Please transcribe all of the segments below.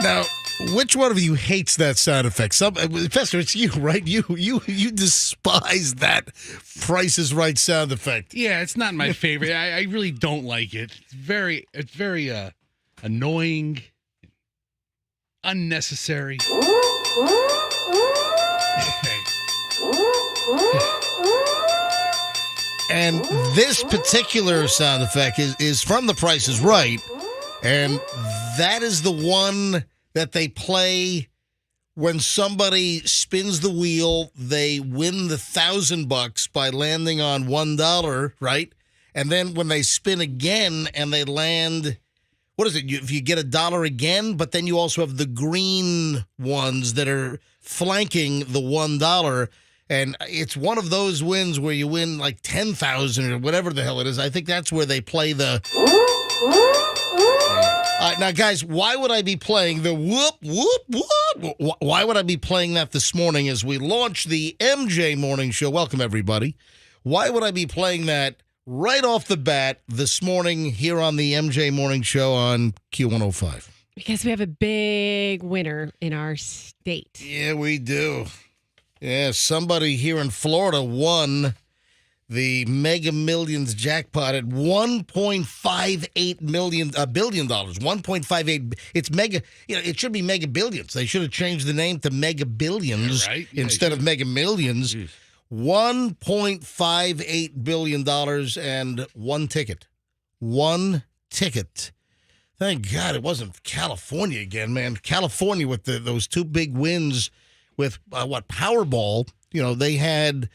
Now, which one of you hates that sound effect? Fester, it's you, right? You despise that Price is Right sound effect. Yeah, it's not my favorite. I really don't like it. It's very annoying, unnecessary. Okay. And this particular sound effect is from The Price is Right, and that is the one that they play when somebody spins the wheel. They win the $1,000 by landing on $1, right? And then when they spin again and they land, what is it? If you get $1 again, but then you also have the green ones that are flanking the $1. And it's one of those wins where you win like 10,000 or whatever the hell it is. I think that's where they play the. Now, guys, why would I be playing the whoop, whoop, whoop? Why would I be playing that this morning as we launch the MJ Morning Show? Welcome, everybody. Why would I be playing that right off the bat this morning here on the MJ Morning Show on Q105? Because we have a big winner in our state. Yeah, we do. Yeah, somebody here in Florida won the Mega Millions jackpot at $1.58 billion. 1.58. It's mega. It should be Mega Billions. They should have changed the name to Mega Billions instead of Mega Millions. Jeez. $1.58 billion and one ticket. One ticket. Thank God it wasn't California again, man. California with those two big wins with Powerball. They had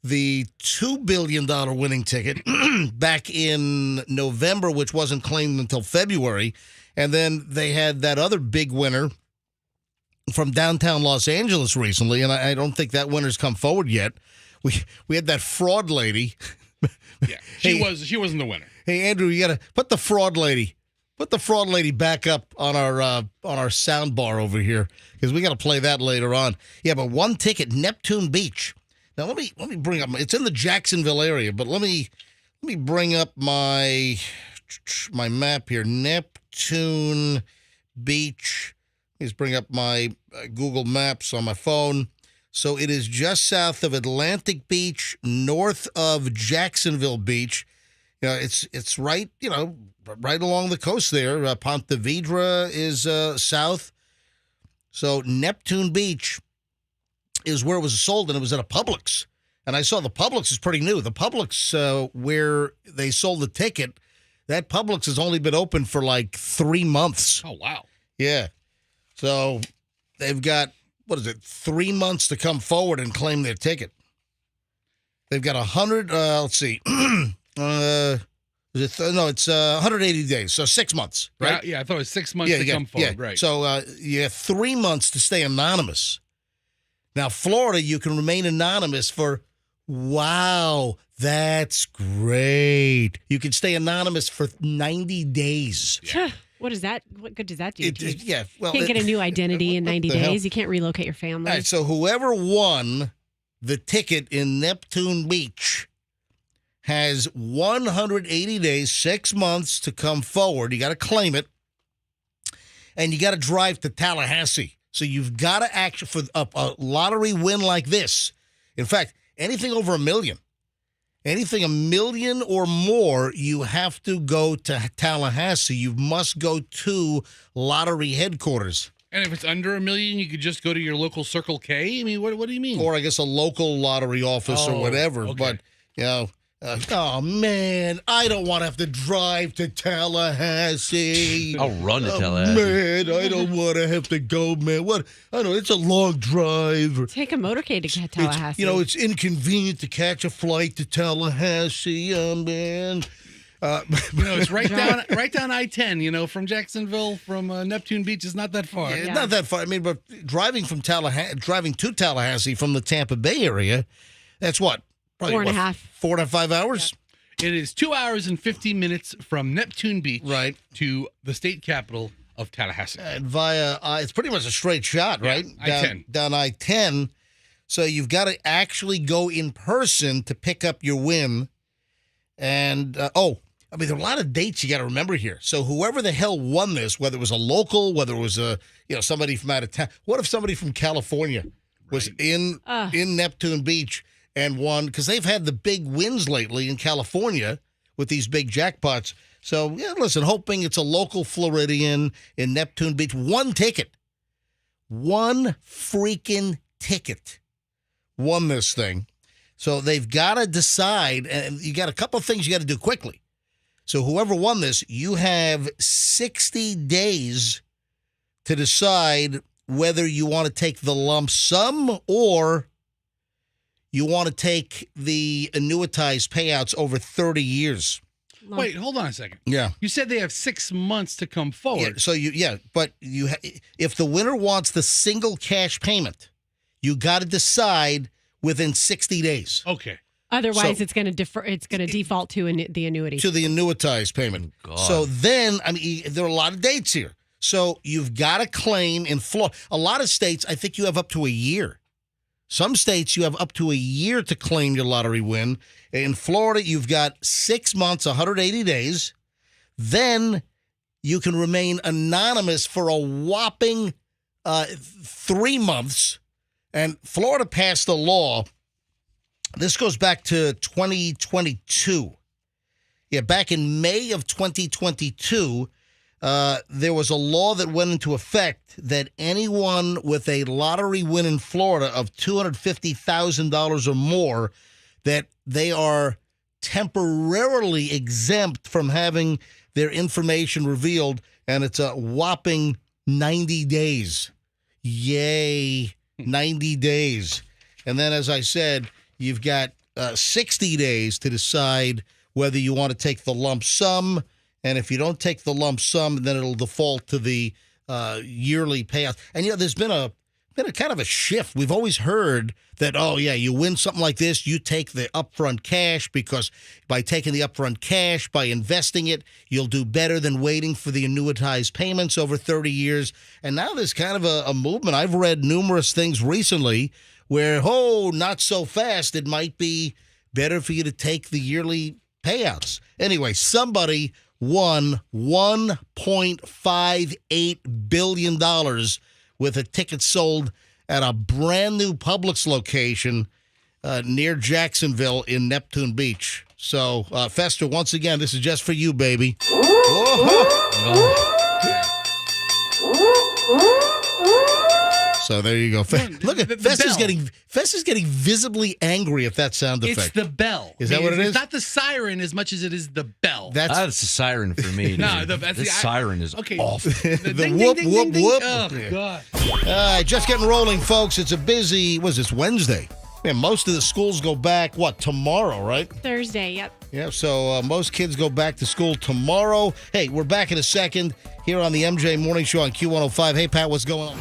the $2 billion winning ticket back in November, which wasn't claimed until February. And then they had that other big winner from downtown Los Angeles recently, and I don't think that winner's come forward yet. We had that fraud lady. Yeah, she wasn't the winner. Hey, Andrew, you got to put the fraud lady back up on our sound bar over here, because we got to play that later on. Yeah, but one ticket, Neptune Beach. Now let me bring up. It's in the Jacksonville area, but let me bring up my map here. Neptune Beach. Let's bring up my Google Maps on my phone. So it is just south of Atlantic Beach, north of Jacksonville Beach. It's right, right along the coast there. Ponte Vedra is south. So Neptune Beach is where it was sold, and it was at a Publix. And I saw the Publix is pretty new. The Publix where they sold the ticket, that Publix has only been open for like 3 months. Oh, wow. Yeah. So they've got, 3 months to come forward and claim their ticket. They've got 100, let's see. It's 180 days, so 6 months, right? Yeah, I thought it was 6 months to come forward, right. So you have 3 months to stay anonymous. Now, Florida, you can remain anonymous for, wow, that's great. You can stay anonymous for 90 days. Yeah. What good does that do to you? Yeah, well, can't get a new identity in 90 days. You can't relocate your family. All right, so whoever won the ticket in Neptune Beach has 180 days, 6 months to come forward. You got to claim it, and you got to drive to Tallahassee. So you've got to act for a lottery win like this. In fact, anything over $1 million, anything $1 million or more, you have to go to Tallahassee. You must go to lottery headquarters. And if it's under $1 million, you could just go to your local Circle K? I mean, what do you mean? Or I guess a local lottery office or whatever. Okay. But, oh, man, I don't want to have to drive to Tallahassee. I'll run to Tallahassee. Man, I don't want to have to go, man. I know, it's a long drive. Take a motorcade to get Tallahassee. It's inconvenient to catch a flight to Tallahassee, man. It's right down I-10. From Jacksonville, from Neptune Beach is not that far. It's not that far. I mean, but driving to Tallahassee from the Tampa Bay area, that's what? Probably 4.5. 4 to 5 hours? It is 2 hours and 50 minutes from Neptune Beach to the state capital of Tallahassee. And via, it's pretty much a straight shot, right? I-10. Down I-10. So you've got to actually go in person to pick up your win. And, there are a lot of dates you got to remember here. So whoever the hell won this, whether it was a local, whether it was somebody from out of town. What if somebody from California was in Neptune Beach and won? Because they've had the big wins lately in California with these big jackpots. So, listen, hoping it's a local Floridian in Neptune Beach. One freaking ticket won this thing. So they've got to decide, and you got a couple of things you got to do quickly. So whoever won this, you have 60 days to decide whether you want to take the lump sum or you want to take the annuitized payouts over 30 years. Wait, hold on a second. Yeah. You said they have 6 months to come forward. But if the winner wants the single cash payment, you got to decide within 60 days. Okay. Otherwise, it's going to defer. It's going to default to the annuity. To the annuitized payment. God. So then, there are a lot of dates here. So you've got to claim in Florida. A lot of states, I think you have up to a year. Some states, you have up to a year to claim your lottery win. In Florida, you've got 6 months, 180 days. Then you can remain anonymous for a whopping 3 months. And Florida passed a law. This goes back to 2022. Yeah, back in May of 2022, there was a law that went into effect that anyone with a lottery win in Florida of $250,000 or more, that they are temporarily exempt from having their information revealed, and it's a whopping 90 days. Yay, 90 days. And then, as I said, you've got 60 days to decide whether you want to take the lump sum. And if you don't take the lump sum, then it'll default to the yearly payout. And, there's been a kind of a shift. We've always heard that, you win something like this, you take the upfront cash, because by taking the upfront cash, by investing it, you'll do better than waiting for the annuitized payments over 30 years. And now there's kind of a movement. I've read numerous things recently where, not so fast. It might be better for you to take the yearly payouts. Anyway, somebody won $1.58 billion with a ticket sold at a brand new Publix location near Jacksonville in Neptune Beach. So, Fester, once again, this is just for you, baby. So there you go. Look at Fester's getting visibly angry at that sound effect. It's the bell. Is that what it is? It's not the siren as much as it is the bell. That's a siren for me. No, this siren is awful. The whoop, whoop, whoop. Oh, God. All right, just getting rolling, folks. It's a busy, Wednesday? Yeah, most of the schools go back, tomorrow, right? Thursday, yep. Yeah, so most kids go back to school tomorrow. Hey, we're back in a second here on the MJ Morning Show on Q105. Hey, Pat, what's going on?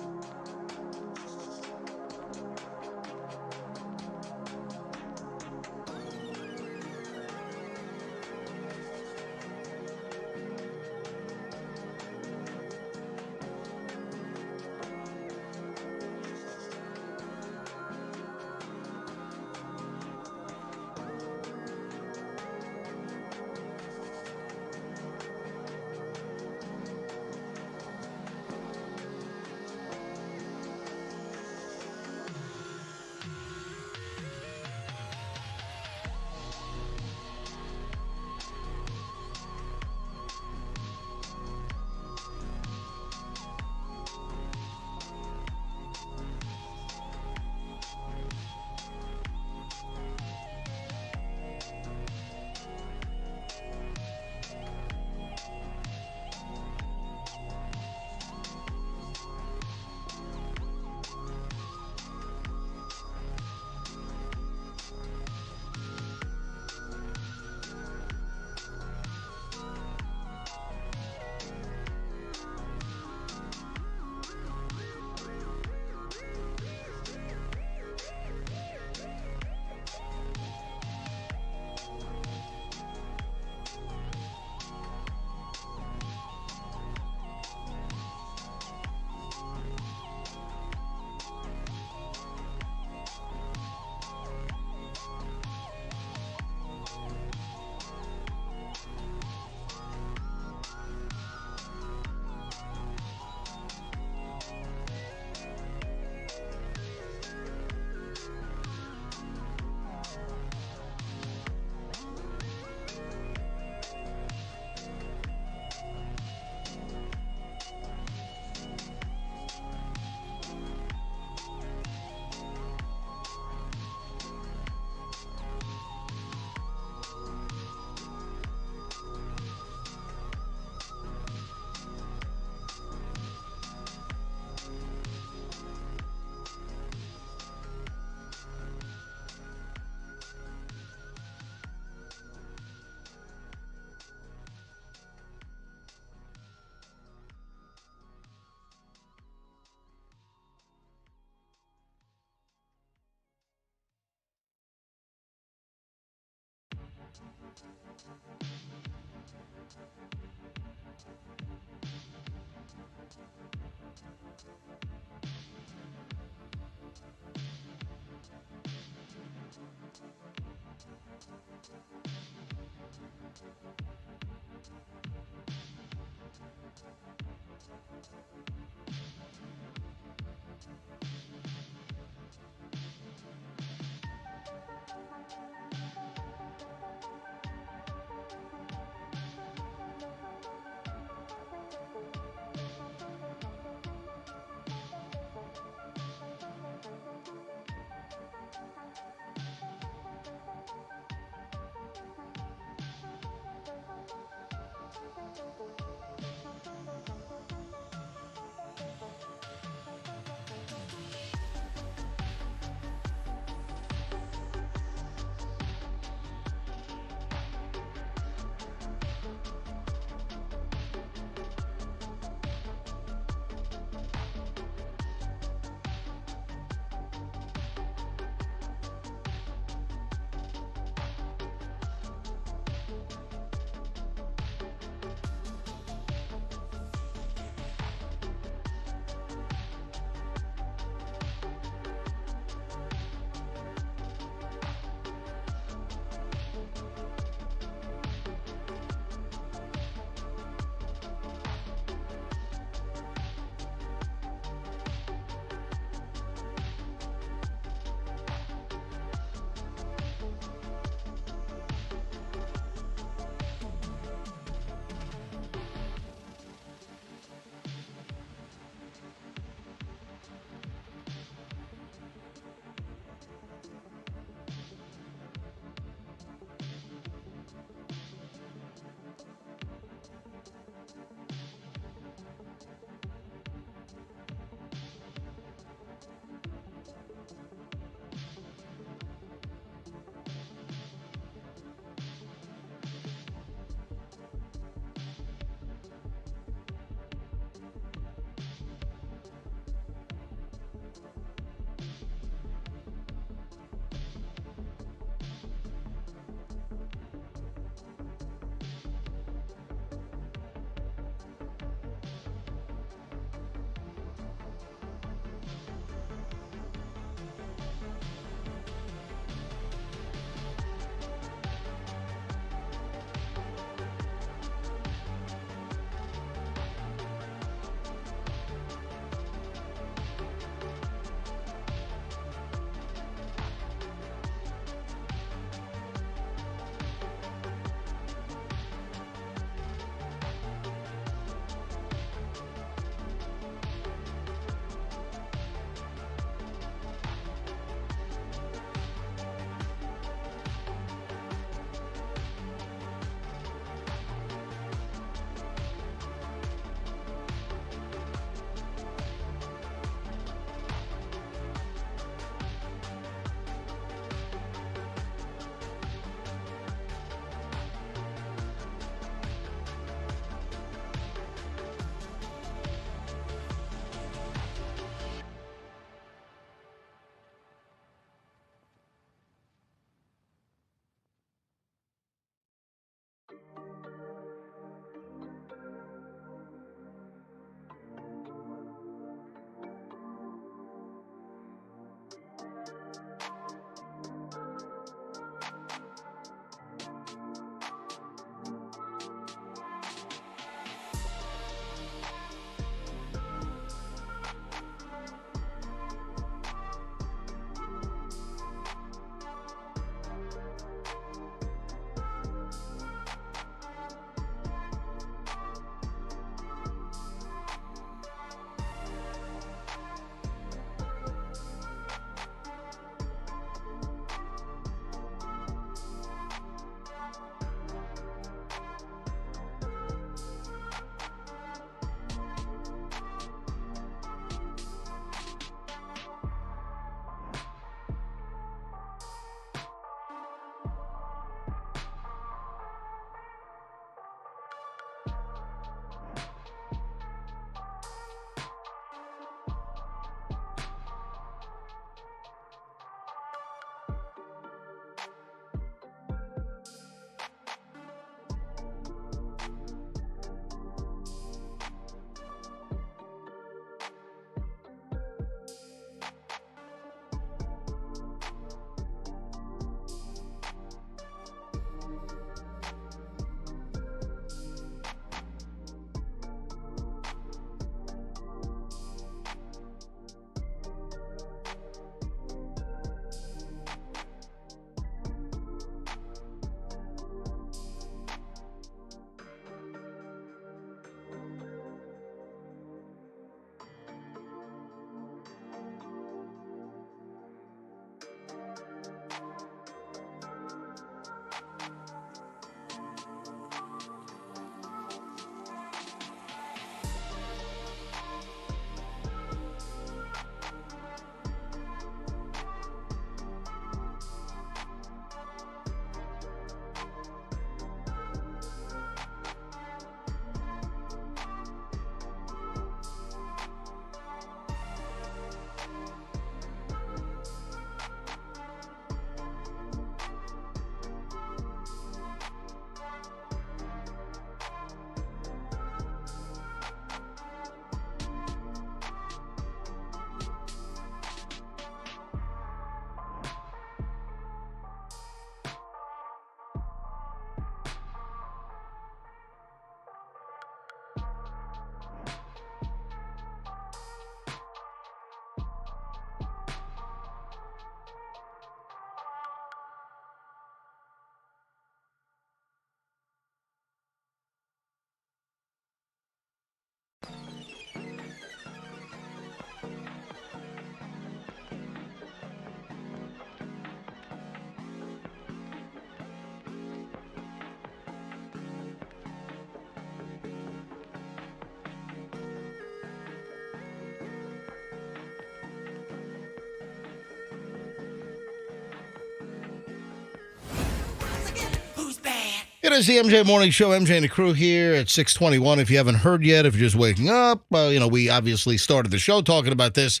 It is the MJ Morning Show. MJ and the crew here at 6:21. If you haven't heard yet, if you're just waking up, we obviously started the show talking about this.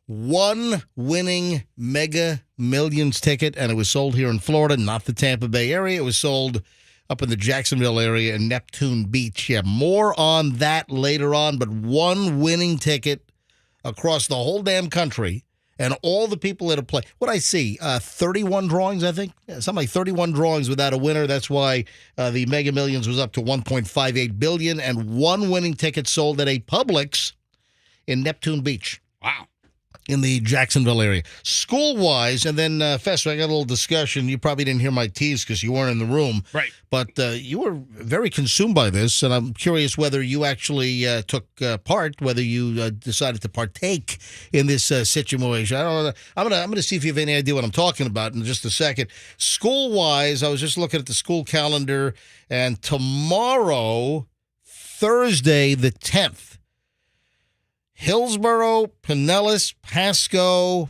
One winning Mega Millions ticket, and it was sold here in Florida, not the Tampa Bay area. It was sold up in the Jacksonville area in Neptune Beach. Yeah, more on that later on, but one winning ticket across the whole damn country. And all the people that have played, what I see, 31 drawings, I think. Yeah, something like 31 drawings without a winner. That's why the Mega Millions was up to $1.58 billion, and one winning ticket sold at a Publix in Neptune Beach. Wow. In the Jacksonville area. School-wise, and then, Fester, I got a little discussion. You probably didn't hear my tease because you weren't in the room. Right. But you were very consumed by this, and I'm curious whether you actually took part, whether you decided to partake in this situation. I don't know. I'm gonna see if you have any idea what I'm talking about in just a second. School-wise, I was just looking at the school calendar, and tomorrow, Thursday the 10th, Hillsborough, Pinellas, Pasco,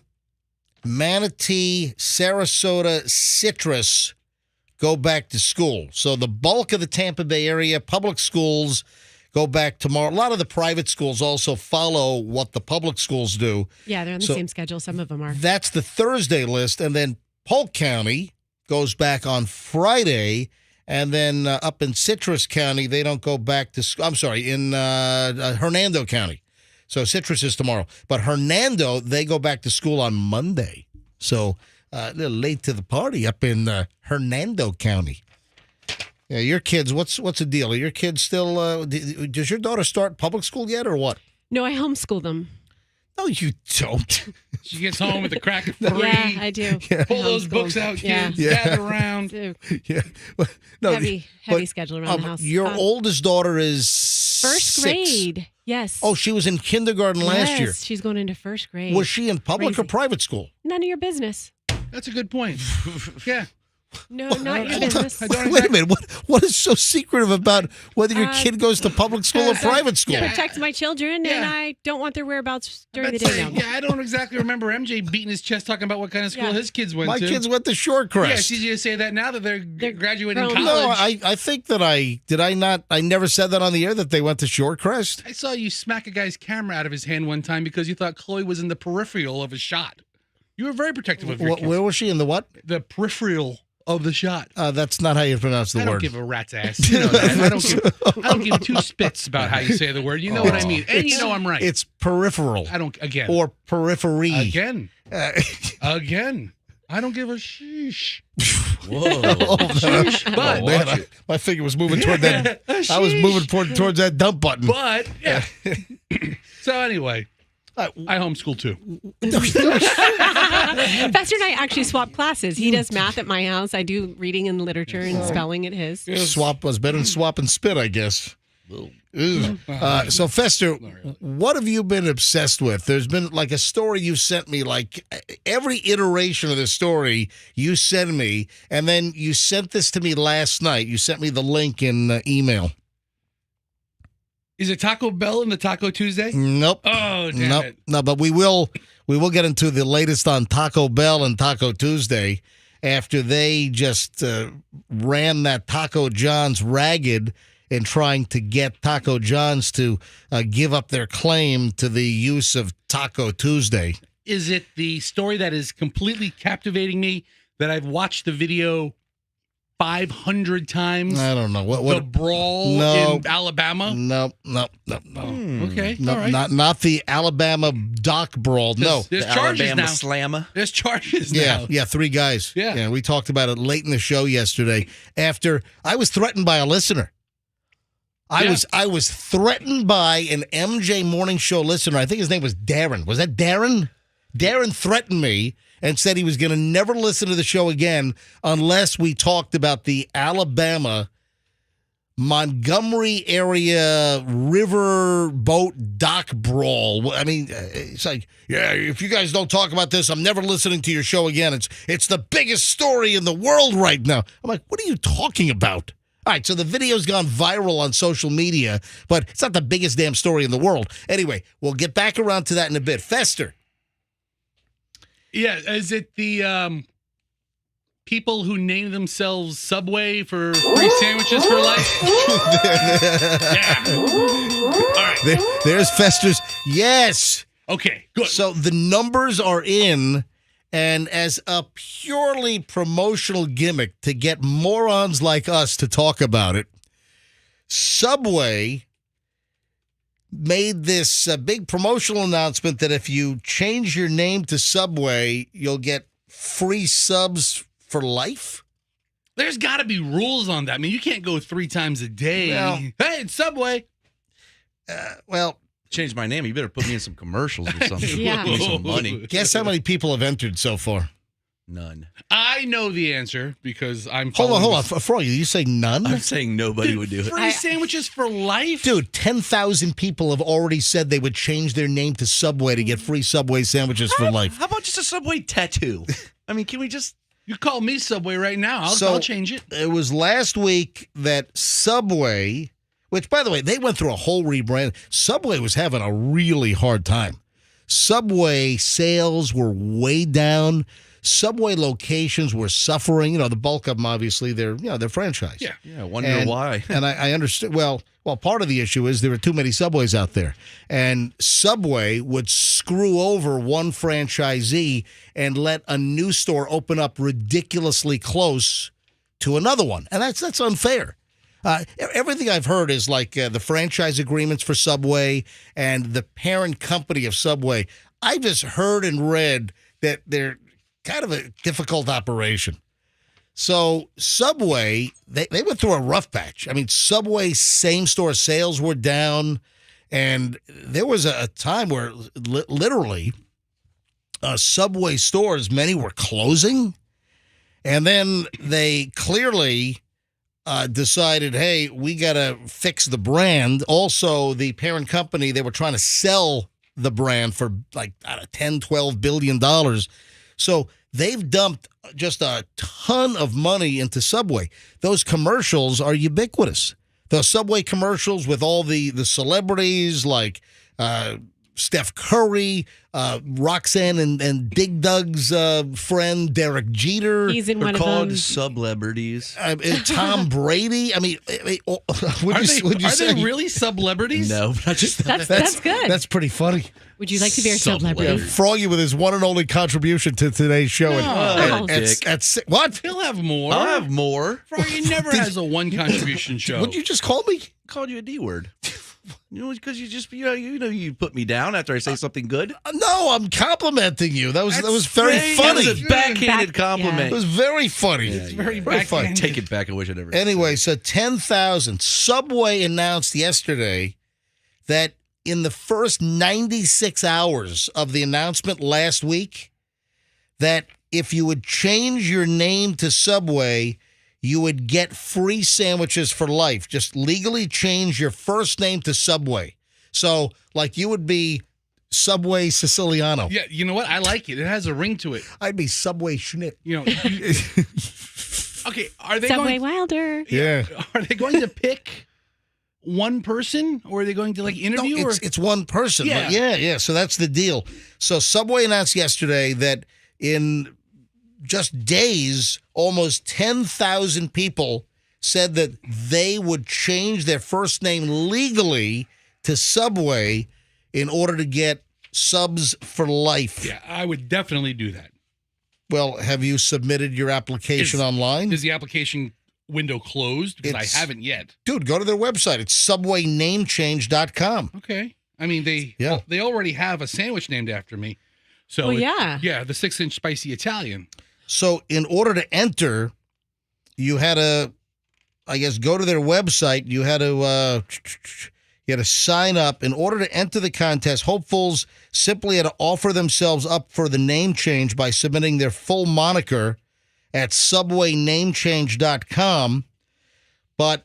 Manatee, Sarasota, Citrus go back to school. So the bulk of the Tampa Bay area, public schools go back tomorrow. A lot of the private schools also follow what the public schools do. Yeah, they're on the same schedule. Some of them are. That's the Thursday list. And then Polk County goes back on Friday. And then up in Citrus County, they don't go back to school. I'm sorry, in Hernando County. So Citrus is tomorrow. But Hernando, they go back to school on Monday. So a little late to the party up in Hernando County. Yeah, your kids, what's the deal? Are your kids still, does your daughter start public school yet or what? No, I homeschool them. No, you don't. She gets home with the crack of 3. Yeah, I do. Yeah. Pull those books out, kids. Yeah. Gather around. Yeah. No, heavy schedule around the house. Your oldest daughter is first 6. grade. Yes. Oh, she was in kindergarten last year. She's going into first grade. Was she in public or private school? None of your business. That's a good point. Yeah. No, not your business. Wait a minute. What is so secretive about whether your kid goes to public school or private school? Protect my children, and I don't want their whereabouts during the day. Yeah, I don't exactly remember MJ beating his chest talking about what kind of school his kids went to. My kids went to Shorecrest. Yeah, it's easy to say that now that they're graduating college. No, I think that I never said that on the air that they went to Shorecrest. I saw you smack a guy's camera out of his hand one time because you thought Chloe was in the peripheral of a shot. You were very protective of your kids. Where was she, in the what? The peripheral of the shot. That's not how you pronounce the word. I don't give a rat's ass. You know that. I don't give two spits about how you say the word. You know what I mean. And you know I'm right. It's peripheral. Again. Or periphery. Again. Again. I don't give a sheesh. Whoa. Sheesh. But man, my finger was moving toward that. I was moving towards that dump button. But yeah. So anyway. I homeschool too. Fester and I actually swap classes. He does math at my house. I do reading and literature and spelling at his. Swap was better than swap and spit, I guess. So Fester, what have you been obsessed with? There's been like a story you sent me, like every iteration of the story you send me, and then you sent this to me last night. You sent me the link in email. Is it Taco Bell and the Taco Tuesday? Nope. Oh, damn it. No, but we will get into the latest on Taco Bell and Taco Tuesday after they just ran that Taco John's ragged in trying to get Taco John's to give up their claim to the use of Taco Tuesday. Is it the story that is completely captivating me that I've watched the video 500 times? I don't know. What the brawl in Alabama? No. Okay. No, all right. not the Alabama dock brawl. No. There's The charges Alabama now. Slammer. There's charges now. Yeah, 3 guys. Yeah. We talked about it late in the show yesterday after I was threatened by a listener. I was threatened by an MJ Morning Show listener. I think his name was Darren. Was that Darren? Darren threatened me and said he was going to never listen to the show again unless we talked about the Alabama Montgomery area river boat dock brawl. I mean, it's like, yeah, if you guys don't talk about this, I'm never listening to your show again. It's the biggest story in the world right now. I'm like, what are you talking about? All right, so the video's gone viral on social media, but it's not the biggest damn story in the world. Anyway, we'll get back around to that in a bit. Fester. Yeah, is it the people who name themselves Subway for free sandwiches for life? Yeah. All right. There's Fester's. Yes. Okay, good. So the numbers are in, and as a purely promotional gimmick to get morons like us to talk about it, Subway made this big promotional announcement that if you change your name to Subway, you'll get free subs for life. There's got to be rules on that. I mean, you can't go 3 times a day. Well- Hey, it's Subway. Well, Change my name. You better put me in some commercials or something. Yeah. Give me some money. guess how many people have entered so far? None. I know the answer because I'm Hold following on. Froggy, you say none? I'm saying nobody would do it. Free sandwiches for life? Dude, 10,000 people have already said they would change their name to Subway to get free Subway sandwiches for life. How about just a Subway tattoo? I mean, can we just... You call me Subway right now. I'll change it. It was last week that Subway, which, by the way, they went through a whole rebrand. Subway was having a really hard time. Subway sales were way down. Subway locations were suffering. You know, the bulk of them, obviously, they're franchise. Yeah. Yeah, I wonder why. And I understand. Well, part of the issue is there are too many Subways out there. And Subway would screw over one franchisee and let a new store open up ridiculously close to another one. And that's unfair. Everything I've heard is like the franchise agreements for Subway and the parent company of Subway. I just heard and read that they're kind of a difficult operation. So Subway, they went through a rough patch. I mean, Subway same-store sales were down, and there was a time where literally Subway stores, many were closing, and then they clearly decided, hey, we got to fix the brand. Also, the parent company, they were trying to sell the brand for like $10, $12 billion. So they've dumped just a ton of money into Subway. Those commercials are ubiquitous. Those Subway commercials with all the celebrities like Steph Curry, Roxanne and Big Doug's friend Derek Jeter. He's in They're one of called them. celebrities. Tom Brady. I mean, would you Are say they really celebrities? No, but I just That's good. That's pretty funny. Would you like to be our Celebrity. celebrity? Froggy with his one and only contribution to today's show. No. What? He'll have more. I'll have more. Froggy never has a one contribution show. Would you just call me? Called you a D word. Because you put me down after I say something good. No, I'm complimenting you. That was very great. funny. That was a backhanded Back- compliment. It was very funny. Yeah, very very funny. backhanded. Take it back. I wish I never. Anyway, so 10,000. Subway announced yesterday that in the first 96 hours of the announcement last week, that if you would change your name to Subway, you would get free sandwiches for life. Just legally change your first name to Subway. So, like, you would be Subway Siciliano. Yeah, you know what? I like it. It has a ring to it. I'd be Subway Schnitt. You know. Okay, are they Subway going? Wilder. Yeah. Are they going to pick one person, or are they going to like interview? No, or it's one person. Yeah. Yeah. So that's the deal. So Subway announced yesterday that in just days, almost 10,000 people said that they would change their first name legally to Subway in order to get subs for life. Yeah, I would definitely do that. Well, have you submitted your application online? Is the application window closed? Because It's- I haven't yet. Dude, go to their website. It's subwaynamechange.com. Okay. I mean, they already have a sandwich named after me. So Well, yeah. Yeah, the 6-inch spicy Italian. So in order to enter, you had to, I guess, go to their website. You had to sign up. In order to enter the contest, hopefuls simply had to offer themselves up for the name change by submitting their full moniker at subwaynamechange.com. But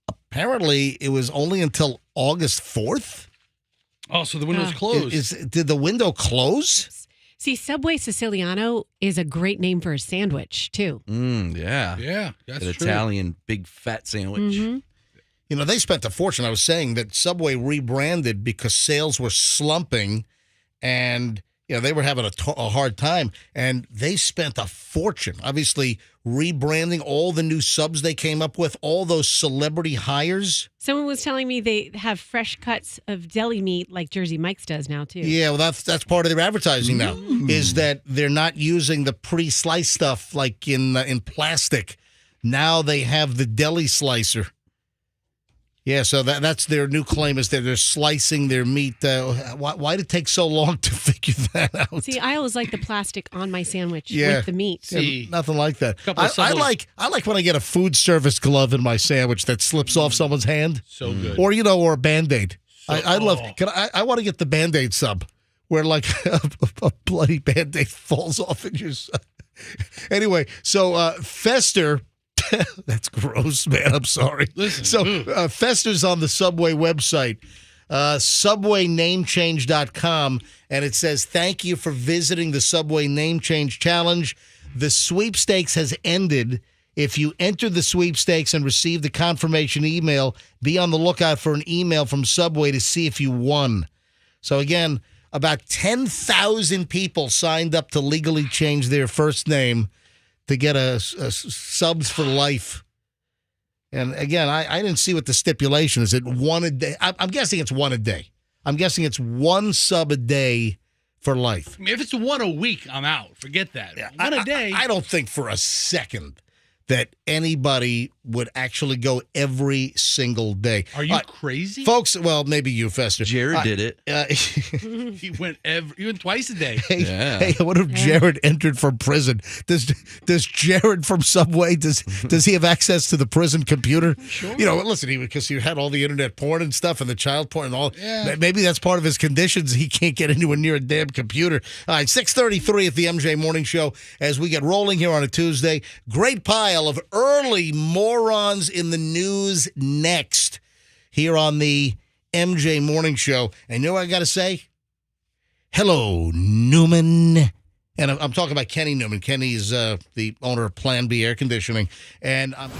apparently it was only until August 4th. Oh, so the window's closed. Did the window close? See, Subway Siciliano is a great name for a sandwich, too. Yeah. Yeah, that's An true. Italian big fat sandwich. Mhm. You know, they spent a fortune. I was saying that Subway rebranded because sales were slumping, and they were having a hard time, and they spent a fortune, obviously, rebranding all the new subs they came up with, all those celebrity hires. Someone was telling me they have fresh cuts of deli meat like Jersey Mike's does now, too. Yeah, well, that's part of their advertising now, is that they're not using the pre-sliced stuff like in plastic. Now they have the deli slicer. Yeah, so that's their new claim, is that they're slicing their meat. Why did it take so long to figure that out? See, I always like the plastic on my sandwich Yeah. with the meat. See, Nothing like that. Couple of I Subway- like when I get a food service glove in my sandwich that slips off someone's hand, so good. or or a Band-Aid. I love. I want to get the Band-Aid sub, where like a bloody Band-Aid falls off in your. Anyway, so Fester. That's gross, man. I'm sorry. Listen, So Fester's on the Subway website, subwaynamechange.com, and it says, thank you for visiting the Subway Name Change Challenge. The sweepstakes has ended. If you entered the sweepstakes and received the confirmation email, be on the lookout for an email from Subway to see if you won. So again, about 10,000 people signed up to legally change their first name to get a subs for life. And again, I didn't see what the stipulation is. It one a day? I'm guessing it's one a day. I'm guessing it's one sub a day for life. I mean, if it's one a week, I'm out. Forget that. One a day. I don't think for a second that anybody would actually go every single day. Are you crazy? Folks, well, maybe you, Fester. Jared did it. He went twice a day. Hey, what if Jared entered from prison? Does Jared from Subway, does he have access to the prison computer? Sure. Listen, because he had all the internet porn and stuff and the child porn and all. Yeah. Maybe that's part of his conditions. He can't get anywhere near a damn computer. All right, 6:33 at the MJ Morning Show as we get rolling here on a Tuesday. Great pile of early morons in the news next here on the MJ Morning Show. And you know what I got to say? Hello, Newman. And I'm talking about Kenny Newman. Kenny's the owner of Plan B Air Conditioning. And I'm...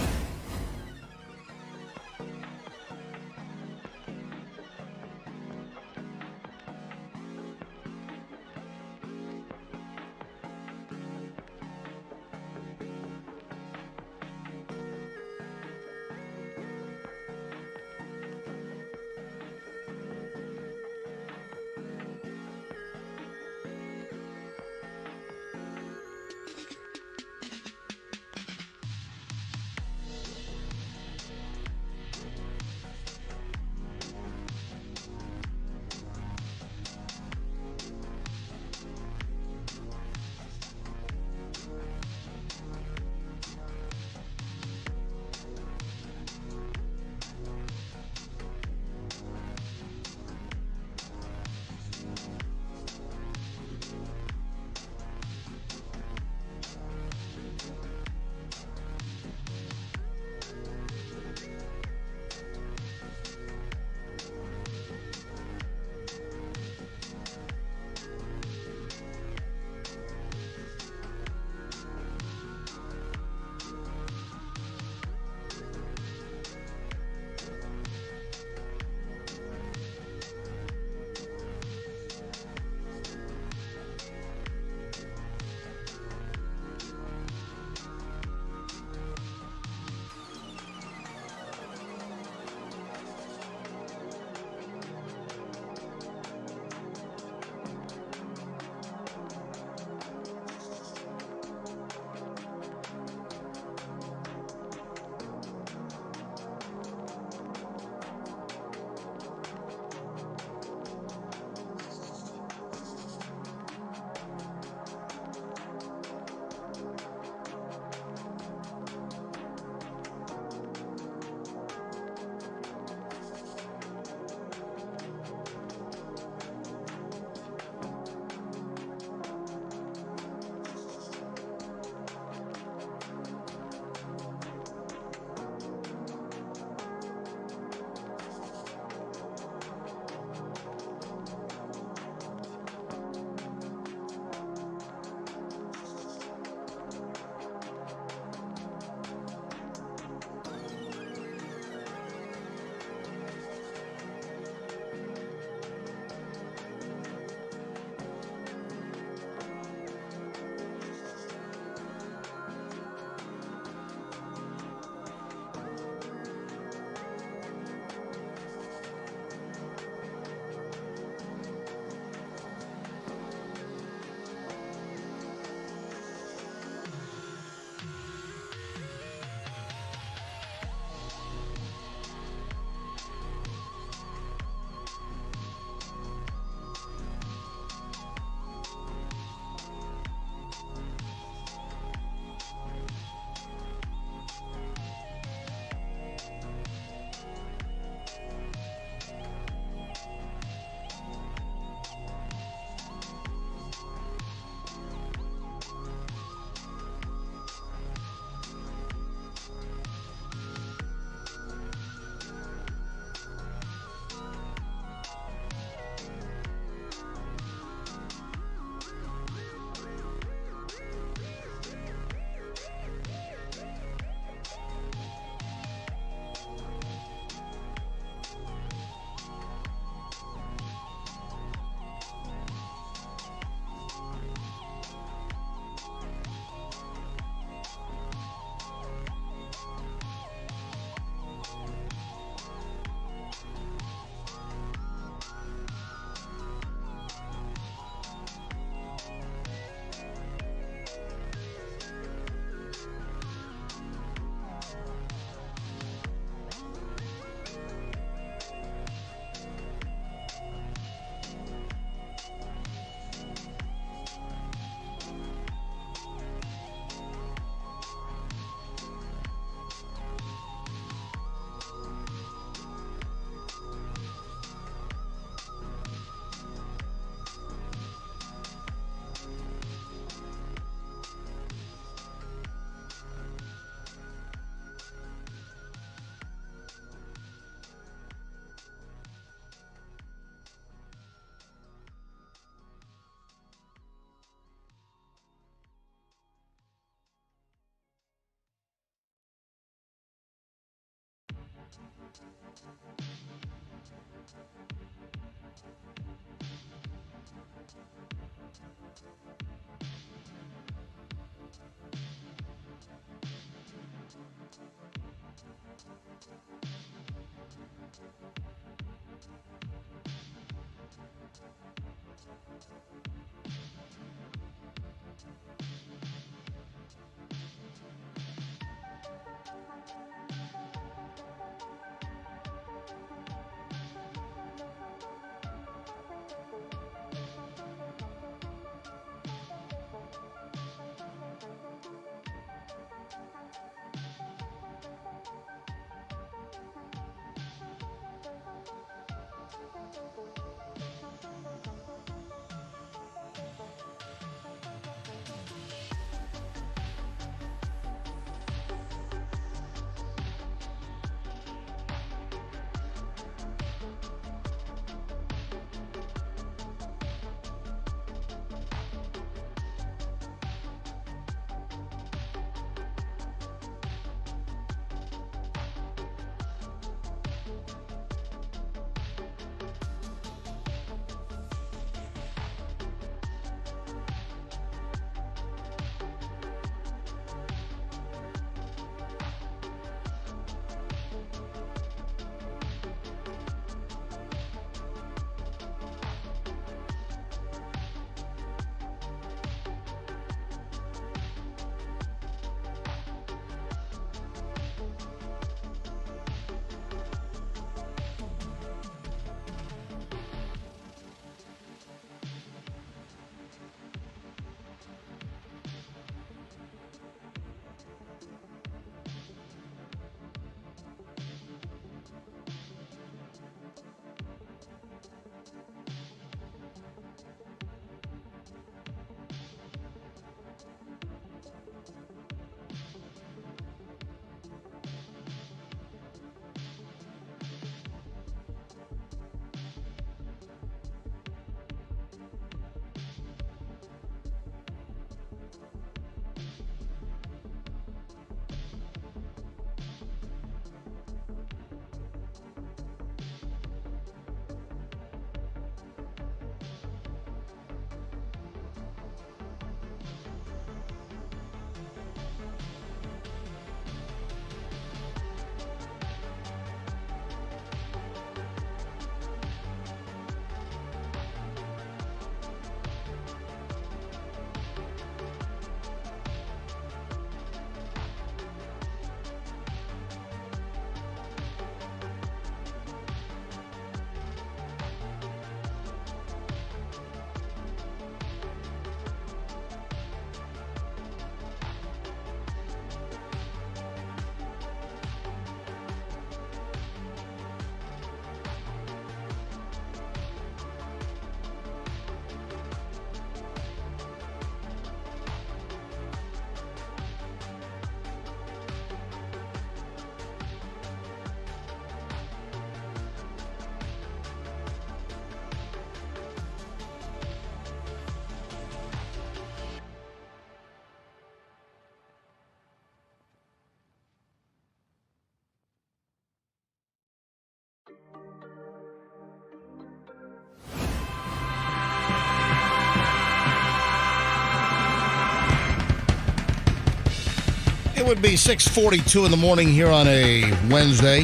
It would be 6:42 in the morning here on a Wednesday.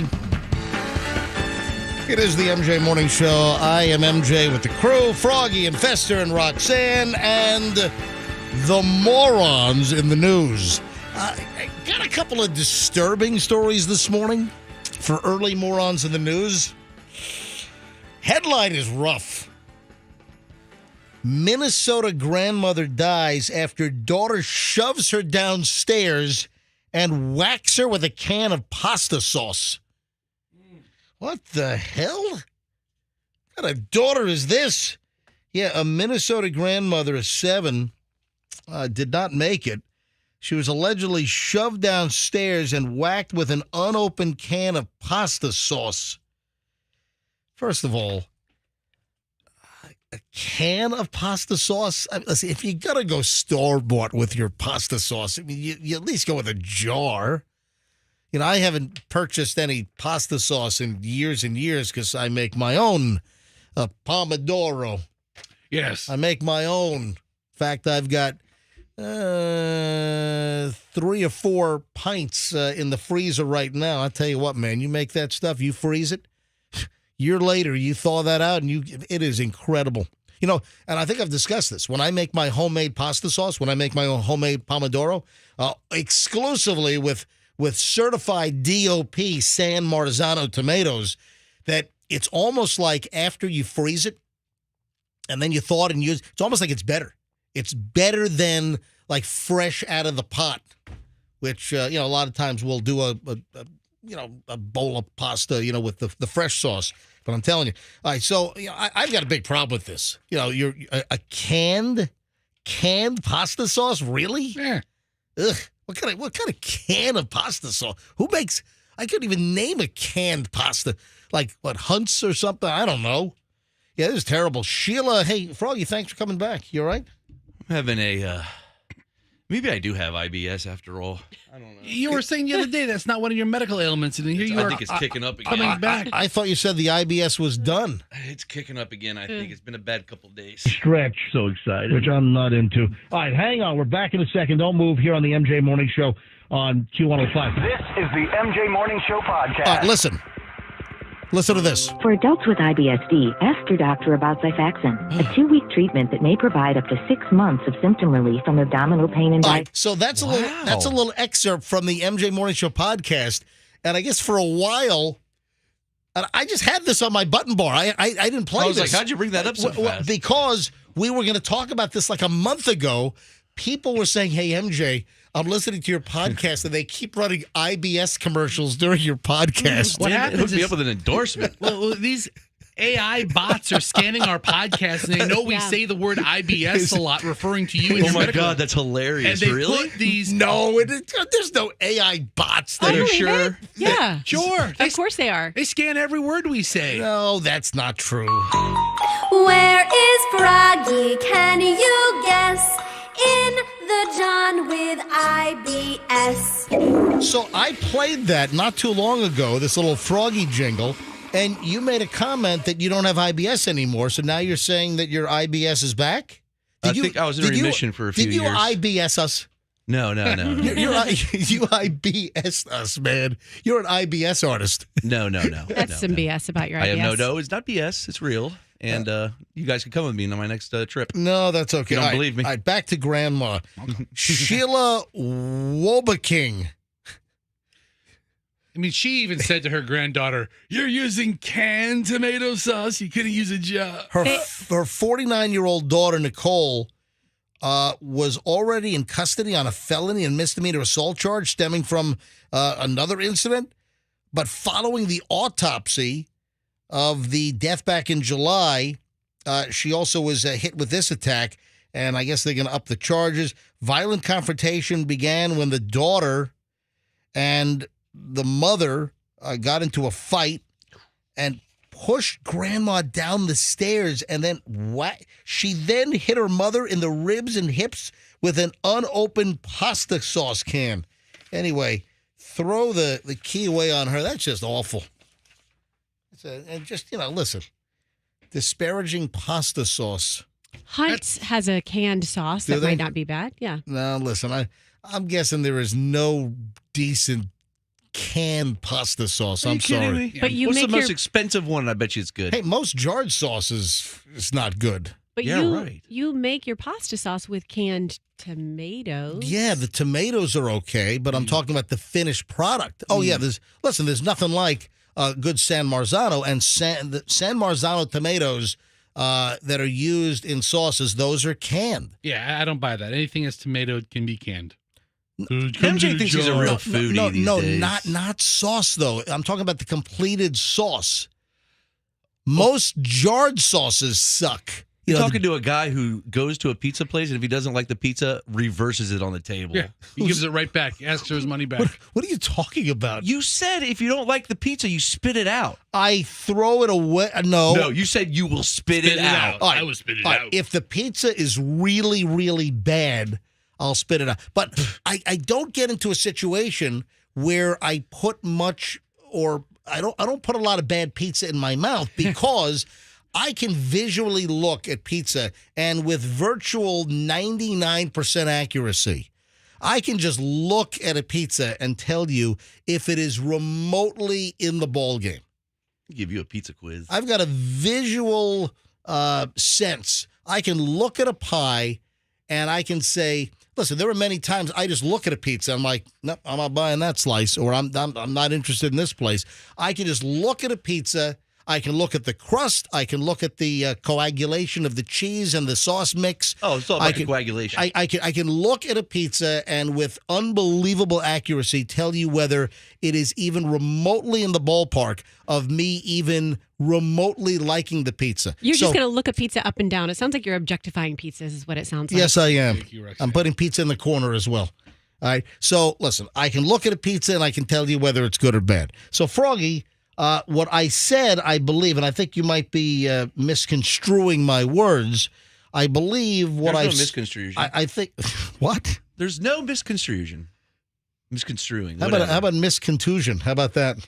It is the MJ Morning Show. I am MJ with the crew, Froggy and Fester and Roxanne, and the morons in the news. I got a couple of disturbing stories this morning for early morons in the news. Headline is rough. Minnesota grandmother dies after daughter shoves her downstairs and whacks her with a can of pasta sauce. What the hell? What kind of daughter is this? Yeah, a Minnesota grandmother of 7 did not make it. She was allegedly shoved downstairs and whacked with an unopened can of pasta sauce. First of all, a can of pasta sauce? I mean, listen, if you got to go store-bought with your pasta sauce, I mean, you at least go with a jar. I haven't purchased any pasta sauce in years and years because I make my own pomodoro. Yes. I make my own. In fact, I've got 3 or 4 pints in the freezer right now. I'll tell you what, man, you make that stuff, you freeze it. Year later, you thaw that out, and it is incredible. And I think I've discussed this. When I make my homemade pasta sauce, when I make my own homemade pomodoro, exclusively with certified DOP San Marzano tomatoes, that it's almost like after you freeze it and then you thaw it and use, it's almost like it's better. It's better than like fresh out of the pot, which, a lot of times we'll do a bowl of pasta, with the fresh sauce. But I'm telling you. All right, so I've got a big problem with this. You're a canned pasta sauce, really? Yeah. Ugh. What kind of can of pasta sauce? Who makes? I couldn't even name a canned pasta. Like what, Hunt's or something? I don't know. Yeah, this is terrible. Sheila, hey Froggy, thanks for coming back. You all right? I'm having maybe I do have IBS after all. I don't know. You were saying the other day that's not one of your medical ailments, and here you are. I think it's kicking up again. Coming back. I thought you said the IBS was done. It's kicking up again. I think it's been a bad couple of days. Stretch, so excited, which I'm not into. All right, hang on. We're back in a second. Don't move here on the MJ Morning Show on Q105. This is the MJ Morning Show podcast. All right, listen. Listen to this. For adults with IBS-D, ask your doctor about Xifaxan, a 2-week treatment that may provide up to 6 months of symptom relief from abdominal pain and All right, so that's a little excerpt from the MJ Morning Show podcast, and I guess for a while, and I just had this on my button bar. I didn't play this. I was like, how'd you bring that up so fast? Because we were going to talk about this like a month ago. People were saying, "Hey MJ, I'm listening to your podcast, and they keep running IBS commercials during your podcast." What happens Hook me is- up with an endorsement. Well, these AI bots are scanning our podcast, and they know we say the word IBS a lot, referring to you. Oh my God, that's hilarious! And they Really? put these. No, there's no AI bots I that are believe sure. it. Yeah. Sure. Of course they are. They scan every word we say. No, that's not true. Where is Froggy? Can you guess? In the John with IBS. So I played that not too long ago, this little Froggy jingle, and you made a comment that you don't have IBS anymore. So now you're saying that your IBS is back? I think I was in remission for a few years. Did you IBS us? No. You IBS us, man. You're an IBS artist. No. That's some BS about your IBS. I have no. It's not BS. It's real. And you guys can come with me on my next trip. No, that's okay. You don't All right, believe me? All right, back to Grandma. Sheila Wobaking. I mean, she even said to her granddaughter, "You're using canned tomato sauce. You couldn't use a jar." Her 49-year-old daughter, Nicole, was already in custody on a felony and misdemeanor assault charge stemming from another incident. But following the autopsy of the death back in July, she also was hit with this attack, and I guess they're going to up the charges. Violent confrontation began when the daughter and the mother got into a fight and pushed Grandma down the stairs, and then she then hit her mother in the ribs and hips with an unopened pasta sauce can. Anyway, throw the key away on her. That's just awful. And just, listen, disparaging pasta sauce. Hunt has a canned sauce that might not be bad. Yeah. No, listen, I'm guessing there is no decent canned pasta sauce. I'm sorry. But you What's make the most expensive one? I bet you it's good. Hey, most jarred sauce is not good. But Yeah, right. you make your pasta sauce with canned tomatoes. Yeah, the tomatoes are okay, but I'm talking about the finished product. Oh, yeah, there's nothing like good San Marzano, and the San Marzano tomatoes that are used in sauces, those are canned. Yeah, I don't buy that. Anything that's tomatoed can be canned. MJ thinks he's a real foodie these days. not sauce, though. I'm talking about the completed sauce. Most jarred sauces suck. You're talking to a guy who goes to a pizza place, and if he doesn't like the pizza, reverses it on the table. Yeah, he gives it right back. He asks for his money back. What are you talking about? You said if you don't like the pizza, you spit it out. I throw it away. No, you said you will spit it out. All right, I will spit it all right, out. If the pizza is really, really bad, I'll spit it out. But I don't get into a situation where I put much or I don't put a lot of bad pizza in my mouth because I can visually look at pizza and with virtual 99% accuracy, I can just look at a pizza and tell you if it is remotely in the ballgame. Give you a pizza quiz. I've got a visual sense. I can look at a pie and I can say, listen, there are many times I just look at a pizza. I'm like, nope, I'm not buying that slice, or I'm not interested in this place. I can just look at a pizza. I can look at the crust. I can look at the coagulation of the cheese and the sauce mix. Oh, it's all about the coagulation. I can look at a pizza and with unbelievable accuracy tell you whether it is even remotely in the ballpark of me even remotely liking the pizza. You're just going to look a pizza up and down. It sounds like you're objectifying pizzas is what it sounds like. Yes, I am. Thank you, Roxanne. I'm putting pizza in the corner as well. All right. So, listen, I can look at a pizza and I can tell you whether it's good or bad. So, Froggy, what I said, I believe, and I think you might be misconstruing my words. I believe what There's no misconstruction. I think, what? There's no misconstruction. Misconstruing. How about miscontusion? How about that?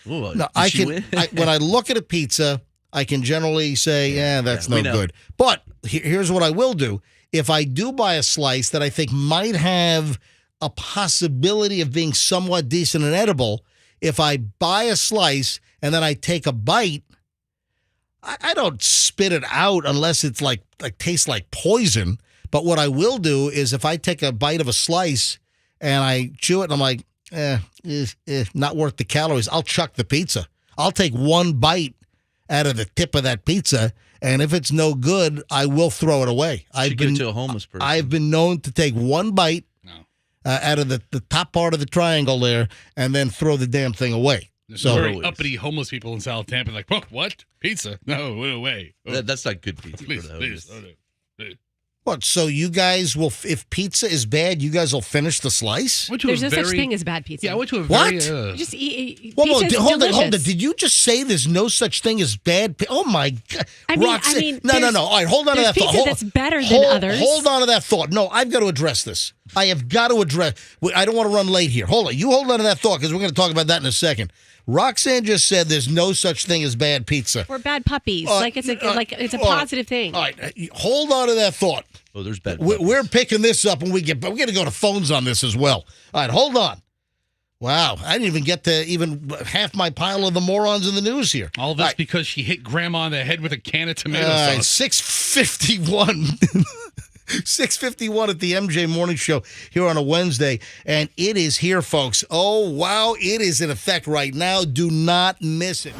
Ooh, No, I can. When I look at a pizza, I can generally say, "Yeah, that's no good." But here's what I will do: if I do buy a slice that I think might have a possibility of being somewhat decent and edible, if I buy a slice and then I take a bite, I don't spit it out unless it's like tastes like poison. But what I will do is if I take a bite of a slice and I chew it and I'm like, not worth the calories, I'll chuck the pizza. I'll take one bite out of the tip of that pizza, and if it's no good, I will throw it away. Give it to a homeless person. I've been known to take one bite out of the top part of the triangle there and then throw the damn thing away. So very uppity homeless people in South Tampa like, what? Pizza? No way. That's not good pizza. Please. What? So you guys will, if pizza is bad, you guys will finish the slice? There's no such thing as bad pizza. Yeah, I went to a What? very... Just eat. Hold on. Delicious. Did you just say there's no such thing as bad pizza? Oh, my God. Roxanne. No. All right, hold on to that thought. Pizza that's better than others. Hold on to that thought. No, I've got to address this. I have got to address. I don't want to run late here. Hold on. You hold on to that thought because we're going to talk about that in a second. Roxanne just said there's no such thing as bad pizza. Or bad puppies. It's a positive thing. All right. Hold on to that thought. Oh, there's bad. We're picking this up when we get, but we're going to go to phones on this as well. All right, hold on. Wow, I didn't even get to even half my pile of the morons in the news here. All this because she hit grandma in the head with a can of tomato sauce. 6:51. 6:51 at the MJ Morning Show here on a Wednesday, and it is here, folks. Oh, wow, it is in effect right now. Do not miss it.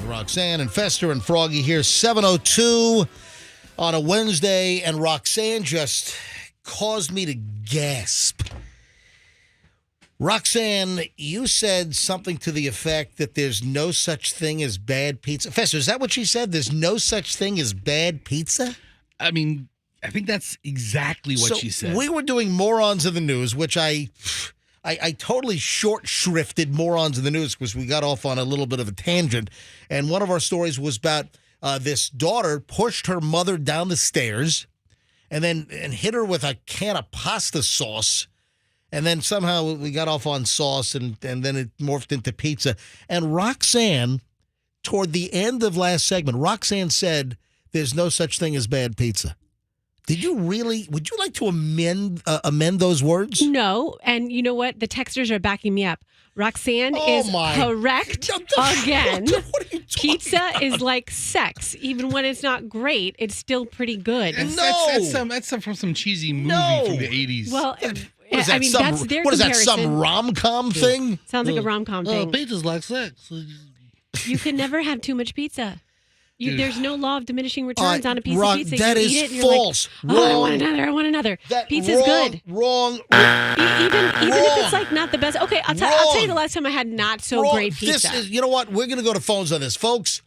with Roxanne and Fester and Froggy here, 7:02 on a Wednesday, and Roxanne just caused me to gasp. Roxanne, you said something to the effect that there's no such thing as bad pizza. Fester, is that what she said? There's no such thing as bad pizza? I mean, I think that's exactly what she said. We were doing Morons of the News, which I totally short shrifted Morons of the News because we got off on a little bit of a tangent. And one of our stories was about this daughter pushed her mother down the stairs and hit her with a can of pasta sauce. And then somehow we got off on sauce and then it morphed into pizza. And Roxanne, toward the end of last segment, Roxanne said there's no such thing as bad pizza. Did you really? Would you like to amend those words? No, and you know what? The texters are backing me up. Roxanne is correct again. What are you Pizza about? is like sex. Even when it's not great, it's still pretty good. That's from some cheesy movie from the 80s. Well, What is that, that's their what is that, comparison. some rom-com thing? Sounds like a rom-com thing. Pizza's like sex. You can never have too much pizza. There's no law of diminishing returns on a piece wrong. of pizza. That you is eat it and false. You're like, I want another. Pizza's good. Wrong. Even if it's like not the best. Okay, I'll tell you the last time I had not so great pizza. You know what? We're going to go to phones on this, folks.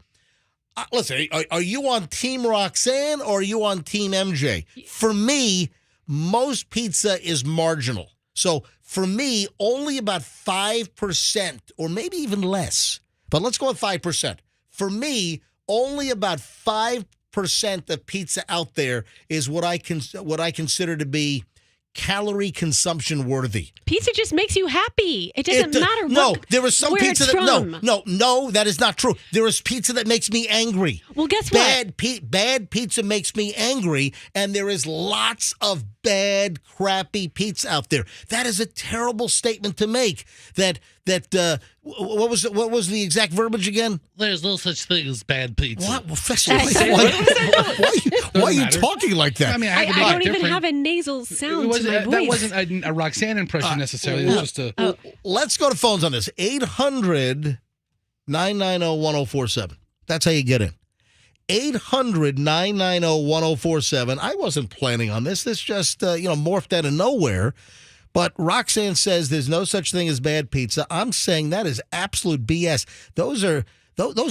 Listen, are you on Team Roxanne or are you on Team MJ? For me, most pizza is marginal. So for me, only about 5% or maybe even less. But let's go with 5%. For me, only about 5% of pizza out there is what I consider to be calorie consumption worthy. Pizza just makes you happy. It doesn't matter there is some where pizza it's that from. no, that is not true. There is pizza that makes me angry. Well, guess what? Bad pizza makes me angry, and there is lots of bad, crappy pizza out there. That is a terrible statement to make. What was the exact verbiage again? There's no such thing as bad pizza. What? Why are you talking like that? I mean, I don't even have a nasal sound to my voice. That wasn't a Roxanne impression necessarily. It was just a... Let's go to phones on this. 800-990-1047. That's how you get in. 800-990-1047. I wasn't planning on this. This just, morphed out of nowhere. But Roxanne says there's no such thing as bad pizza. I'm saying that is absolute BS. Those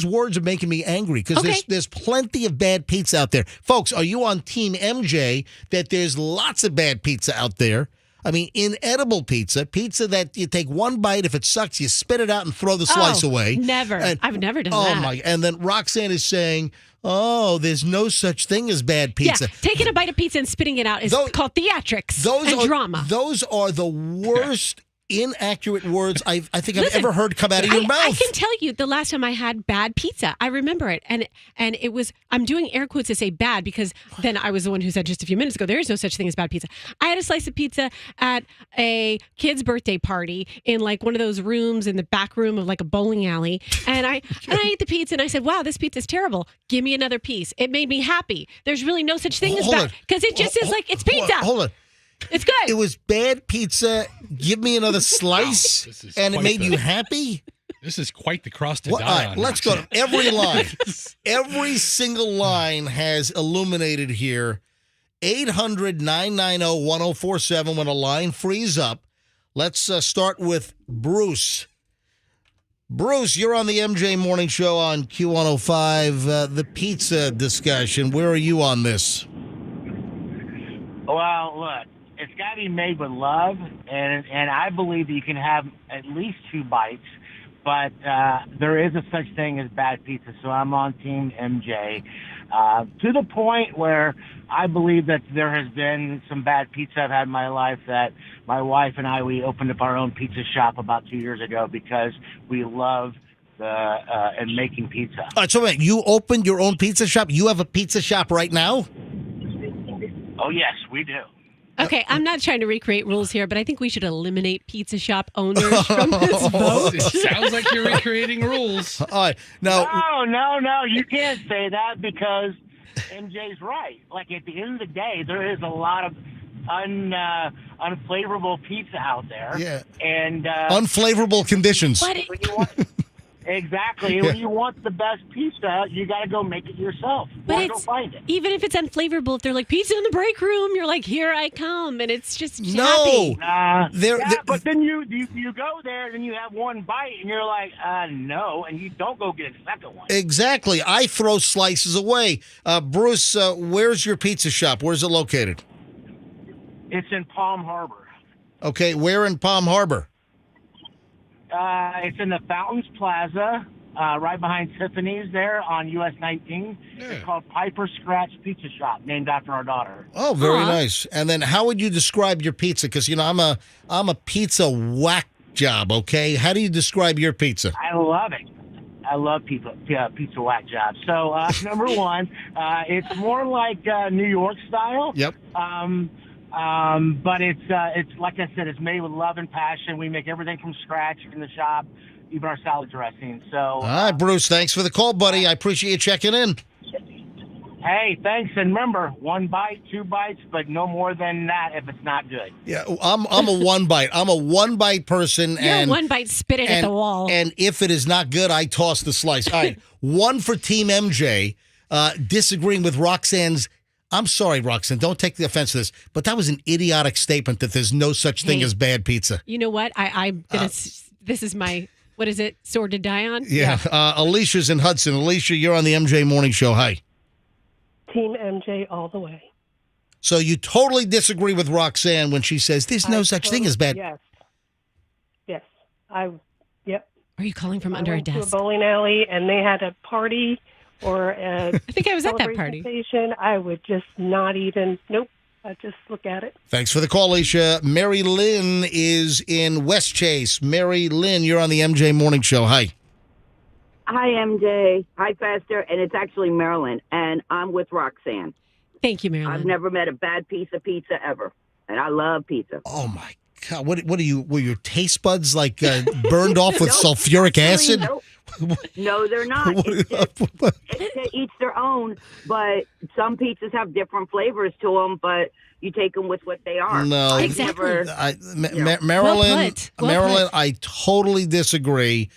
words are making me angry because there's plenty of bad pizza out there. Folks, are you on Team MJ that there's lots of bad pizza out there? I mean, inedible pizza that you take one bite. If it sucks, you spit it out and throw the slice away. Never. I've never done that. Oh, my. And then Roxanne is saying, there's no such thing as bad pizza. Yeah, taking a bite of pizza and spitting it out is called theatrics and drama. Those are the worst inaccurate words I think I've ever heard come out of your mouth. I can tell you the last time I had bad pizza. I remember it. And it was, I'm doing air quotes to say bad because then I was the one who said just a few minutes ago, there is no such thing as bad pizza. I had a slice of pizza at a kid's birthday party in like one of those rooms in the back room of like a bowling alley. And I ate the pizza and I said, wow, this pizza's terrible. Give me another piece. It made me happy. There's really no such thing as bad because it just is like, it's pizza. Hold on. It's good. It was bad pizza. Give me another slice, and it made you happy. This is quite the cross to die on. All right, let's go to every line. Every single line has illuminated here. 800-990-1047 when a line frees up. Let's start with Bruce. Bruce, you're on the MJ Morning Show on Q105. The pizza discussion. Where are you on this? Well, look, it's got to be made with love, and I believe that you can have at least 2 bites, but there is a such thing as bad pizza, so I'm on Team MJ. To the point where I believe that there has been some bad pizza I've had in my life that my wife and we opened up our own pizza shop about 2 years ago because we love and making pizza. All right, so wait, you opened your own pizza shop? You have a pizza shop right now? Oh, yes, we do. Okay, I'm not trying to recreate rules here, but I think we should eliminate pizza shop owners from this vote. It sounds like you're recreating rules. All right, now. No, you can't say that because MJ's right. Like, at the end of the day, there is a lot of unflavorable pizza out there. Yeah. And unflavorable conditions. Exactly. When you want the best pizza, you got to go make it yourself. But Or go find it. even if it's unflavorable, if they're like pizza in the break room, you're like, here I come, and it's just No. happy. But then you go there, and you have one bite, and you're like, no, and you don't go get a second one. Exactly. I throw slices away. Bruce, where's your pizza shop? Where's it located? It's in Palm Harbor. Okay, where in Palm Harbor? It's in the Fountains Plaza, right behind Tiffany's there on US 19. It's called Piper Scratch Pizza Shop, named after our daughter. Oh, very nice. And then how would you describe your pizza? Because, I'm a pizza whack job, okay? How do you describe your pizza? I love it. I love pizza whack job. So, number one, it's more like New York style. Yep. But it's like I said, it's made with love and passion. We make everything from scratch in the shop, even our salad dressing. So, All right, Bruce, thanks for the call, buddy. I appreciate you checking in. Hey, thanks. And remember, 1 bite, 2 bites, but no more than that if it's not good. Yeah, I'm a one bite. I'm a one bite person. You're a one bite, spit it at the wall. And if it is not good, I toss the slice. All right, one for Team MJ, disagreeing with Roxanne's. I'm sorry, Roxanne, don't take the offense to this, but that was an idiotic statement that there's no such thing as bad pizza. You know what? I'm gonna. This is my. What is it? Sword to die on? Yeah. Alicia's in Hudson. Alicia, you're on the MJ Morning Show. Hi. Team MJ all the way. So you totally disagree with Roxanne when she says there's no such thing as bad. Yes. Yes. Yep. Are you calling from under a went desk? to a bowling alley and they had a party or I think I was at that party. Station, I would just not even. Nope. I just look at it. Thanks for the call, Alicia. Mary Lynn is in West Chase. Mary Lynn, you're on the MJ Morning Show. Hi. Hi, MJ. Hi, Pastor. And it's actually Marilyn, and I'm with Roxanne. Thank you, Marilyn. I've never met a bad piece of pizza ever, and I love pizza. Oh, my God. What are you? Were your taste buds like burned off with sulfuric acid? No, they're not. It's to each their own, but some pizzas have different flavors to them, but you take them with what they are. No. Exactly. Marilyn, Well put. I totally disagree.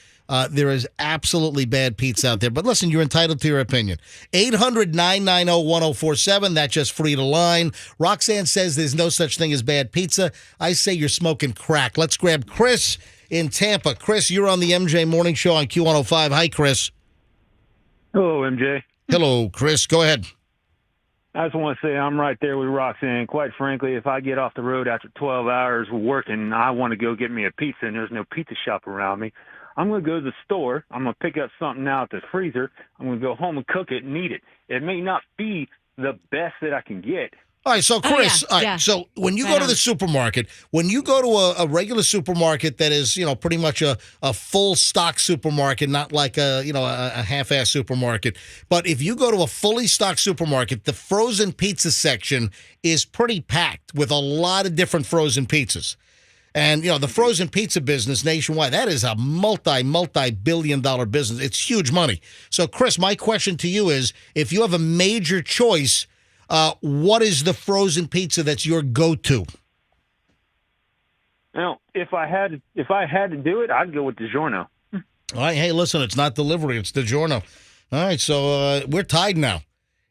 There is absolutely bad pizza out there. But listen, you're entitled to your opinion. 800-990-1047. That's just free to line. Roxanne says there's no such thing as bad pizza. I say you're smoking crack. Let's grab Chris in Tampa. Chris, you're on the MJ Morning Show on Q105. Hi, Chris. Hello, MJ. Hello, Chris. Go ahead. I just want to say I'm right there with Roxanne. Quite frankly, if I get off the road after 12 hours working, I want to go get me a pizza, and there's no pizza shop around me. I'm going to go to the store. I'm going to pick up something out of the freezer. I'm going to go home and cook it and eat it. It may not be the best that I can get. All right, so Chris, so when you go to the supermarket, when you go to a regular supermarket that is, pretty much a full stock supermarket, not like a half-ass supermarket, but if you go to a fully stocked supermarket, the frozen pizza section is pretty packed with a lot of different frozen pizzas. And, the frozen pizza business nationwide, that is a multi-billion-dollar business. It's huge money. So, Chris, my question to you is, if you have a major choice, what is the frozen pizza that's your go-to? Now, if I had to do it, I'd go with DiGiorno. All right, hey, listen, it's not delivery, it's DiGiorno. All right, so we're tied now.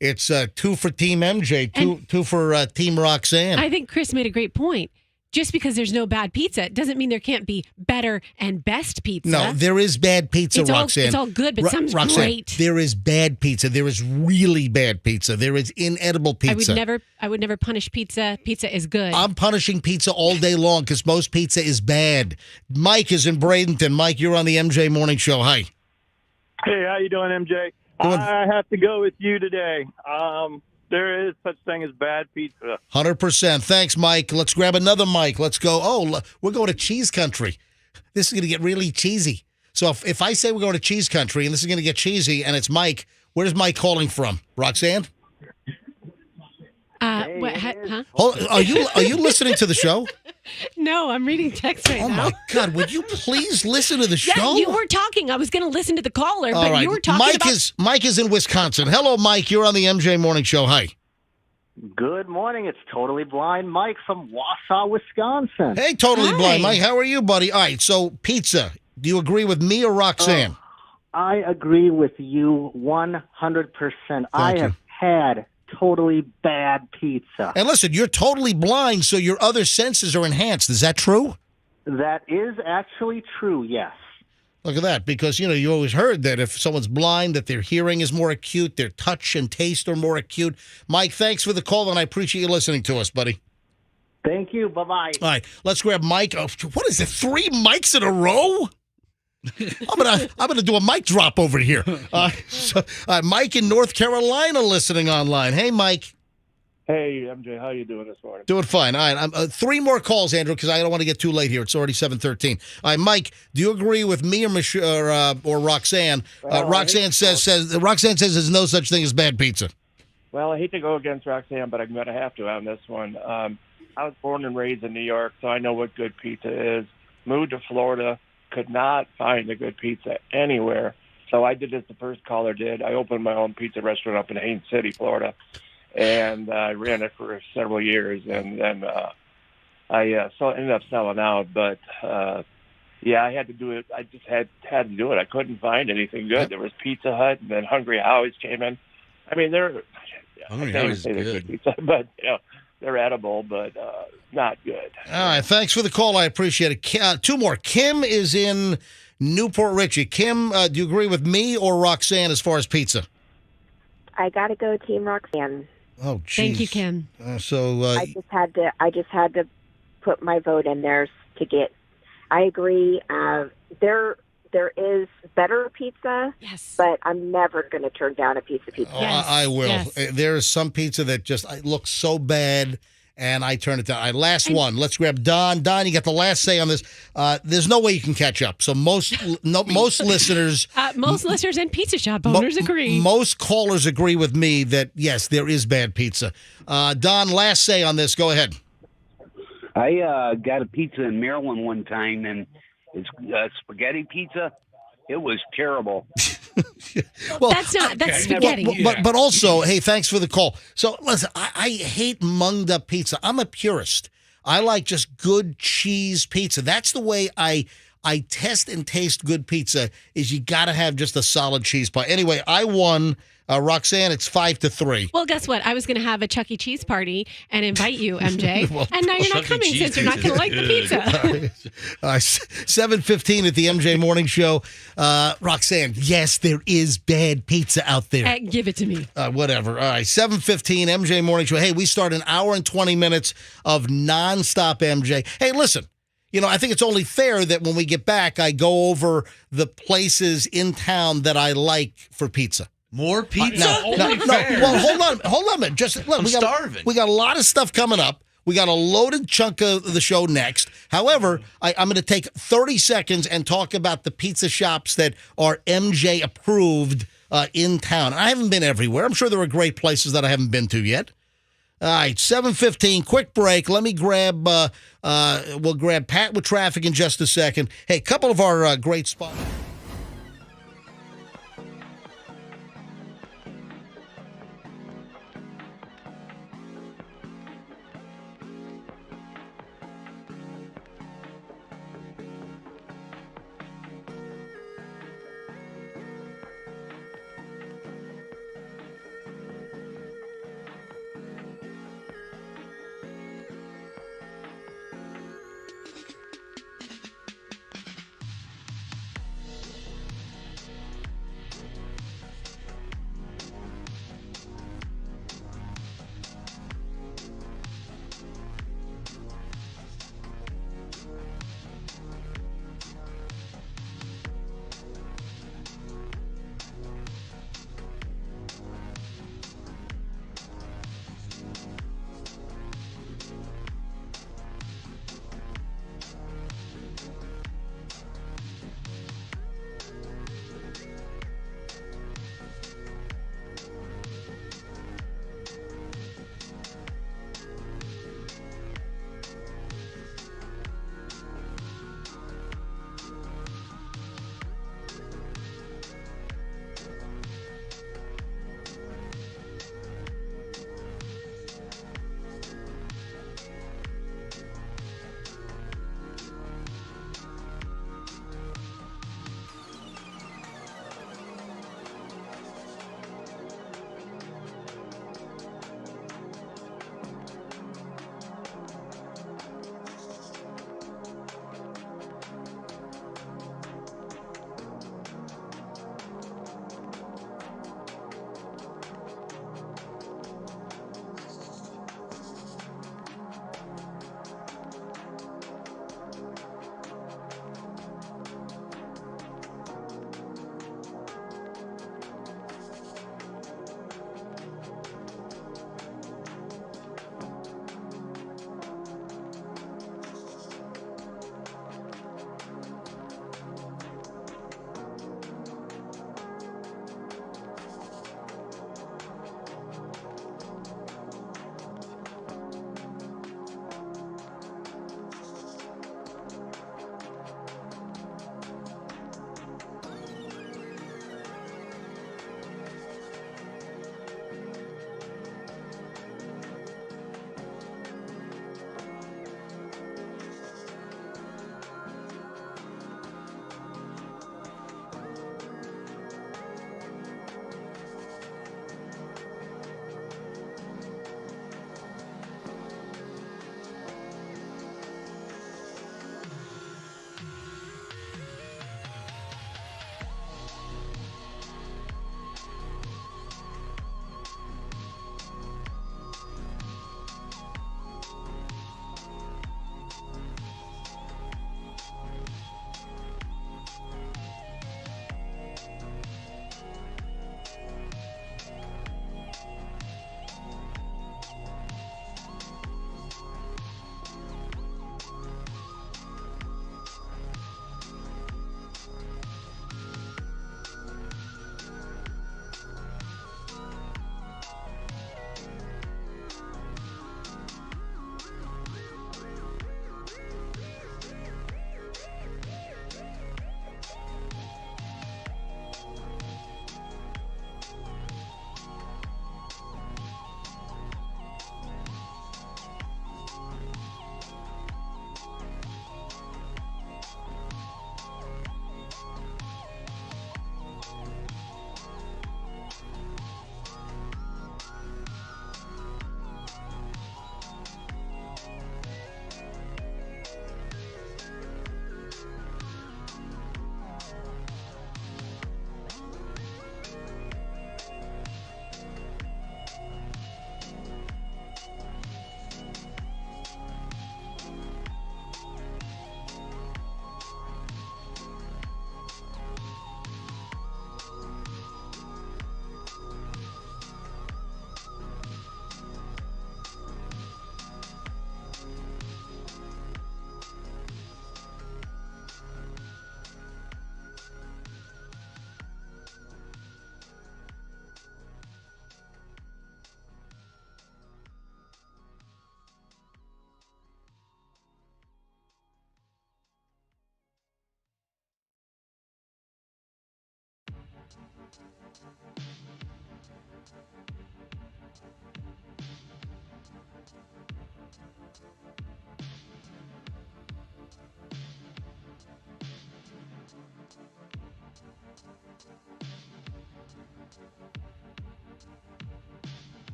It's 2 for Team MJ, two for Team Roxanne. I think Chris made a great point. Just because there's no bad pizza doesn't mean there can't be better and best pizza. No, there is bad pizza, Roxanne. It's all good, but some's Roxanne, great. There is bad pizza. There is really bad pizza. There is inedible pizza. I would never punish pizza. Pizza is good. I'm punishing pizza all day long because most pizza is bad. Mike is in Bradenton. Mike, you're on the MJ Morning Show. Hi. Hey, how you doing, MJ? I have to go with you today. There is such thing as bad pizza. 100%. Thanks, Mike. Let's grab another Mike. Let's go. Oh, we're going to cheese country. This is going to get really cheesy. So if I say we're going to cheese country and this is going to get cheesy and it's Mike, where's Mike calling from? Roxanne? Huh? Are you listening to the show? No, I'm reading text right now. Oh, my God. Would you please listen to the show? Yeah, you were talking. I was going to listen to the caller, All but right. you were talking Mike is in Wisconsin. Hello, Mike. You're on the MJ Morning Show. Hi. Good morning. It's Totally Blind Mike from Wausau, Wisconsin. Hey, Totally Blind Mike. How are you, buddy? All right, so pizza. Do you agree with me or Roxanne? I agree with you 100%. I have had totally bad pizza. And listen, you're totally blind, so your other senses are enhanced. Is that true? That is actually true, yes. Look at that, because, you always heard that if someone's blind, that their hearing is more acute, their touch and taste are more acute. Mike, thanks for the call, and I appreciate you listening to us, buddy. Thank you. Bye-bye. All right, let's grab Mike. Oh, what is it, 3 mics in a row? I'm gonna do a mic drop over here. Mike in North Carolina listening online. Hey, Mike. Hey, MJ, how you doing this morning? Doing fine. All right, 3 more calls, Andrew, because I don't want to get too late here. It's already 7:13. All right, Mike, do you agree with me or Roxanne? Roxanne says there's no such thing as bad pizza. Well, I hate to go against Roxanne, but I'm going to have to on this one. I was born and raised in New York, so I know what good pizza is. Moved to Florida, could not find a good pizza anywhere. So I did as the first caller did. I opened my own pizza restaurant up in Haines City, Florida. And I ran it for several years, and then I ended up selling out. But I had to do it. I just had to do it. I couldn't find anything good. There was Pizza Hut, and then Hungry Howie's came in. I mean, Hungry Howie's they're good pizza, but they're edible, but not good. All right, thanks for the call. I appreciate it. 2 more. Kim is in Newport Richie. Kim, do you agree with me or Roxanne as far as pizza? I got to go Team Roxanne. Oh, geez. Thank you, Kim. I just had to put my vote in there to get. I agree. There is better pizza. Yes. But I'm never going to turn down a piece of pizza. Oh, I will. Yes. There is some pizza that just looks so bad, and I turn it down. All right, last one. Let's grab Don. Don, you got the last say on this. There's no way you can catch up. So most listeners... most listeners and pizza shop owners agree. Most callers agree with me that, yes, there is bad pizza. Don, last say on this. Go ahead. I got a pizza in Maryland one time, and it's spaghetti pizza. It was terrible. Well, that's spaghetti. But also, hey, thanks for the call. So listen, I hate munged up pizza. I'm a purist. I like just good cheese pizza. That's the way I test and taste good pizza, is you got to have just a solid cheese pie. Anyway, I won. Roxanne, it's 5-3. Well, guess what? I was going to have a Chuck E. Cheese party and invite you, MJ. And now you're not coming since you're not going to like the pizza. 7:15 at the MJ Morning Show. Roxanne, yes, there is bad pizza out there. Give it to me. Whatever. All right, 7:15, MJ Morning Show. Hey, we start an hour and 20 minutes of nonstop MJ. Hey, listen. I think it's only fair that when we get back, I go over the places in town that I like for pizza. More pizza? No. Well, hold on a minute. Just look, I'm starving. We got a lot of stuff coming up. We got a loaded chunk of the show next. However, I'm going to take 30 seconds and talk about the pizza shops that are MJ approved in town. I haven't been everywhere. I'm sure there are great places that I haven't been to yet. All right, 7:15, quick break. Let me grab, we'll grab Pat with traffic in just a second. Hey, a couple of our great spots.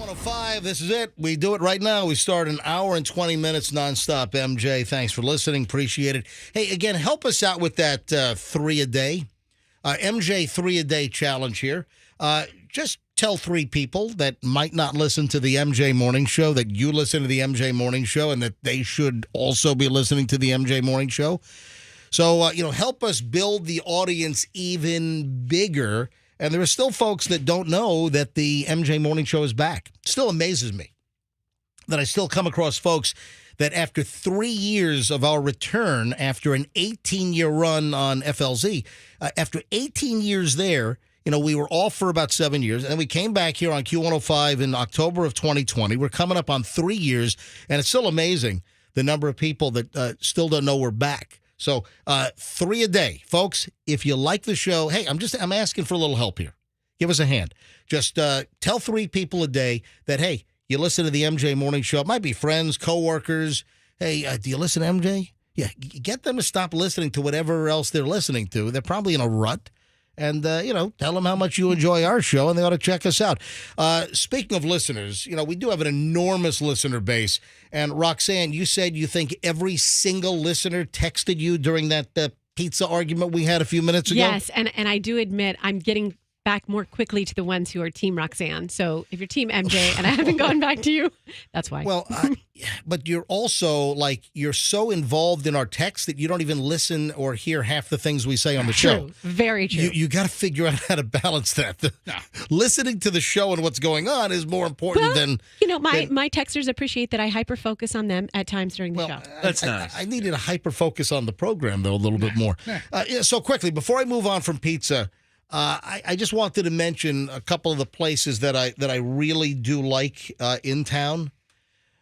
Q105, this is it. We do it right now. We start an hour and 20 minutes nonstop. MJ, thanks for listening. Appreciate it. Hey, again, help us out with that 3 a day. MJ 3 a day challenge here. Just tell 3 people that might not listen to the MJ Morning Show that you listen to the MJ Morning Show and that they should also be listening to the MJ Morning Show. So, help us build the audience even bigger. And there are still folks that don't know that the MJ Morning Show is back. It still amazes me that I still come across folks that after 3 years of our return, after an 18-year run on FLZ, after 18 years there, we were off for about 7 years, and then we came back here on Q105 in October of 2020. We're coming up on 3 years, and it's still amazing the number of people that still don't know we're back. So 3 a day. Folks, if you like the show, hey, I'm asking for a little help here. Give us a hand. Just tell 3 people a day that, hey, you listen to the MJ Morning Show. It might be friends, coworkers. Hey, do you listen to MJ? Yeah, get them to stop listening to whatever else they're listening to. They're probably in a rut. And, tell them how much you enjoy our show, and they ought to check us out. Speaking of listeners, we do have an enormous listener base. And, Roxanne, you said you think every single listener texted you during that pizza argument we had a few minutes ago? Yes, and I do admit I'm getting back more quickly to the ones who are Team Roxanne. So if you're Team MJ and I haven't gone back to you, that's why. Well, but you're also you're so involved in our text that you don't even listen or hear half the things we say on the show. Very true. You got to figure out how to balance that. Listening to the show and what's going on is more important than... my texters appreciate that I hyper-focus on them at times during the show. That's nice. I needed to hyper-focus on the program, though, a little bit more. So quickly, before I move on from pizza... I just wanted to mention a couple of the places that I really do like in town.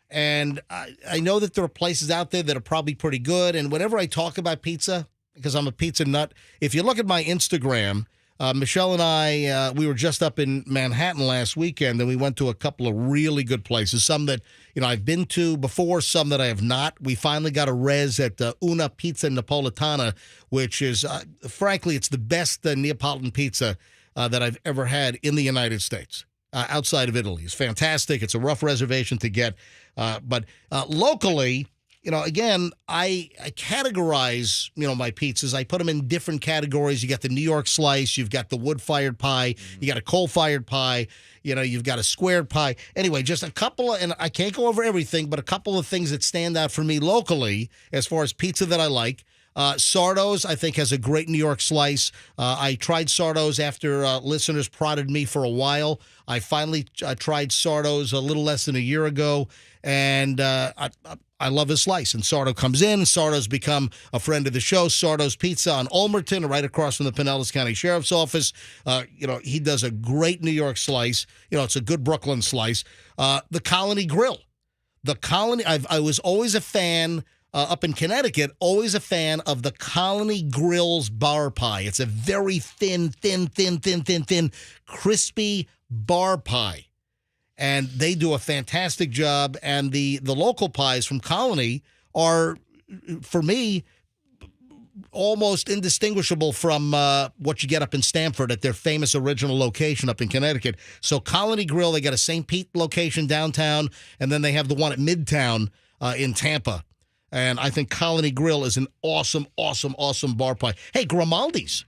And I know that there are places out there that are probably pretty good. And whenever I talk about pizza, because I'm a pizza nut, if you look at my Instagram, Michelle and I, we were just up in Manhattan last weekend, and we went to a couple of really good places. Some that, I've been to before, some that I have not. We finally got a res at Una Pizza Napolitana, which is, frankly, it's the best Neapolitan pizza that I've ever had in the United States, outside of Italy. It's fantastic. It's a rough reservation to get. But locally... again, I categorize, my pizzas. I put them in different categories. You got the New York slice. You've got the wood-fired pie. You got a coal-fired pie. You've got a squared pie. Anyway, just a couple of, and I can't go over everything, but a couple of things that stand out for me locally as far as pizza that I like. Sardo's, I think, has a great New York slice. I tried Sardo's after listeners prodded me for a while. I finally tried Sardo's a little less than a year ago, and I love his slice. And Sardo comes in. Sardo's become a friend of the show. Sardo's Pizza on Ulmerton, right across from the Pinellas County Sheriff's Office. He does a great New York slice. It's a good Brooklyn slice. The Colony Grill. The Colony, I was always a fan, up in Connecticut, always a fan of the Colony Grill's bar pie. It's a very thin, crispy bar pie. And they do a fantastic job. And the local pies from Colony are, for me, almost indistinguishable from what you get up in Stamford at their famous original location up in Connecticut. So Colony Grill, they got a St. Pete location downtown, and then they have the one at Midtown in Tampa. And I think Colony Grill is an awesome bar pie. Hey, Grimaldi's.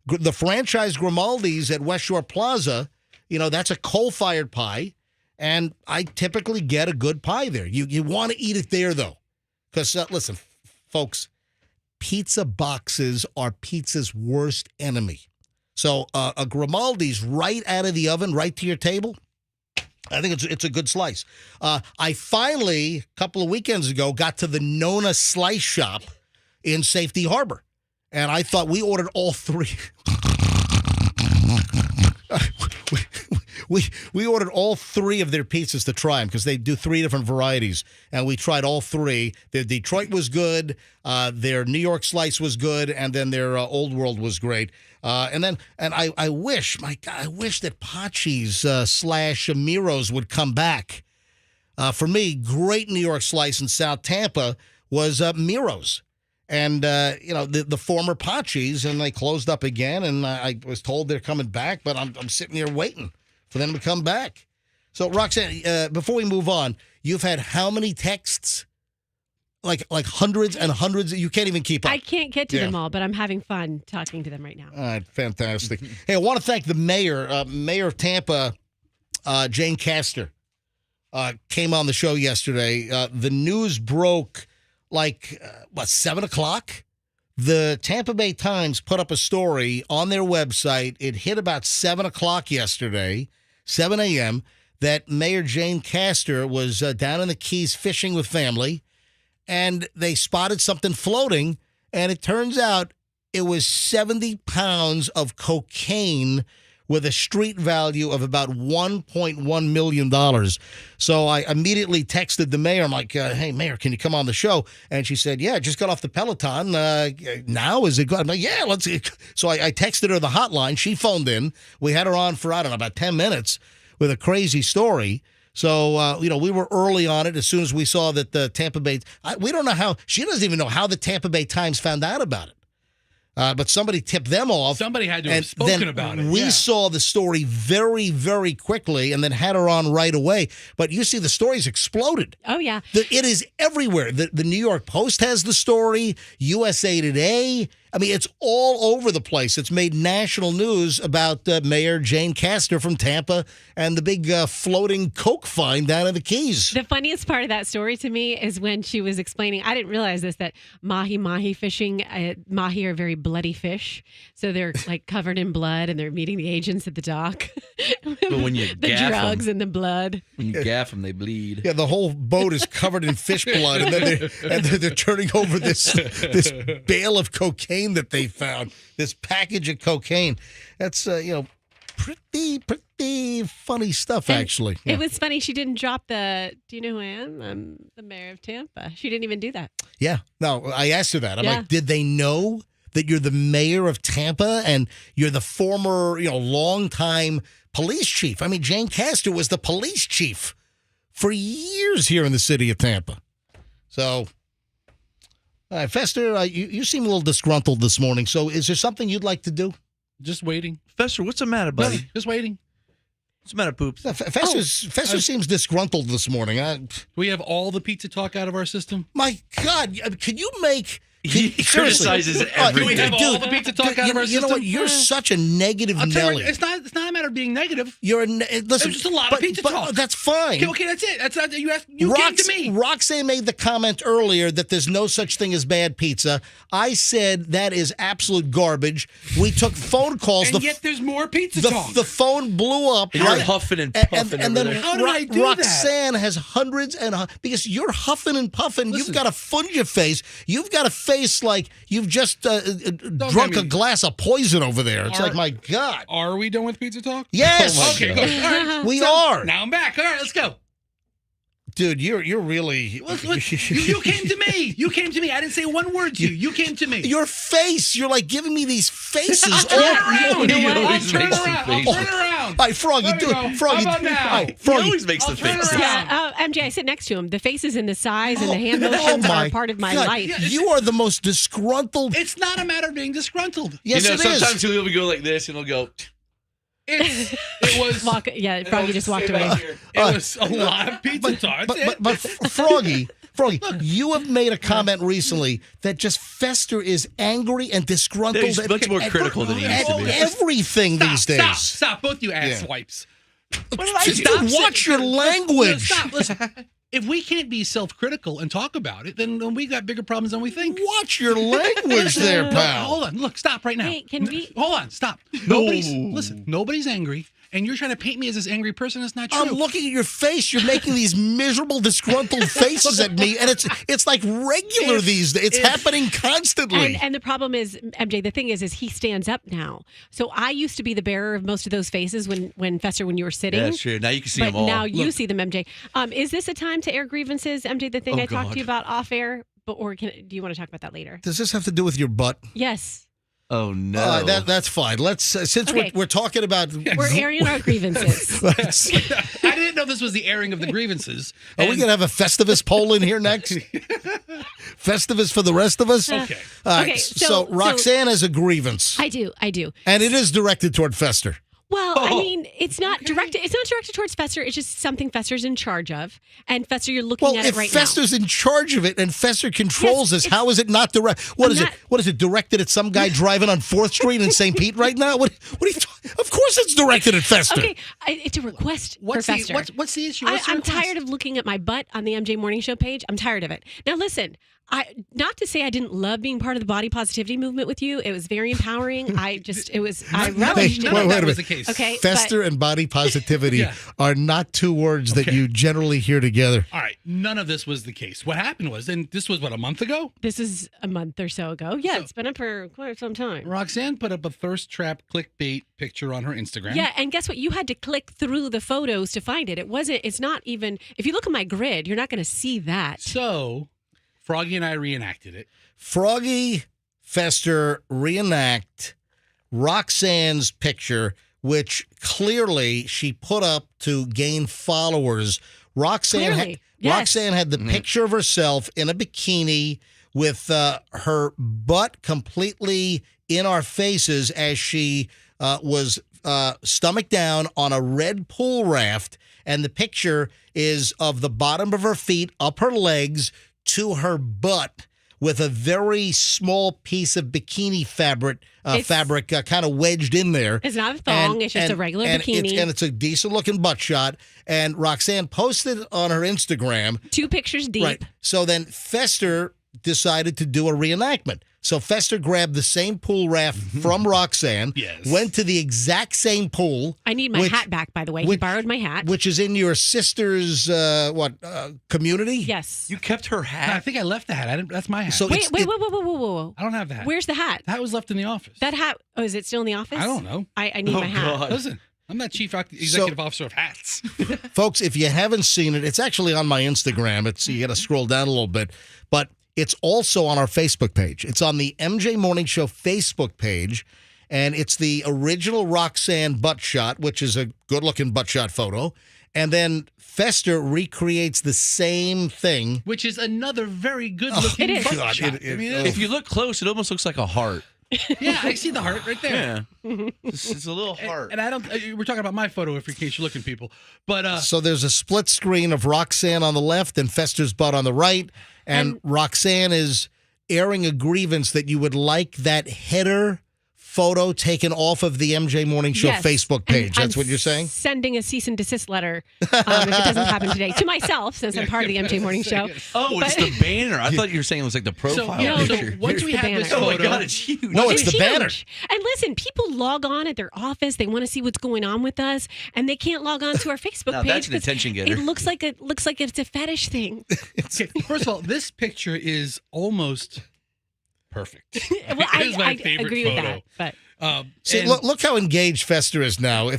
The franchise Grimaldi's at West Shore Plaza, that's a coal-fired pie. And I typically get a good pie there. You want to eat it there, though. Because, listen, folks, pizza boxes are pizza's worst enemy. So a Grimaldi's right out of the oven, right to your table, I think it's a good slice. I finally, a couple of weekends ago, got to the Nona Slice Shop in Safety Harbor. And I thought we ordered all 3. We ordered all 3 of their pizzas to try them because they do 3 different varieties, and we tried all 3. Their Detroit was good, their New York slice was good, and then their Old World was great. And I wish that Pachi's slash Miro's would come back. For me, great New York slice in South Tampa was Miro's. And, the former Pachi's, and they closed up again, and I was told they're coming back, but I'm sitting here waiting for them to come back. So, Roxanne, before we move on, you've had how many texts? Like hundreds and hundreds. You can't even keep up. I can't get to them all, but I'm having fun talking to them right now. All right, fantastic. Hey, I want to thank the mayor, Mayor of Tampa, Jane Castor, came on the show yesterday. The news broke 7 o'clock? The Tampa Bay Times put up a story on their website. It hit about 7 o'clock yesterday, 7 a.m., that Mayor Jane Castor was down in the Keys fishing with family, and they spotted something floating, and it turns out it was 70 pounds of cocaine with a street value of about $1.1 million. So I immediately texted the mayor. I'm like, hey, Mayor, can you come on the show? And she said, yeah, just got off the Peloton. Now is it good? I'm like, yeah, let's. So I texted her the hotline. She phoned in. We had her on for, I don't know, about 10 minutes with a crazy story. So, we were early on it as soon as we saw that the Tampa Bay, we don't know how, she doesn't even know how the Tampa Bay Times found out about it. But somebody tipped them off. Somebody had to have spoken about it. We saw the story very, very quickly and then had her on right away. But you see the story's exploded. Oh, yeah. It is everywhere. The New York Post has the story, USA Today. I mean, it's all over the place. It's made national news about Mayor Jane Castor from Tampa and the big floating coke find down in the Keys. The funniest part of that story to me is when she was explaining, I didn't realize this, that mahi fishing, mahi are very bloody fish. So they're like covered in blood and they're meeting the agents at the dock. But when you the gaff drugs them, and the blood. when you gaff them, they bleed. Yeah, the whole boat is covered in fish blood, and then they're turning over this bale of cocaine that they found, this package of cocaine. That's pretty funny stuff, And actually. It was funny. She didn't drop do you know who I am? I'm the mayor of Tampa. She didn't even do that. Yeah. No, I asked her that. I'm Yeah. like, did they know that you're the mayor of Tampa and you're the former, longtime police chief? I mean, Jane Castor was the police chief for years here in the city of Tampa. So, all right, Fester, you seem a little disgruntled this morning. So is there something you'd like to do? Just waiting. Fester, what's the matter, buddy? No, just waiting. What's the matter, Poops? Fester seems disgruntled this morning. Do we have all the pizza talk out of our system? My God, can you make... He criticizes everything. Do we have all the pizza talk out of our system? You know what? You're such a negative Nelly. It's not a matter of being negative. Listen, There's just a lot of pizza talk. That's fine. Okay, that's it. That's not, you came to me. Roxanne made the comment earlier that there's no such thing as bad pizza. I said that is absolute garbage. We took phone calls. And yet there's more pizza talk. The phone blew up. And you're huffing and puffing. And then How did I do Roxanne has hundreds because you're huffing and puffing. Listen. You've got a funja face. You've got a face like you've just drunk a glass of poison over there. It's like, my God. Are we done with pizza talk? Yes. Okay, good. All right. We are. Now I'm back. All right, let's go. Dude, you're really... You came to me. You came to me. I didn't say one word to you. You came to me. Your face. You're like giving me these faces. I'll turn around. He I'll always turn makes around. the I'll faces. turn around. All right, Froggy, There you do go. it. Froggy, How about now? all right, He Froggy. always makes the turn faces. around. MJ, I sit next to him. The faces and the size and the hand Oh motions my are part of my God. life. You are the most disgruntled. It's not a matter of being disgruntled. Yes, it is. Sometimes he'll go like this, and he'll go. It was. Froggy just walked away. It was a lot of pizza talk. But Froggy, you have made a comment recently that just Fester is angry and disgruntled. He's much more critical than he used to be. Everything these days. Stop, both you ass wipes. Dude, watch your language. Stop, listen. If we can't be self-critical and talk about it, then we got bigger problems than we think. Watch your language there, pal. Hold on, look, stop right now. Hey, can we? Hold on, stop. Nobody's angry, and you're trying to paint me as this angry person. That's not true. I'm looking at your face. You're making these miserable, disgruntled faces at me, and it's like regular these days. It's happening constantly. And the problem is, MJ, the thing is he stands up now. So I used to be the bearer of most of those faces when Fester, when you were sitting. Yeah, sure. Now you can see but them all. now you see them, MJ. Is this a time to air grievances, MJ? The thing I talked God. to you about off air, do you want to talk about that later? Does this have to do with your butt? Yes. Oh no, that's fine. Let's since Okay. we're talking about We're airing our grievances. I didn't know this was the airing of the grievances. Are we gonna have a Festivus poll in here next? Festivus for the rest of us. Okay. All right. Okay, So Roxanne has a grievance. I do. And it is directed toward Fester. Well, I mean, it's not directed. It's not directed towards Fester. It's just something Fester's in charge of, and Fester, you're looking at it right now. If Fester's in charge of it and Fester controls us, how is it not direct? What is it directed at some guy driving on 4th Street in St. Pete right now? What are you? Of course, it's directed at Fester. Okay, it's a request for Fester. What's the issue? I'm tired of looking at my butt on the MJ Morning Show page. I'm tired of it. Now, listen. Not to say I didn't love being part of the body positivity movement with you. It was very empowering. I relished it. That was the case. Okay, Fester and body positivity are not two words that you generally hear together. All right. None of this was the case. What happened was, and this was, a month ago? This is a month or so ago. Yeah, it's been up for quite some time. Roxanne put up a thirst trap clickbait picture on her Instagram. Yeah, and guess what? You had to click through the photos to find it. It's not even, if you look at my grid, you're not going to see that. So Froggy and I reenacted it. Froggy, Fester reenact Roxanne's picture, which clearly she put up to gain followers. Roxanne had the picture of herself in a bikini with her butt completely in our faces as she was stomach down on a red pool raft. And the picture is of the bottom of her feet, up her legs, to her butt with a very small piece of bikini fabric kind of wedged in there. It's not a thong. It's just a regular bikini. It's a decent-looking butt shot. And Roxanne posted on her Instagram. 2 pictures deep. Right. So then Fester decided to do a reenactment. So Fester grabbed the same pool raft from Roxanne, went to the exact same pool. I need my hat back, by the way. He borrowed my hat. Which is in your sister's, community? Yes. You kept her hat? No, I think I left the hat. That's my hat. So wait. Whoa. I don't have the hat. Where's the hat? That was left in the office. That hat, is it still in the office? I don't know. I need my hat. God. Listen, I'm not chief executive officer of hats. Folks, if you haven't seen it, it's actually on my Instagram. You got to scroll down a little bit. But it's also on our Facebook page. It's on the MJ Morning Show Facebook page, and it's the original Roxanne butt shot, which is a good-looking butt shot photo. And then Fester recreates the same thing. Which is another very good-looking butt shot. If you look close, it almost looks like a heart. Yeah, I see the heart right there. Yeah, it's a little heart. And I don't. We're talking about my photo, in case you're looking, people. But so there's a split screen of Roxanne on the left and Fester's butt on the right, and Roxanne is airing a grievance that you would like that header photo taken off of the MJ Morning Show Facebook page. That's what you're saying? Sending a cease and desist letter if it doesn't happen today to myself, since I'm part of the MJ Morning Show. Oh, it's the banner. I thought you were saying it was like the profile picture. So once we have this photo, oh my God, it's huge. No, it's the banner. And listen, people log on at their office. They want to see what's going on with us, and they can't log on to our Facebook page. That's an attention getter. It looks like it's a fetish thing. First of all, this picture is almost perfect. Well, it is my favorite agree photo. with that, but see, look how engaged Fester is now.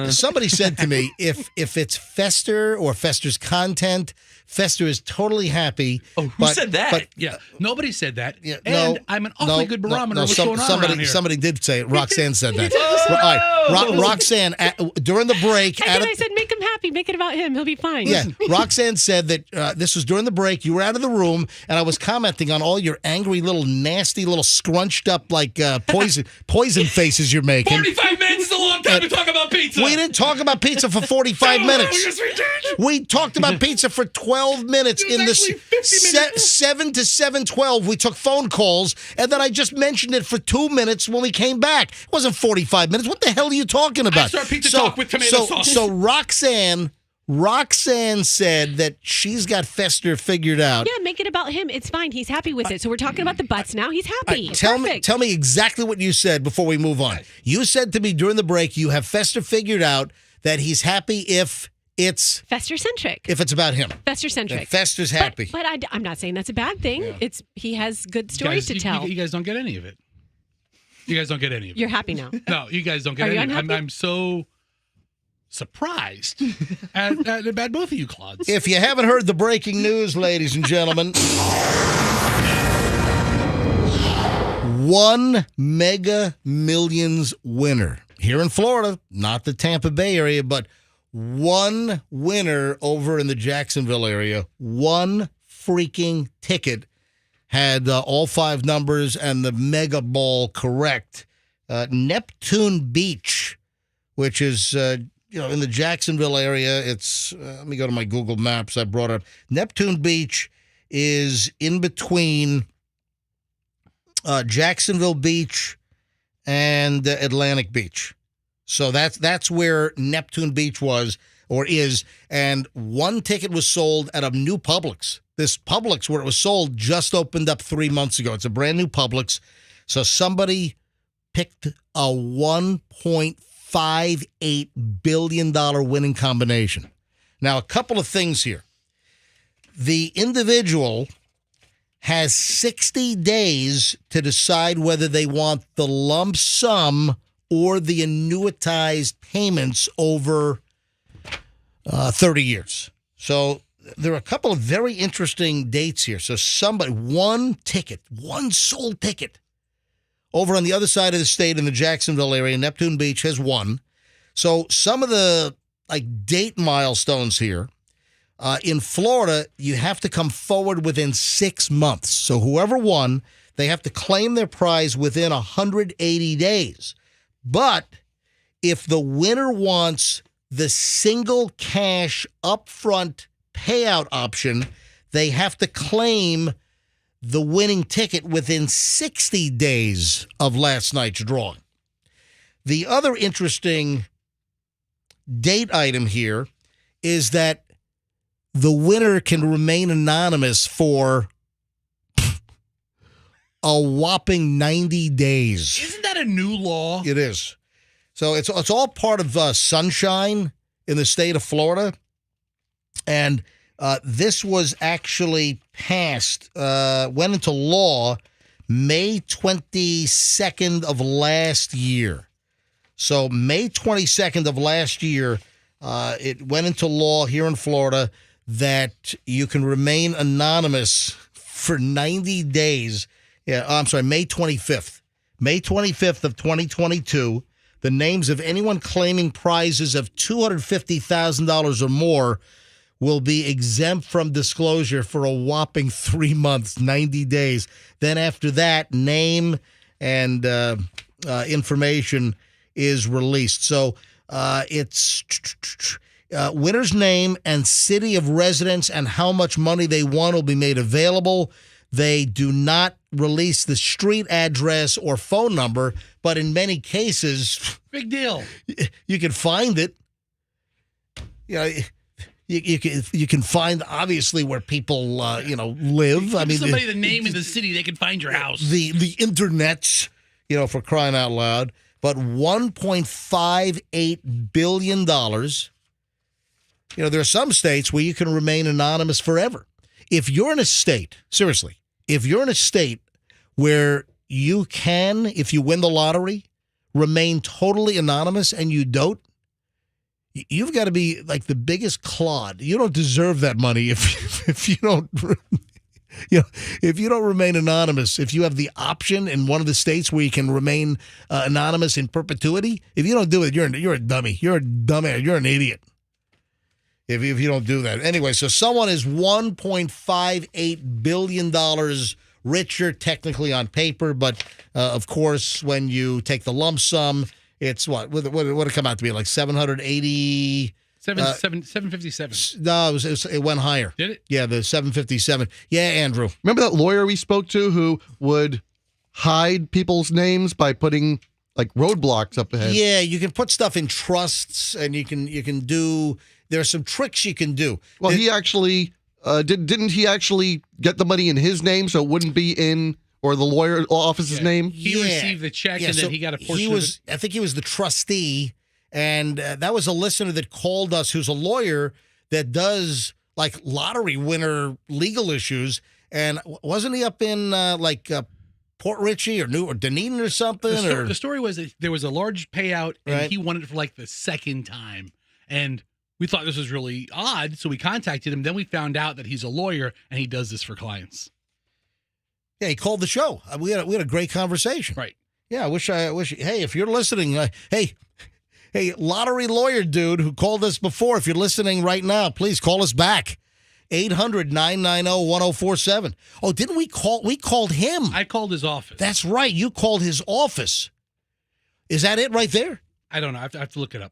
Somebody said to me, if it's Fester or Fester's content, Fester is totally happy. Oh, who said that? Nobody said that. Yeah, and I'm an awfully good barometer of what's going on around here. Somebody did say it. Roxanne said that. Roxanne, during the break. I said, make him happy. Make it about him. He'll be fine. Yeah, Roxanne said that this was during the break. You were out of the room, and I was commenting on all your angry little, nasty, little scrunched up like poison faces you're making. 45 minutes is a long time to talk about pizza. We didn't talk about pizza for 45 minutes. Yes, we did. We talked about pizza for 12 minutes. In the 7 to 7:12, we took phone calls, and then I just mentioned it for 2 minutes when we came back. It wasn't 45 minutes. What the hell are you talking about? I start pizza talk with tomato sauce. So Roxanne said that she's got Fester figured out. Yeah, make it about him. It's fine. He's happy with it. So we're talking about the butts now. He's happy. Tell me exactly what you said before we move on. You said to me during the break you have Fester figured out that he's happy if it's Fester-centric. If it's about him. Fester-centric. And Fester's happy. But I'm not saying that's a bad thing. Yeah. He has good stories to tell. You guys don't get any of it. You guys don't get any of it. You're happy now. No, you guys don't get any of it. I'm so surprised at both of you clods. If you haven't heard the breaking news, ladies and gentlemen, one Mega Millions winner here in Florida, not the Tampa Bay area, but one winner over in the Jacksonville area, one freaking ticket had all 5 numbers and the mega ball correct. Neptune Beach, which is in the Jacksonville area. It's let me go to my Google Maps. I brought up Neptune Beach is in between Jacksonville Beach and Atlantic Beach. So that's where Neptune Beach was or is, and one ticket was sold at a new Publix. This Publix, where it was sold, just opened up 3 months ago. It's a brand new Publix. So somebody picked a $1.58 billion winning combination. Now, a couple of things here. The individual has 60 days to decide whether they want the lump sum or the annuitized payments over 30 years. So there are a couple of very interesting dates here. So one sold ticket over on the other side of the state in the Jacksonville area, Neptune Beach has won. So some of the date milestones here. In Florida, you have to come forward within 6 months. So whoever won, they have to claim their prize within 180 days. But if the winner wants the single cash upfront payout option, they have to claim the winning ticket within 60 days of last night's drawing. The other interesting date item here is that the winner can remain anonymous for a whopping 90 days. Isn't that a new law? It is. So it's all part of sunshine in the state of Florida. And this was actually passed, went into law May 22nd of last year. So May 22nd of last year, it went into law here in Florida that you can remain anonymous for 90 days. Yeah, I'm sorry, May 25th. May 25th of 2022, the names of anyone claiming prizes of $250,000 or more will be exempt from disclosure for a whopping 3 months, 90 days. Then after that, name and information is released. So it's winner's name and city of residence and how much money they won will be made available. They do not release the street address or phone number, but in many cases, big deal. You can find it. You can find obviously where people live. Give somebody the name of the city, they can find your house. The internet, for crying out loud. But $1.58 billion. There are some states where you can remain anonymous forever. If you're in a state, seriously, where you can, if you win the lottery, remain totally anonymous and you don't, you've got to be like the biggest clod. You don't deserve that money if you don't, if you don't remain anonymous. If you have the option in one of the states where you can remain anonymous in perpetuity, if you don't do it, you're a dummy. You're a dumbass. You're an idiot. If you don't do that. Anyway, so someone is $1.58 billion richer technically on paper, but of course, when you take the lump sum, it's what would it come out to be, like 780? 757. No, it went higher. Did it? Yeah, the 757. Yeah, Andrew. Remember that lawyer we spoke to who would hide people's names by putting like roadblocks up ahead? Yeah, you can put stuff in trusts, and you can do. There are some tricks you can do. Well, he actually didn't he actually get the money in his name so it wouldn't be in or the lawyer office's name? He received the check and then he got a portion of it. I think he was the trustee, and that was a listener that called us who's a lawyer that does like lottery winner legal issues. And wasn't he up in Port Richey or Dunedin or something? The story was that there was a large payout and he wanted it for like the second time. And we thought this was really odd, so we contacted him. Then we found out that he's a lawyer and he does this for clients. Yeah, he called the show. We had a great conversation. Right. Yeah, I wish. Hey, if you're listening, hey, lottery lawyer dude who called us before, if you're listening right now, please call us back. 800-990-1047. Oh, didn't we call? We called him. I called his office. That's right. You called his office. Is that it right there? I don't know. I have to look it up.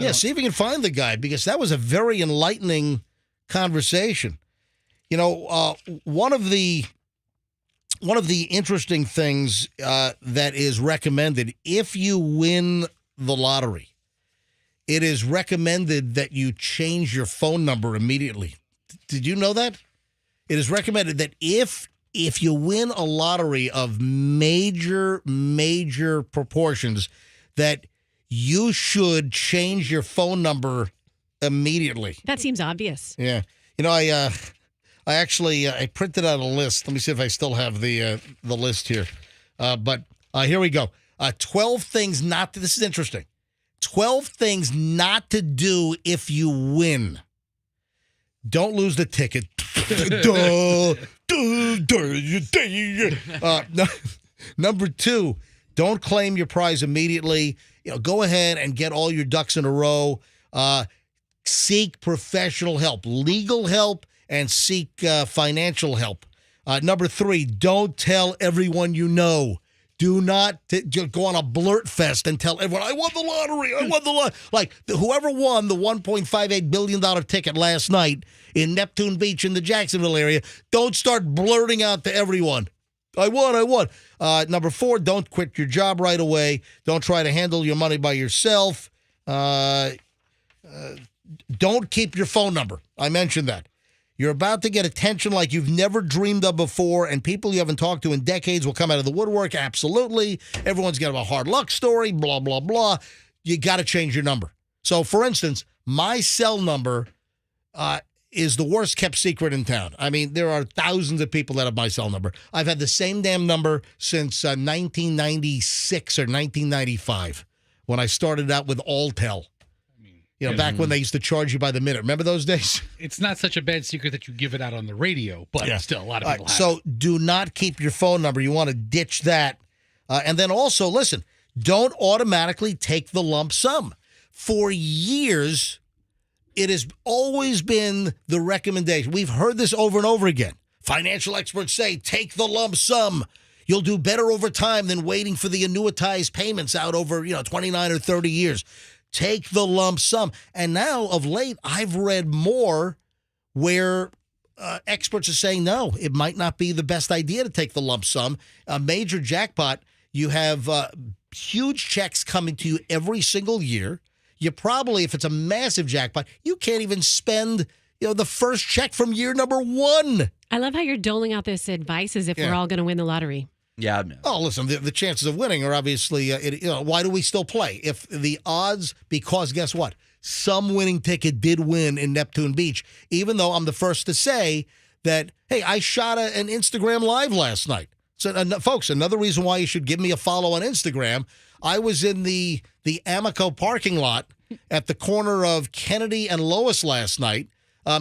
Yeah, see if you can find the guy, because that was a very enlightening conversation. You know, one of the interesting things that is recommended, if you win the lottery, it is recommended that you change your phone number immediately. Did you know that? It is recommended that if you win a lottery of major proportions, that you should change your phone number immediately. That seems obvious. Yeah. You know, I actually printed out a list. Let me see if I still have the list here. But here we go. 12 things not to, this is interesting. 12 things not to do if you win. Don't lose the ticket. Number 2, don't claim your prize immediately. Go ahead and get all your ducks in a row. Seek professional help, legal help, and seek financial help. Number 3, don't tell everyone you know. Do not go on a blurt fest and tell everyone, I won the lottery. I won the lottery. Like, whoever won the $1.58 billion ticket last night in Neptune Beach in the Jacksonville area, don't start blurting out to everyone, I won. Number 4, don't quit your job right away. Don't try to handle your money by yourself. Don't keep your phone number. I mentioned that. You're about to get attention like you've never dreamed of before, and people you haven't talked to in decades will come out of the woodwork. Absolutely. Everyone's got a hard luck story, blah, blah, blah. You got to change your number. So, for instance, my cell number is the worst kept secret in town. I mean, there are thousands of people that have my cell number. I've had the same damn number since 1996 or 1995 when I started out with Alltel. Back when they used to charge you by the minute. Remember those days? It's not such a bad secret that you give it out on the radio, but still, a lot of people have So do not keep your phone number. You want to ditch that. And then also, listen, don't automatically take the lump sum. For years, it has always been the recommendation. We've heard this over and over again. Financial experts say, take the lump sum. You'll do better over time than waiting for the annuitized payments out over 29 or 30 years. Take the lump sum. And now, of late, I've read more where experts are saying, no, it might not be the best idea to take the lump sum. A major jackpot, you have huge checks coming to you every single year. You probably, if it's a massive jackpot, you can't even spend the first check from year number 1. I love how you're doling out this advice as if we're all going to win the lottery. Yeah. No. Oh, listen, the chances of winning are obviously, why do we still play? If the odds, because guess what? Some winning ticket did win in Neptune Beach, even though I'm the first to say that, hey, I shot an Instagram Live last night. So, folks, another reason why you should give me a follow on Instagram, I was in the Amico parking lot at the corner of Kennedy and Lois last night.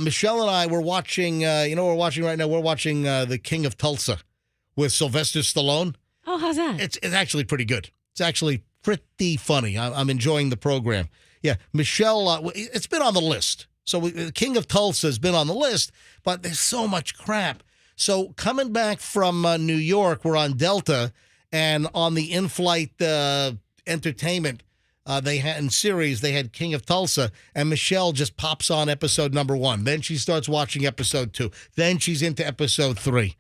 Michelle and I were watching, we're watching right now, we're watching The King of Tulsa with Sylvester Stallone. Oh, how's that? It's actually pretty good. It's actually pretty funny. I'm enjoying the program. Yeah, Michelle, it's been on the list. So The King of Tulsa has been on the list, but there's so much crap. So coming back from New York, we're on Delta, and on the in-flight entertainment they had in series, they had King of Tulsa, and Michelle just pops on episode number 1. Then she starts watching episode 2. Then she's into episode 3.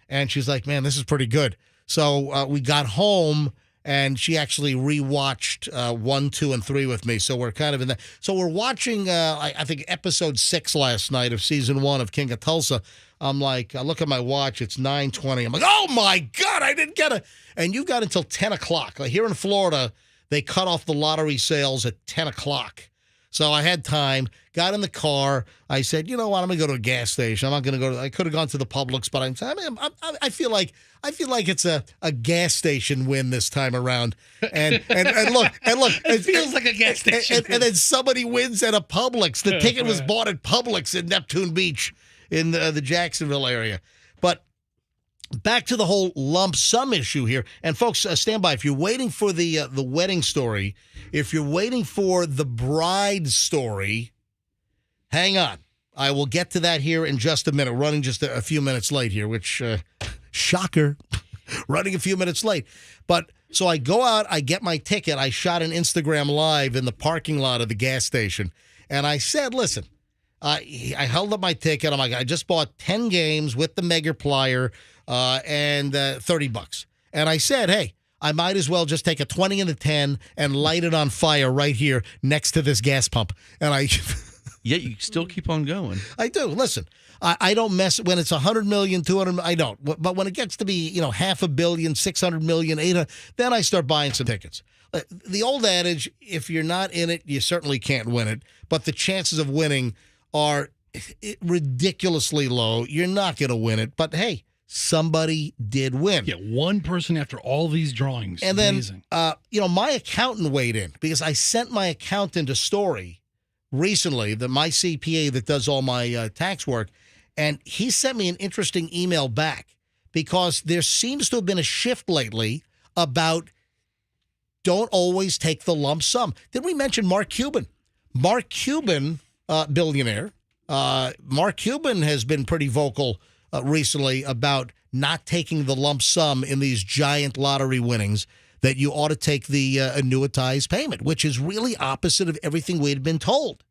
And she's like, man, this is pretty good. So we got home, and she actually rewatched 1, 2, and 3 with me. So we're kind of in that. So we're watching, I think, episode 6 last night of season 1 of King of Tulsa. I'm like, I look at my watch, it's 9:20. I'm like, oh, my God, I didn't get it. And you've got until 10 o'clock. Like here in Florida, they cut off the lottery sales at 10 o'clock. So I had time, got in the car. I said, you know what? I'm going to go to a gas station. I'm not going to go to, I could have gone to the Publix, but I feel like it's a gas station win this time around. And look, it feels like a gas station. And then somebody wins at a Publix. The ticket was bought at Publix in Neptune Beach in the Jacksonville area. But back to the whole lump sum issue here. And folks, stand by. If you're waiting for the wedding story, if you're waiting for the bride story, hang on. I will get to that here in just a minute. Running just a few minutes late here, which, shocker, running a few minutes late. But So I go out, I get my ticket. I shot an Instagram live in the parking lot of the gas station. And I said, listen, I held up my ticket. I'm like, I just bought 10 games with the Mega Plier and $30. And I said, hey, I might as well just take a 20 and a 10 and light it on fire right here next to this gas pump. And I... Yet you still keep on going. I do. Listen, I don't mess when it's 100 million, 200 million, I don't. But when it gets to be, half a billion, 600 million, 800, then I start buying some tickets. The old adage, if you're not in it, you certainly can't win it. But the chances of winning are ridiculously low. You're not going to win it. But hey, somebody did win. Yeah, one person after all these drawings. And Amazing. then, my accountant weighed in because I sent my accountant a story recently, my CPA that does all my tax work, and he sent me an interesting email back because there seems to have been a shift lately about don't always take the lump sum. Did we mention Mark Cuban? Mark Cuban, billionaire. Mark Cuban has been pretty vocal recently about not taking the lump sum in these giant lottery winnings, that you ought to take the annuitized payment, which is really opposite of everything we had been told.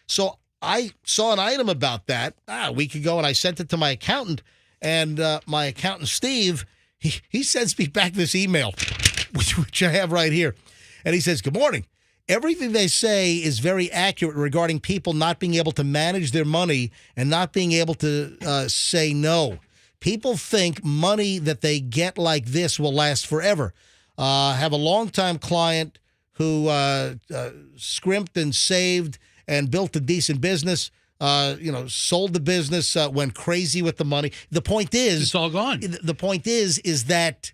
So I saw an item about that a week ago, and I sent it to my accountant, and my accountant, Steve, he sends me back this email, which I have right here. And he says, good morning. Everything they say is very accurate regarding people not being able to manage their money and not being able to say no. People think money that they get like this will last forever. Have a longtime client who scrimped and saved and built a decent business, sold the business, went crazy with the money. The point is... It's all gone. The point is that,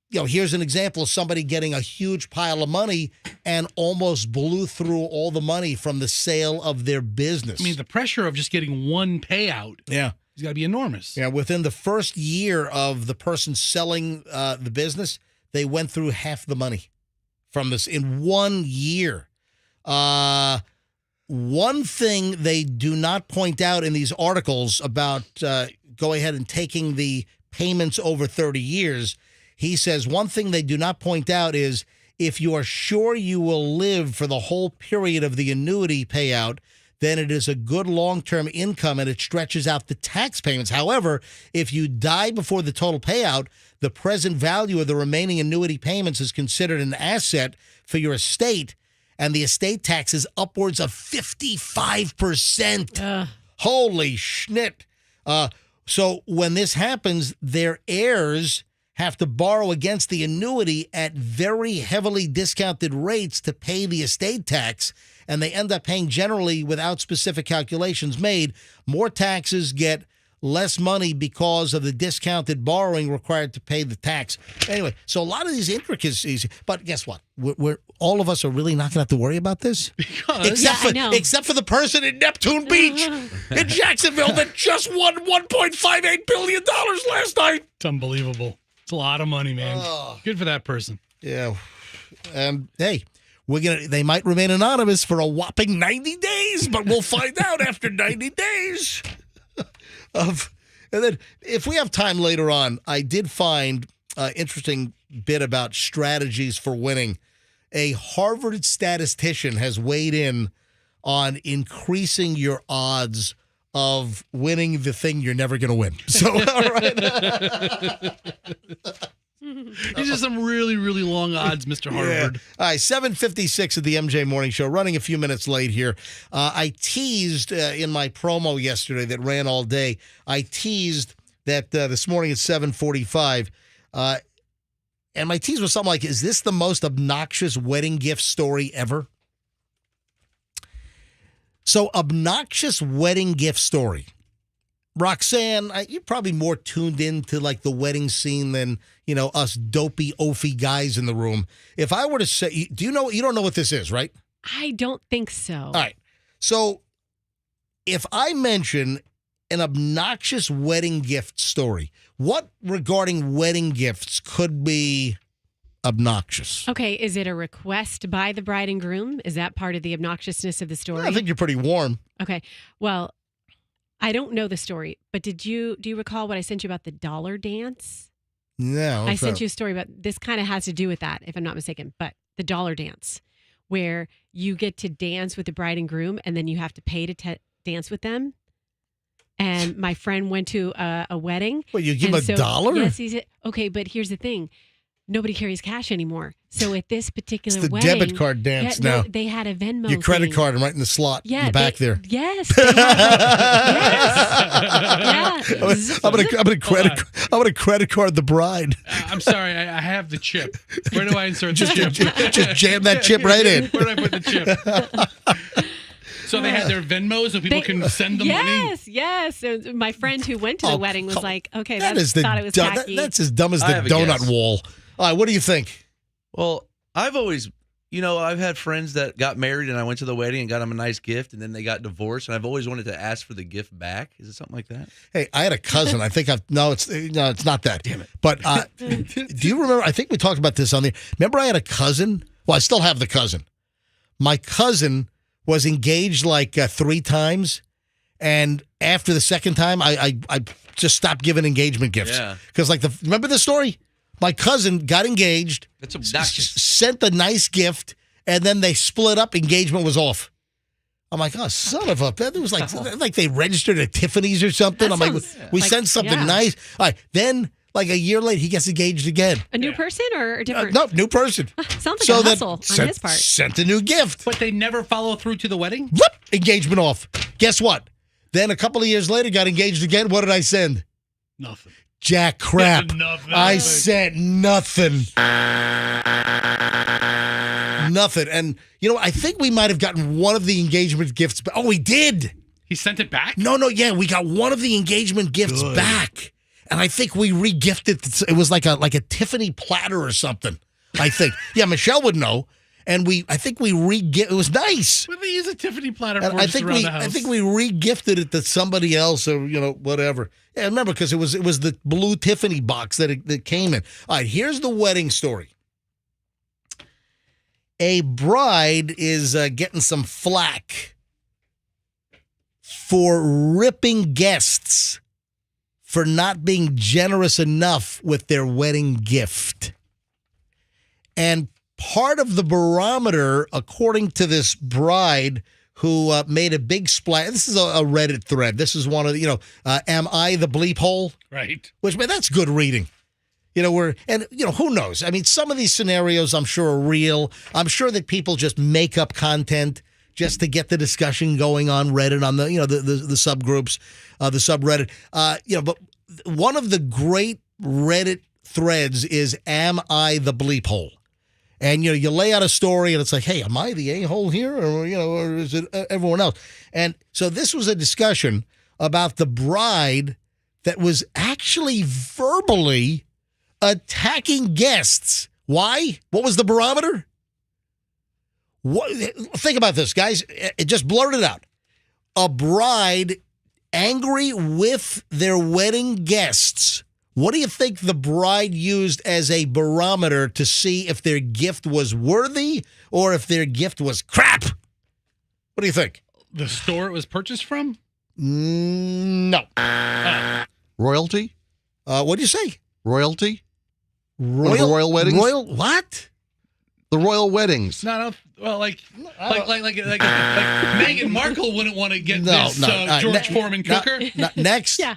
here's an example of somebody getting a huge pile of money and almost blew through all the money from the sale of their business. I mean, the pressure of just getting one payout. Yeah. It's got to be enormous. Yeah, within the first year of the person selling the business, they went through half the money from this in 1 year. One thing they do not point out in these articles about go ahead and taking the payments over 30 years, he says one thing they do not point out is if you are sure you will live for the whole period of the annuity payout, then it is a good long-term income and it stretches out the tax payments. However, if you die before the total payout, the present value of the remaining annuity payments is considered an asset for your estate, and the estate tax is upwards of 55%. Holy schnit. So when this happens, their heirs have to borrow against the annuity at very heavily discounted rates to pay the estate tax, and they end up paying, generally without specific calculations made, more taxes, get less money because of the discounted borrowing required to pay the tax. Anyway, so a lot of these intricacies, but guess what? We're all of us are really not going to have to worry about this. Except for the person in Neptune Beach in Jacksonville that just won $1.58 billion last night. It's unbelievable. It's a lot of money, man. Good for that person. Yeah. And hey, they might remain anonymous for a whopping 90 days, but we'll find out after 90 days. And then if we have time later on, I did find an interesting bit about strategies for winning. A Harvard statistician has weighed in on increasing your odds of winning the thing you're never going to win. So, all right. These are some really, really long odds, Mr. Harvard. Yeah. All right, 7:56 at the MJ Morning Show, running a few minutes late here. I teased in my promo yesterday that ran all day, I teased that this morning at 7:45, and my tease was something like, is this the most obnoxious wedding gift story ever? So, obnoxious wedding gift story. Roxanne, you're probably more tuned into like the wedding scene than, us dopey, oafy guys in the room. If I were to say, you don't know what this is, right? I don't think so. All right. So if I mention an obnoxious wedding gift story, what regarding wedding gifts could be obnoxious? Okay. Is it a request by the bride and groom? Is that part of the obnoxiousness of the story? I think you're pretty warm. Okay. Well, I don't know the story, but do you recall what I sent you about the dollar dance? No. I sent you a story about this. Kind of has to do with that, if I'm not mistaken. But the dollar dance, where you get to dance with the bride and groom, and then you have to pay to dance with them. And my friend went to a wedding. Well, you give him a dollar? Yes, he said, okay, but here's the thing. Nobody carries cash anymore. So at this particular It's the wedding, debit card dance now. they had a Venmo. Your credit thing. card right in the slot in the back there. Yes. They had, yes. I'm gonna credit card the bride. I'm sorry, I have the chip. Where do I insert the chip? Just jam that chip right in. Where do I put the chip? So they had their Venmos so people can send them money? Yes. So my friend who went to the wedding was like, okay, That is thought it was tacky. that's as dumb as I the have a donut guess. wall. All right, what do you think? Well, I've always, I've had friends that got married and I went to the wedding and got them a nice gift and then they got divorced and I've always wanted to ask for the gift back. Is it something like that? Hey, I had a cousin. I think it's not that. Damn it. But do you remember? I think we talked about this on the. Remember, I had a cousin. Well, I still have the cousin. My cousin was engaged like 3 times, and after the second time, I just stopped giving engagement gifts. Yeah. Because remember the story? My cousin got engaged. That's obnoxious. Sent a nice gift, and then they split up. Engagement was off. I'm like, oh, son of a... It was like they registered at Tiffany's or something. That I'm like, sounds we like- sent something yeah. nice. All right, then, like a year later, he gets engaged again. A new person or a different? No, new person. Sounds like So a then hustle on his part. Sent a new gift. But they never follow through to the wedding? Whoop, engagement off. Guess what? Then a couple of years later, got engaged again. What did I send? Nothing. Jack crap. Nothing. I sent nothing. Nothing. And, I think we might have gotten one of the engagement gifts. Oh, we did. He sent it back? No, yeah. We got one of the engagement gifts back. And I think we re-gifted. It was like a Tiffany platter or something, I think. Yeah, Michelle would know. And I think we re-gift. It was nice. What did they use a Tiffany platter And for I just think around the house? I think we re-gifted it to somebody else or whatever. Yeah, remember because it was the blue Tiffany box that it came in. All right, here's the wedding story. A bride is getting some flack for ripping guests for not being generous enough with their wedding gift. And part of the barometer, according to this bride who made a big splash. This is a Reddit thread. This is one of the, am I the bleep hole? Right. Which, man, that's good reading. Who knows? I mean, some of these scenarios I'm sure are real. I'm sure that people just make up content just to get the discussion going on Reddit, on the subgroups, the subreddit. But one of the great Reddit threads is, am I the bleep hole? And, you lay out a story and it's like, hey, am I the a-hole here? Or is it everyone else? And so this was a discussion about the bride that was actually verbally attacking guests. Why? What was the barometer? Think about this, guys. It just blurted out. A bride angry with their wedding guests. What do you think the bride used as a barometer to see if their gift was worthy or if their gift was crap? What do you think? The store it was purchased from? No. Royalty? What do you say? Royalty? One of the royal weddings? Royal what? The royal weddings. No. Well, like Meghan Markle wouldn't want to get this George Foreman cooker. Next. Yeah.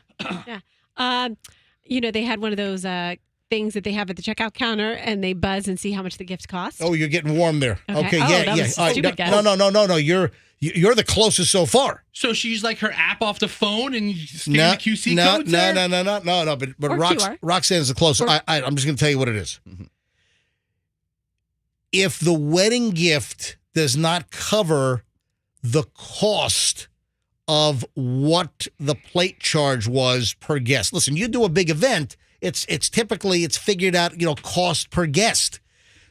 They had one of those things that they have at the checkout counter, and they buzz and see how much the gift costs. Oh, you're getting warm there. Okay, Oh, yeah. that was All right, stupid, guys. No. You're the closest so far. So she's like her app off the phone and you scan the QC codes there? No. But Or QR. Roxanne's the closest. I'm just going to tell you what it is. If the wedding gift does not cover the cost of what the plate charge was per guest. Listen, you do a big event, it's typically figured out, cost per guest.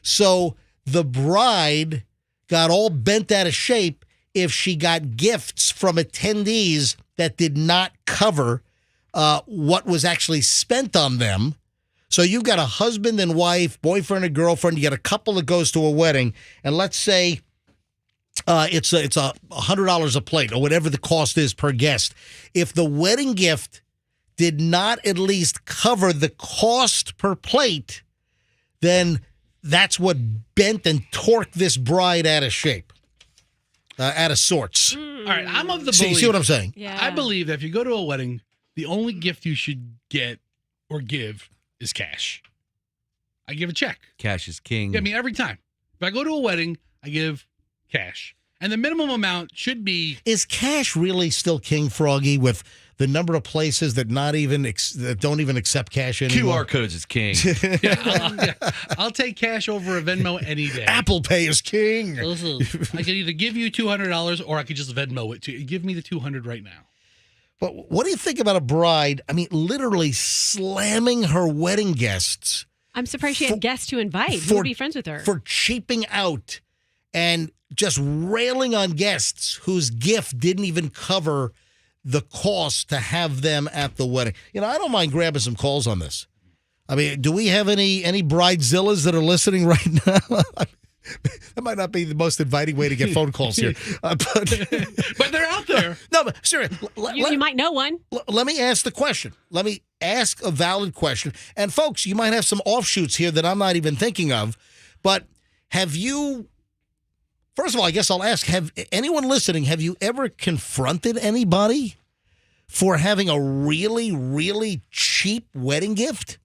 So the bride got all bent out of shape if she got gifts from attendees that did not cover what was actually spent on them. So you've got a husband and wife, boyfriend and girlfriend, you got a couple that goes to a wedding, and let's say it's $100 a plate or whatever the cost is per guest. If the wedding gift did not at least cover the cost per plate, then that's what bent and torqued this bride out of shape, out of sorts. All right, I'm of the See belief. what I'm saying? Yeah. I believe that if you go to a wedding, the only gift you should get or give is cash. I give a check. Cash is king. Yeah, I mean, every time. If I go to a wedding, I give cash. And the minimum amount should be... Is cash really still king, Froggy, with the number of places that that don't even accept cash anymore? QR codes is king. I'll take cash over a Venmo any day. Apple Pay is king. Listen, I could either give you $200 or I could just Venmo it to you. Give me the $200 right now. But what do you think about a bride, I mean, literally slamming her wedding guests I'm surprised she had guests to invite. Who for- would be friends with her? for cheaping out and just railing on guests whose gift didn't even cover the cost to have them at the wedding? You know, I don't mind grabbing some calls on this. I mean, do we have any bridezillas that are listening right now? That might not be the most inviting way to get phone calls here. But they're out there. No, but seriously. You might know one. Let me ask the question. Let me ask a valid question. And folks, you might have some offshoots here that I'm not even thinking of. But have you, first of all, I guess I'll ask, have anyone listening, have you ever confronted anybody for having a really, really cheap wedding gift?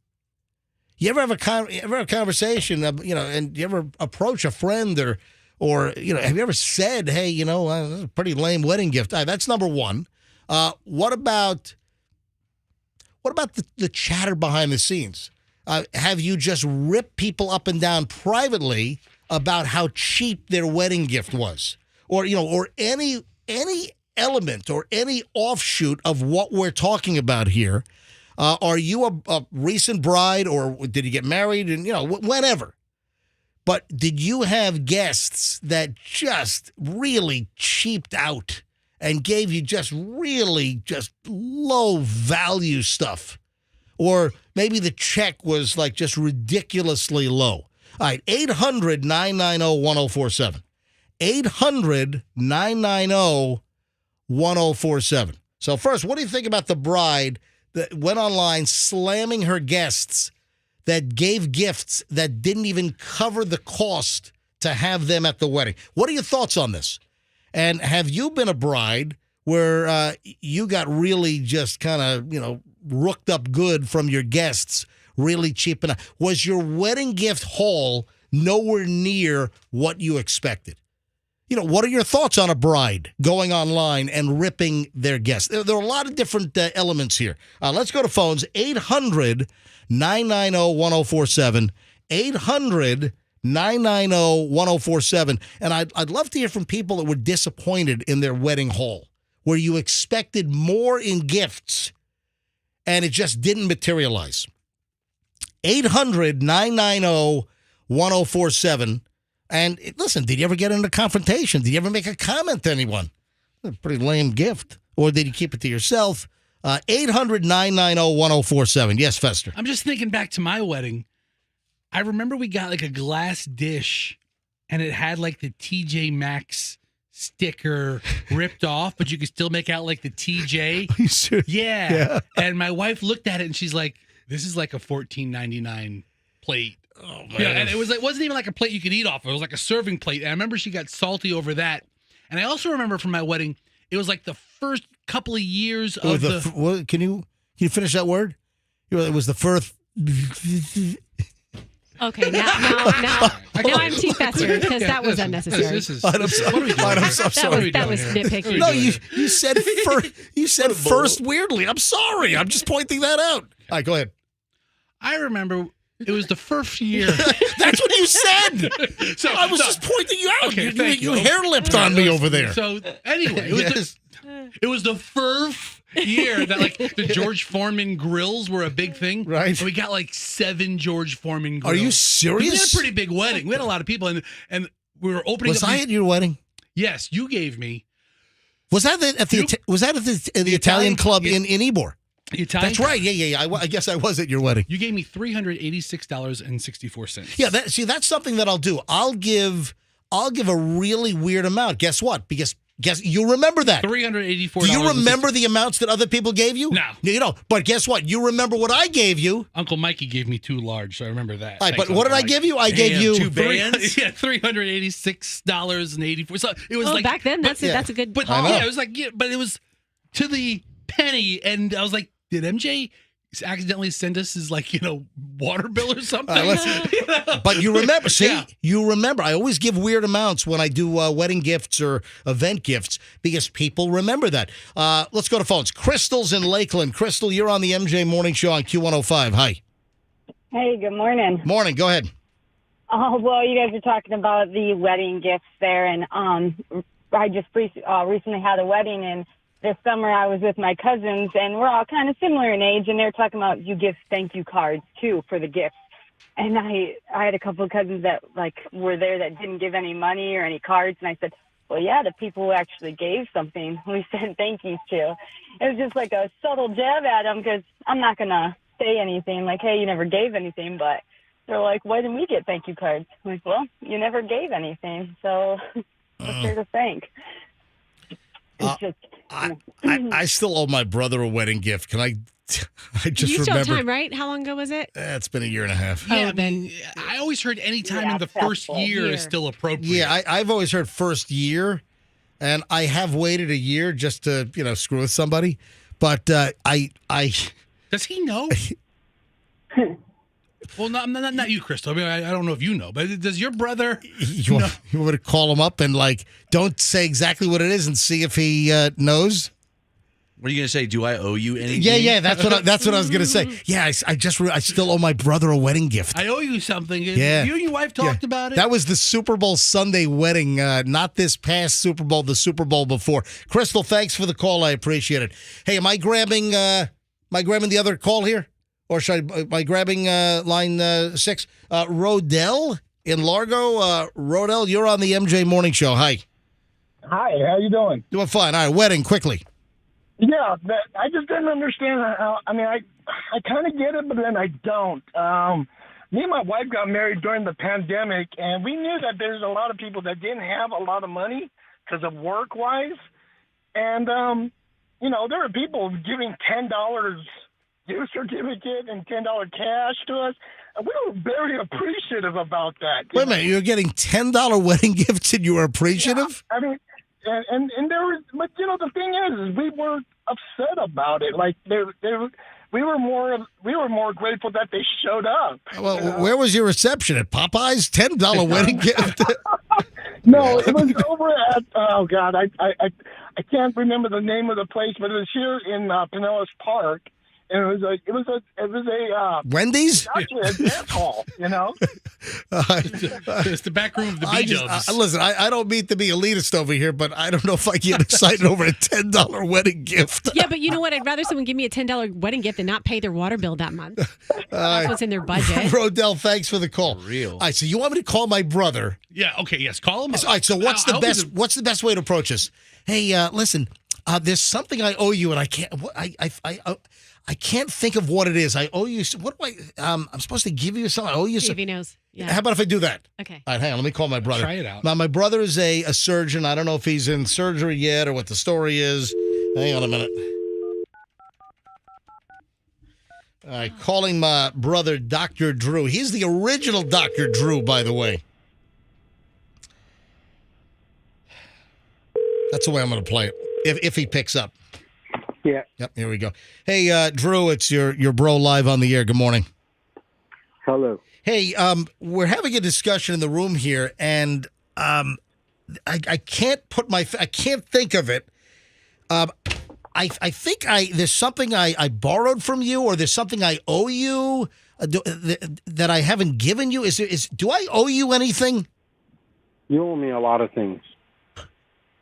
You ever have a conversation, and you ever approach a friend or have you ever said, hey, that's a pretty lame wedding gift? That's number one. What about the chatter behind the scenes? Have you just ripped people up and down privately about how cheap their wedding gift was? Or any element or any offshoot of what we're talking about here? Are you a recent bride, or did you get married? And whenever. But did you have guests that just really cheaped out and gave you just low value stuff? Or maybe the check was like just ridiculously low. All right, 800-990-1047. 800-990-1047. So first, what do you think about the bride that went online slamming her guests that gave gifts that didn't even cover the cost to have them at the wedding? What are your thoughts on this? And have you been a bride where you got really just kind of, rooked up good from your guests, really cheap enough? Was your wedding gift haul nowhere near what you expected? What are your thoughts on a bride going online and ripping their guests? There are a lot of different elements here. Let's go to phones. 800-990-1047. 800-990-1047. And I'd love to hear from people that were disappointed in their wedding haul, where you expected more in gifts and it just didn't materialize. 800-990-1047. And listen, did you ever get into a confrontation? Did you ever make a comment to anyone? A pretty lame gift. Or did you keep it to yourself? 800-990-1047. Yes, Fester. I'm just thinking back to my wedding. I remember we got like a glass dish and it had like the TJ Maxx sticker ripped off, but you could still make out like the TJ. Are you serious? Yeah. And my wife looked at it and she's like, this is like a $14.99 plate. Oh, man. Yeah, and it wasn't even like a plate you could eat off. It was like a serving plate. And I remember she got salty over that. And I also remember from my wedding, it was like the first couple of years of Can you finish that word? It was the first. Okay, now I'm Team Fester because that was unnecessary. I'm sorry. That was nitpicky. No, you said first weirdly. I'm sorry. I'm just pointing that out. All right, go ahead. I remember it was the first year. That's what you said. So I was just pointing you out. Okay, you hair-lipped on me over there. So anyway, it was the first year that like the George Foreman grills were a big thing. Right. And we got like 7 George Foreman grills. Are you serious? We had a pretty big wedding. We had a lot of people, and we were opening. Was I at your wedding? Yes, you gave me. Was that at the Italian club in Ybor? That's right. Yeah. I guess I was at your wedding. You gave me $386.64. Yeah, that's something that I'll do. I'll give a really weird amount. Guess what? Because Guess you remember that. $384. Do you remember the amounts that other people gave you? No. You don't. But guess what? You remember what I gave you. Uncle Mikey gave me 2 large, so I remember that. All right, Thanks, but what did I Uncle give you? I Mikey. gave you two bands? Yeah, $386.84. So it was Oh, like back then, that's a good But call. yeah, it was like, but it was to the penny, and I was like, did MJ accidentally send us his water bill or something? But you remember, see, Yeah. you remember. I always give weird amounts when I do wedding gifts or event gifts because people remember that. Let's go to phones. Crystal's in Lakeland. Crystal, you're on the MJ Morning Show on Q105. Hi. Hey, good morning. Morning. Go ahead. Oh, well, you guys are talking about the wedding gifts there, and I just recently had a wedding, and this summer I was with my cousins, and we're all kind of similar in age, and they're talking about you give thank you cards, too, for the gifts. And I had a couple of cousins that, were there that didn't give any money or any cards, and I said, well, yeah, the people who actually gave something, we sent thank yous to. It was just like a subtle jab at them, because I'm not going to say anything, like, hey, you never gave anything, but they're like, why didn't we get thank you cards? I'm like, well, you never gave anything, so what's there to thank? It's just... I still owe my brother a wedding gift. Can I just You still have remember? time, right? How long ago was it? It's been a year and a half. Yeah, then I always heard any time in the first year is still appropriate. Yeah, I've always heard first year, and I have waited a year just to screw with somebody. But I Does he know? Well, not you, Crystal. I mean, I don't know if you know, but does your brother? You want me to call him up and don't say exactly what it is and see if he knows? What are you gonna say? Do I owe you anything? Yeah. That's what I was gonna say. Yeah, I still owe my brother a wedding gift. I owe you something. Yeah. You and your wife talked about it. That was the Super Bowl Sunday wedding, not this past Super Bowl, the Super Bowl before. Crystal, thanks for the call. I appreciate it. Hey, am I grabbing the other call here? Or am I grabbing line 6? Rodell in Largo. Rodell, you're on the MJ Morning Show. Hi. Hi, how you doing? Doing fine. All right, wedding, quickly. Yeah, I just didn't understand how. I mean, I kind of get it, but then I don't. Me and my wife got married during the pandemic, and we knew that there's a lot of people that didn't have a lot of money because of work-wise. And, there were people giving $10 gift certificate and $10 cash to us. And we were very appreciative about that. Wait a minute, you're getting $10 wedding gifts and you were appreciative? Yeah, I mean, and there was, but the thing is we weren't upset about it. Like we were more grateful that they showed up. Well, where was your reception at Popeyes? $10 wedding gift? No, it was over at I can't remember the name of the place, but it was here in Pinellas Park. And it was a Wendy's? Actually, a dance hall, It's the back room of the B-dubs. Listen, I don't mean to be elitist over here, but I don't know if I get excited over a $10 wedding gift. Yeah, but you know what? I'd rather someone give me a $10 wedding gift than not pay their water bill that month. That's what's in their budget. Rodell, thanks for the call. Real. All right, so you want me to call my brother? Yeah. Okay. Yes. Call him. All right. So what's the best way to approach this? Hey, listen, there's something I owe you, and I can't. I can't think of what it is. I owe you. What do I'm supposed to give you something. I owe you something. See if he knows. Yeah. How about if I do that? Okay. All right, hang on. Let me call my brother. Try it out. Now, my brother is a surgeon. I don't know if he's in surgery yet or what the story is. Hang on a minute. All right, calling my brother, Dr. Drew. He's the original Dr. Drew, by the way. That's the way I'm going to play it, if he picks up. Yeah. Yep, here we go. Hey, Drew, it's your bro live on the air. Good morning. Hello. Hey, we're having a discussion in the room here, and I can't I can't think of it. I think there's something I borrowed from you, or there's something I owe you that I haven't given you. Do I owe you anything? You owe me a lot of things.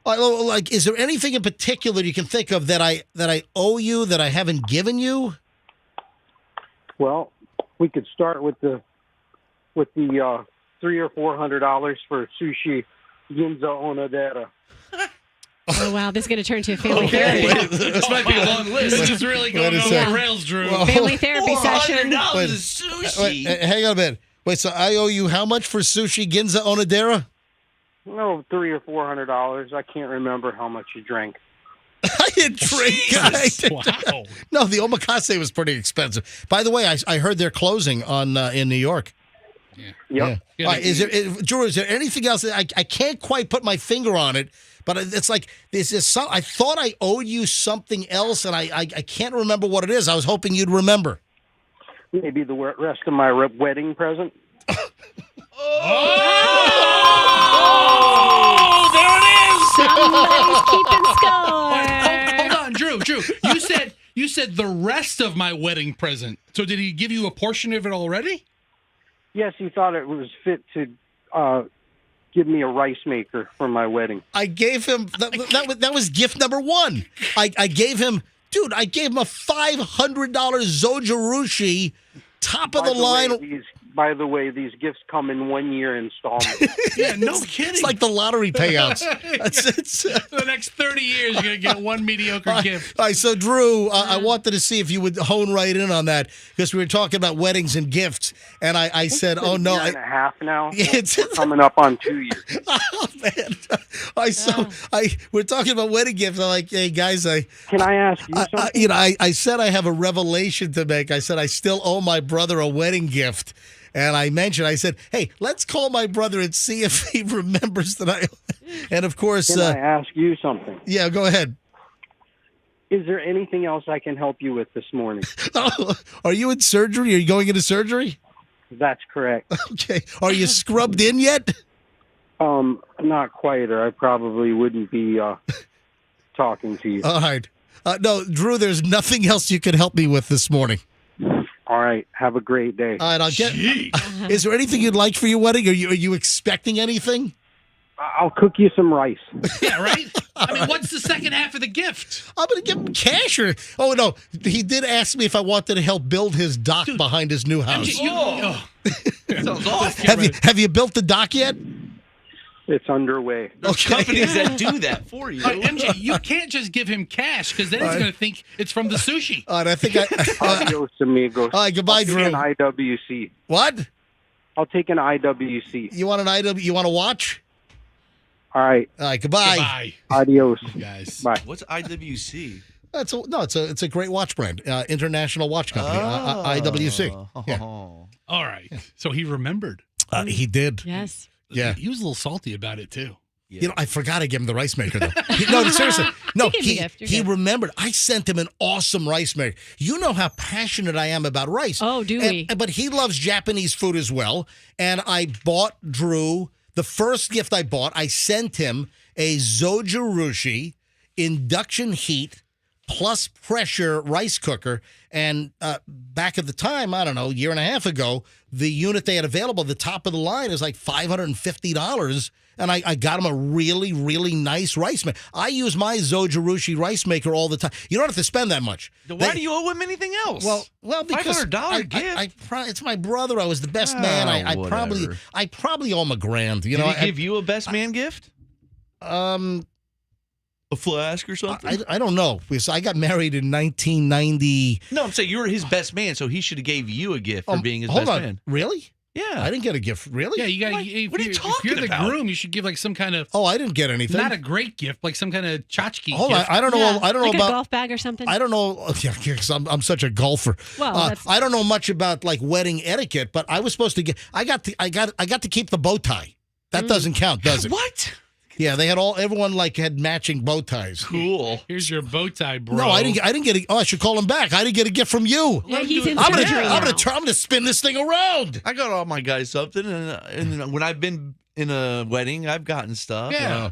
Like, is there anything in particular you can think of that I owe you that I haven't given you? Well, we could start with the $300 or $400 for sushi Ginza Onodera. Oh, wow. This is going to turn to a family therapy. This might be a long list. This is really going on the rails, Drew. Family therapy session. $400 is sushi. Wait, hang on a minute. Wait, so I owe you how much for sushi Ginza Onodera? $300 or $400. I can't remember how much you drank. I didn't drink. Wow. No, the omakase was pretty expensive. By the way, I heard they're closing on in New York. Yep. Yeah. Drew, is there anything else? I can't quite put my finger on it, but it's like there's this. I thought I owed you something else, and I can't remember what it is. I was hoping you'd remember. Maybe the rest of my wedding present. Oh, there it is. Somebody's keeping score. Hold on, Drew. You said the rest of my wedding present. So did he give you a portion of it already? Yes, he thought it was fit to give me a rice maker for my wedding. I gave him that was gift number one. I gave him a $500 Zojirushi, top of the line. By the way, these gifts come in 1 year installments. Yeah, no kidding. It's like the lottery payouts. For the next 30 years, you're going to get one mediocre gift. All right, so Drew, I wanted to see if you would hone right in on that because we were talking about weddings and gifts, and I said, "Oh no, a year and a half now. Yeah, We're coming up on 2 years." Oh man, we're talking about wedding gifts. I'm like, hey guys, can I ask you something? I said I have a revelation to make. I said I still owe my brother a wedding gift. And I said, hey, let's call my brother and see if he remembers that And of course, can I ask you something? Yeah, go ahead. Is there anything else I can help you with this morning? Are you in surgery? Are you going into surgery? That's correct. Okay. Are you scrubbed in yet? Not quite, or I probably wouldn't be talking to you. All right. No, Drew, there's nothing else you can help me with this morning. All right. Have a great day. All right. I'll get. Is there anything you'd like for your wedding? Are you expecting anything? I'll cook you some rice. Yeah, right? I mean, what's the second half of the gift? I'm going to give him cash. Oh, no. He did ask me if I wanted to help build his dock behind his new house. Sounds awesome. Have you built the dock yet? It's underway. There's companies that do that for you. MJ, you can't just give him cash because then he's going to think it's from the sushi. All right, I think Adios, amigos. All right, goodbye, Drew. An IWC. What? I'll take an IWC. You want an IW? You want to watch? All right. All right, goodbye. Adios. Guys. Bye. What's IWC? It's a great watch brand, international watch company, IWC. Yeah. All right. So he remembered. He did. Yes. Yeah. He was a little salty about it, too. Yeah. I forgot I gave him the rice maker, though. No, seriously. No, he remembered. I sent him an awesome rice maker. You know how passionate I am about rice. Oh, do we? But he loves Japanese food as well. And I bought Drew, the first gift I bought, I sent him a Zojirushi induction heat plus pressure rice cooker. And back at the time, I don't know, a year and a half ago, the unit they had available, the top of the line, is like $550. And I got him a really, really nice rice maker. I use my Zojirushi rice maker all the time. You don't have to spend that much. Why do you owe him anything else? Well, because $500 gift. It's my brother. I was the best man. I probably owe him $1,000. Did he give you a best man gift? A flask or something? I don't know, because I got married in 1990. No, I'm saying you were his best man, so he should have gave you a gift for being his best man. Really? Yeah. I didn't get a gift. Really? Yeah, you got. What are you talking If you're the about? groom, you should give like some kind of. Oh, I didn't get anything. Not a great gift, like some kind of tchotchke Hold on, gift. I don't know. Yeah, I don't know like about a golf bag or something. I don't know. Yeah, because I'm such a golfer. Well, I don't know much about like wedding etiquette, but I was supposed to get. I got to keep the bow tie. That doesn't count, does it? What? Yeah, they had everyone like had matching bow ties. Cool. Here's your bow tie, bro. No, I didn't get it. Oh, I should call him back. I didn't get a gift from you. Yeah, he's in I'm surgery now. gonna spin this thing around. I got all my guys something, and when I've been in a wedding, I've gotten stuff. Yeah.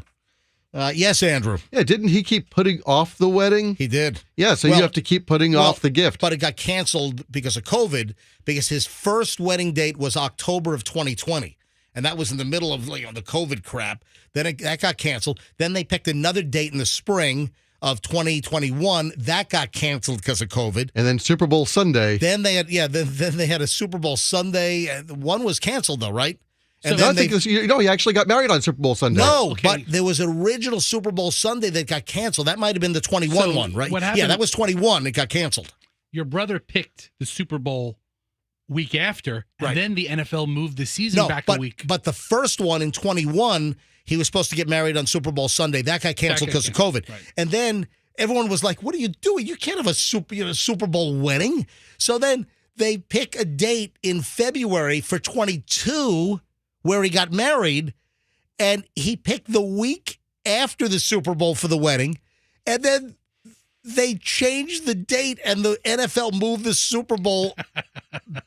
Yes, Andrew. Yeah, didn't he keep putting off the wedding? He did. Yeah, so you have to keep putting off the gift. But it got canceled because of COVID, because his first wedding date was October of 2020. And that was in the middle of the COVID crap. Then that got canceled. Then they picked another date in the spring of 2021. That got canceled because of COVID. And then Super Bowl Sunday. Then they had then they had a Super Bowl Sunday. One was canceled though, right? And then he actually got married on Super Bowl Sunday. No, but there was an original Super Bowl Sunday that got canceled. That might have been the 21 one, right? What happened, yeah, that was 21. It got canceled. Your brother picked the Super Bowl week after, and Right. then the NFL moved the season back a week. But the first one in 21, He was supposed to get married on Super Bowl Sunday. That got canceled because of COVID. Right. And then everyone was like, what are you doing? You can't have a Super Bowl wedding. So then they pick a date in February for 22 where he got married, and he picked the week after the Super Bowl for the wedding, and then they changed the date, and the NFL moved the Super Bowl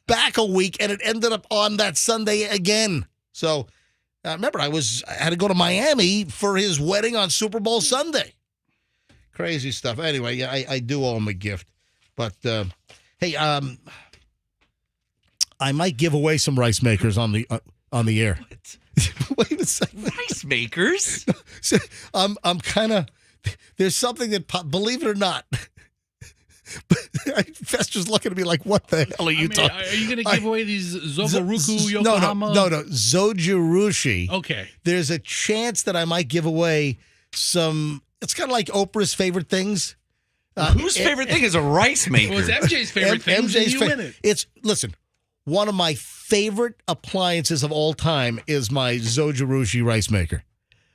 back a week, and it ended up on that Sunday again. So remember, I had to go to Miami for his wedding on Super Bowl Sunday. Crazy stuff. Anyway, yeah, I do owe him a gift, but hey, I might give away some rice makers on the air. What? Wait a second. Rice makers? So, I'm kind of. There's something that, believe it or not, Fester's looking at me like, "What the hell are you talking?" Are you going to give away these Zobaruku Yokohama? No, Zojirushi. Okay. There's a chance that I might give away some. It's kind of like Oprah's favorite things. Whose favorite thing is a rice maker? Well, it's MJ's favorite thing. MJ's you win it. Listen. One of my favorite appliances of all time is my Zojirushi rice maker.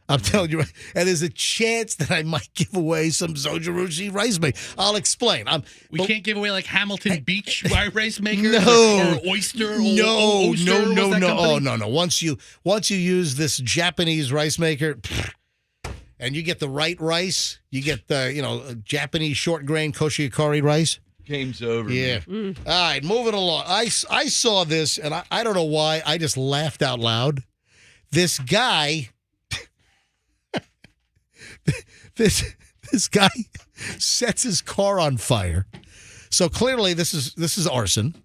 I'm telling you, and there's a chance that I might give away some Zojirushi rice maker. I'll explain. We can't give away like Hamilton Beach rice makers No. or Oyster. No. Oh, no. no. Once you use this Japanese rice maker, and you get the right rice, you get the Japanese short grain koshikari rice. Game's over. Yeah. All right, moving along. I saw this, and I don't know why. I just laughed out loud. This guy, this guy sets his car on fire. So clearly, this is arson,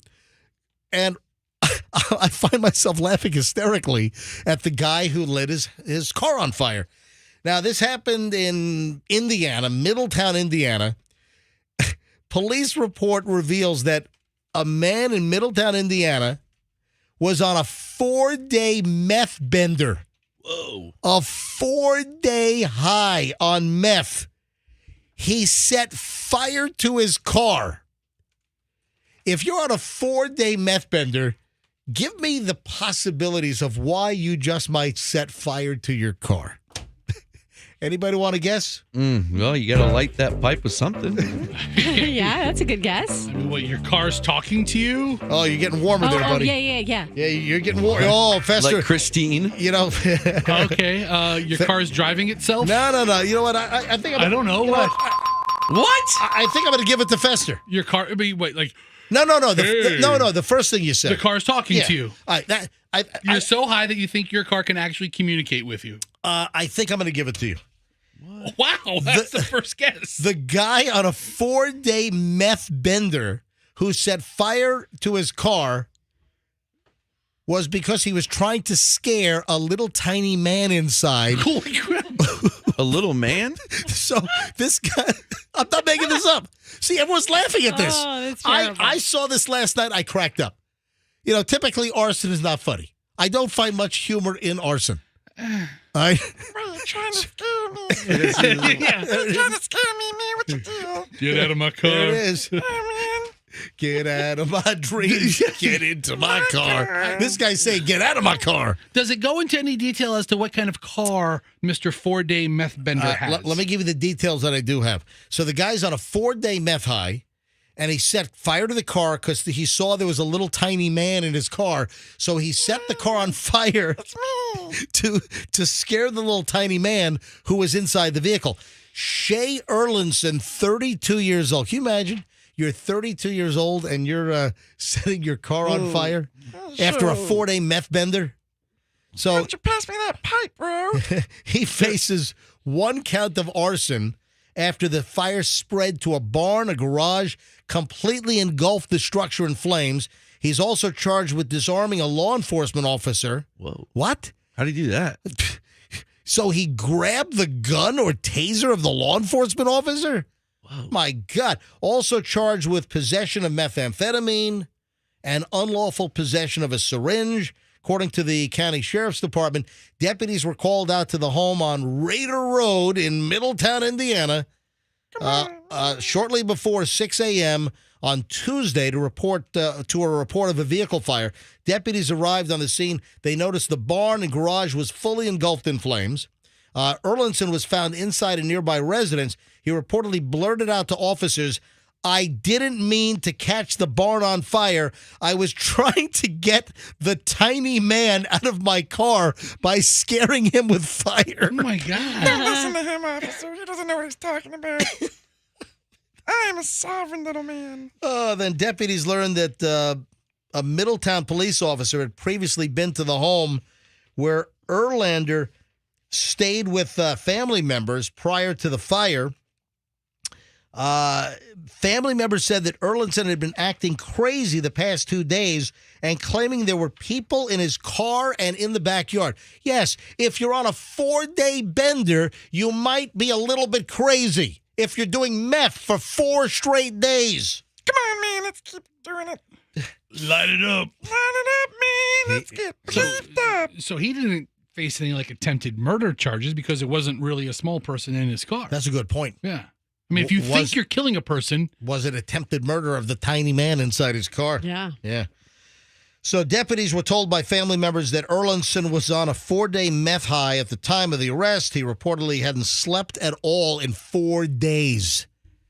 and I find myself laughing hysterically at the guy who lit his car on fire. Now, this happened in Indiana, Middletown, Indiana. Police report reveals that a man in Middletown, Indiana, was on a 4-day meth bender. Whoa. A 4-day high on meth. He set fire to his car. If you're on a 4-day meth bender, give me the possibilities of why you just might set fire to your car. Anybody want to guess? Well, you got to light that pipe with something. Yeah, that's a good guess. What, your car's talking to you? Oh, you're getting warmer there, buddy. Yeah. Yeah, you're getting warm. Oh, Fester. Like Christine. Okay. Your car's driving itself? No. You know what? I think I don't know. What? I think I'm going to give it to Fester. Your car, wait, like... No. The first thing you said. The car's talking to you. You're so high that you think your car can actually communicate with you. I think I'm going to give it to you. What? Wow, that's the first guess. The guy on a 4-day meth bender who set fire to his car was because he was trying to scare a little tiny man inside. Holy crap. A little man? So this guy, I'm not making this up. See, everyone's laughing at this. Oh, that's terrible. I saw this last night. I cracked up. Typically arson is not funny. I don't find much humor in arson. Bro, you're trying to scare me. You're trying to scare me, man. What you do? Get out of my car. There it is. Get out of my dreams. Get into my car. This guy's saying, get out of my car. Does it go into any detail as to what kind of car Mr. 4-day meth bender has? Let me give you the details that I do have. So the guy's on a 4-day meth high, and he set fire to the car because he saw there was a little tiny man in his car. So he set the car on fire to scare the little tiny man who was inside the vehicle. Shay Erlinson, 32 years old. Can you imagine? You're 32 years old and you're setting your car on fire after a 4-day meth bender? So, why don't you pass me that pipe, bro? He faces 1 count of arson after the fire spread to a barn, a garage, completely engulfed the structure in flames. He's also charged with disarming a law enforcement officer. Whoa. What? How did he do that? So he grabbed the gun or taser of the law enforcement officer? Whoa. My God. Also charged with possession of methamphetamine and unlawful possession of a syringe. According to the county sheriff's department, deputies were called out to the home on Raider Road in Middletown, Indiana, shortly before 6 a.m. on Tuesday to a report of a vehicle fire. Deputies arrived on the scene. They noticed the barn and garage was fully engulfed in flames. Erlandson was found inside a nearby residence. He reportedly blurted out to officers, "I didn't mean to catch the barn on fire. I was trying to get the tiny man out of my car by scaring him with fire." Oh, my God. Don't listen to him, officer. He doesn't know what he's talking about. I am a sovereign little man. Then deputies learned that a Middletown police officer had previously been to the home where Erlander stayed with family members prior to the fire. Family members said that Erlandson had been acting crazy the past 2 days and claiming there were people in his car and in the backyard. Yes, if you're on a 4-day bender, you might be a little bit crazy if you're doing meth for 4 straight days. Come on, man. Let's keep doing it. Light it up. Line it up, man. Let's get beefed up. So he didn't face any like attempted murder charges because it wasn't really a small person in his car. That's a good point. Yeah. I mean, if you think you're killing a person. Was it attempted murder of the tiny man inside his car? Yeah. Yeah. So deputies were told by family members that Erlandson was on a 4-day meth high at the time of the arrest. He reportedly hadn't slept at all in 4 days.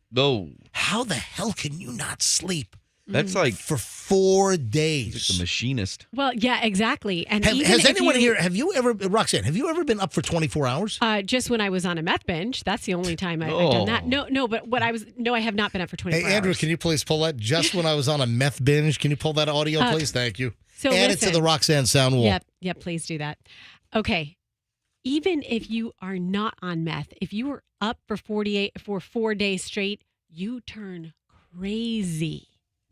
No. How the hell can you not sleep? That's like for 4 days. Like the machinist. Well, yeah, exactly. And has anyone here? Have you ever, Roxanne? Have you ever been up for 24 hours? Just when I was on a meth binge. That's the only time I've done that. No, but what I was. No, I have not been up for 24 hours. Hey, Andrew, can you please pull that? Just when I was on a meth binge. Can you pull that audio, please? Thank you. So add it to the Roxanne sound wall. Yep. Please do that. Okay. Even if you are not on meth, if you were up for 4 days straight, you turn crazy.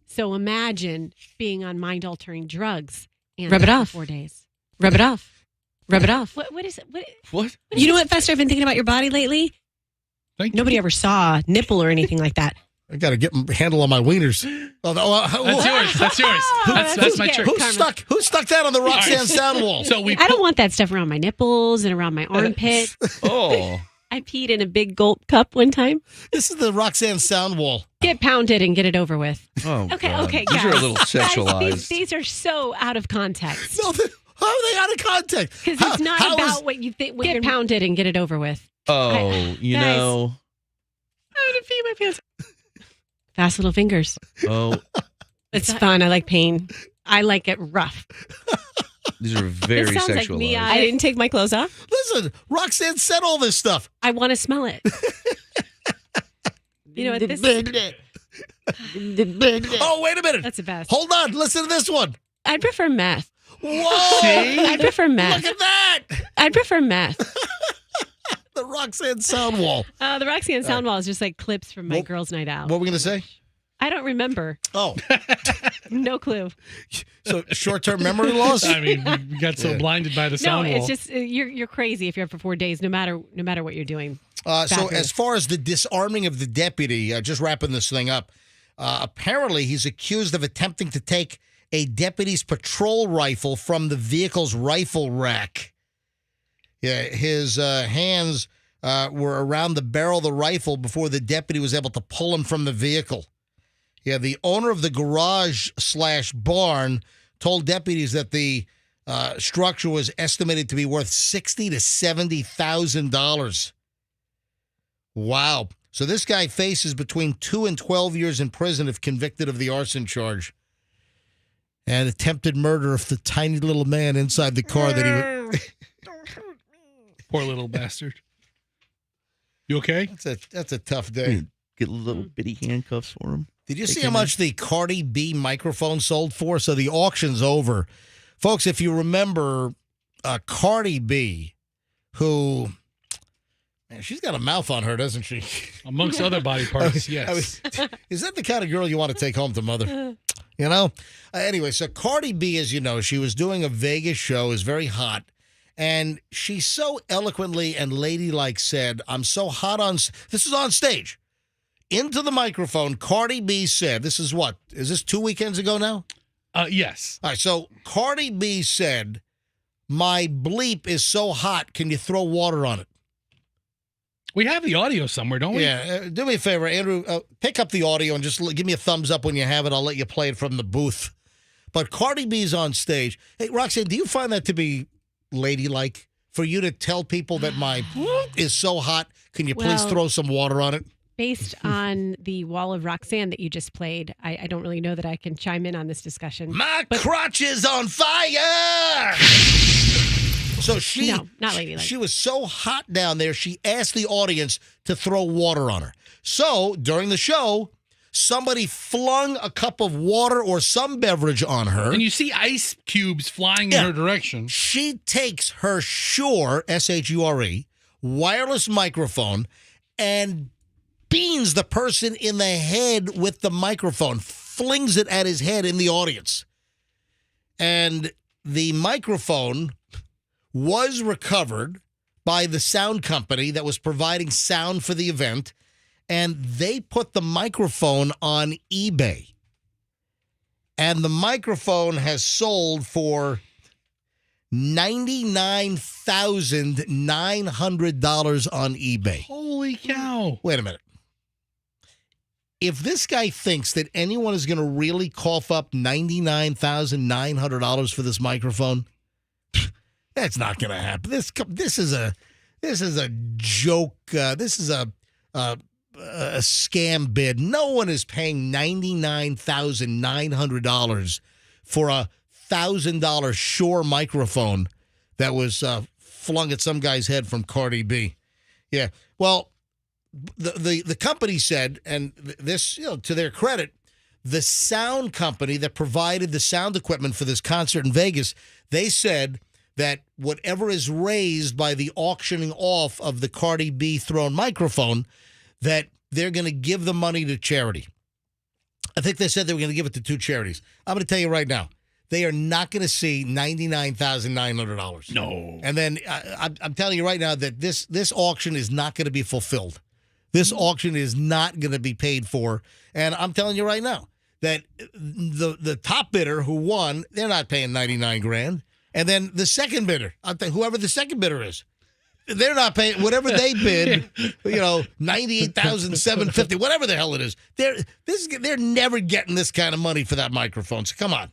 So imagine being on mind-altering drugs and Rub it off. 4 days. Rub it off. Rub it off. What is it? What? You know what, Fester? I've been thinking about your body lately. Nobody ever saw a nipple or anything like that. I got to get a handle on my wieners. That's yours. That's yours. That's my trick. Who stuck that on the Roxanne sound wall? I don't want that stuff around my nipples and around my armpit. Oh. I peed in a big gulp cup one time. This is the Roxanne sound wall. Get pounded and get it over with. Oh, okay, God. guys. These are a little sexualized. Guys, these are so out of context. No, how are they out of context? Because it's not about what you think. Get pounded and get it over with. Oh, you know. I'm going to pee my pants. Fast little fingers. Oh. It's fun. I like pain. I like it rough. These are very this sounds sexualized. Like me. I didn't take my clothes off. Listen, Roxanne said all this stuff. I want to smell it. You know what this Oh, wait a minute. That's the best. Hold on. Listen to this one. I prefer meth. Whoa. See? I prefer meth. Look at that. I prefer meth. The Roxanne sound wall. The Roxanne sound wall is just like clips from my girls' night out. What were we going to say? I don't remember. Oh. No clue. So short-term memory loss? I mean, we got so blinded by the sound wall. No, it's just you're crazy if you're up for 4 days, no matter what you're doing. So as far as the disarming of the deputy, just wrapping this thing up, apparently he's accused of attempting to take a deputy's patrol rifle from the vehicle's rifle rack. Yeah, his hands were around the barrel of the rifle before the deputy was able to pull him from the vehicle. Yeah, the owner of the garage/barn told deputies that the structure was estimated to be worth $60,000 to $70,000. Wow. So this guy faces between 2 and 12 years in prison if convicted of the arson charge. And attempted murder of the tiny little man inside the car that he was. Poor little bastard. You okay? That's a tough day. Get little bitty handcuffs for him. Did you see how much the Cardi B microphone sold for? So the auction's over. Folks, if you remember Cardi B, who, man, she's got a mouth on her, doesn't she? Amongst other body parts, yes. Is that the kind of girl you want to take home to mother? You know? Anyway, so Cardi B, as you know, she was doing a Vegas show, is very hot. And she so eloquently and ladylike said, I'm so hot on, this is on stage. Into the microphone, Cardi B said, this is what? Is this 2 weekends ago now? Yes. All right, so Cardi B said, my bleep is so hot, can you throw water on it? We have the audio somewhere, don't we? Yeah. Do me a favor, Andrew. Pick up the audio and just give me a thumbs up when you have it. I'll let you play it from the booth. But Cardi B's on stage. Hey, Roxanne, do you find that to be ladylike for you to tell people that my is so hot? Can you please throw some water on it? Based on the wall of Roxanne that you just played, I don't really know that I can chime in on this discussion. My crotch is on fire! So No, not ladylike. She was so hot down there, she asked the audience to throw water on her. So during the show, somebody flung a cup of water or some beverage on her. And you see ice cubes flying in her direction. She takes her Shure, S-H-U-R-E, wireless microphone and beans the person in the head with the microphone, flings it at his head in the audience. And the microphone was recovered by the sound company that was providing sound for the event, and they put the microphone on eBay. And the microphone has sold for $99,900 on eBay. Holy cow. Wait a minute. If this guy thinks that anyone is going to really cough up $99,900 for this microphone, that's not going to happen. This is a joke. This is a scam bid. No one is paying $99,900 for a $1,000 Shure microphone that was flung at some guy's head from Cardi B. Yeah. Well, the company said, and this, to their credit, the sound company that provided the sound equipment for this concert in Vegas, they said that whatever is raised by the auctioning off of the Cardi B thrown microphone, that they're going to give the money to charity. I think they said they were going to give it to 2 charities. I'm going to tell you right now, they are not going to see $99,900. No. And then I'm telling you right now that this auction is not going to be fulfilled. This auction is not going to be paid for. And I'm telling you right now that the top bidder who won, they're not paying $99,000. And then the second bidder, whoever the second bidder is, they're not paying whatever they bid, $98,750, whatever the hell it is. They're never getting this kind of money for that microphone. So come on.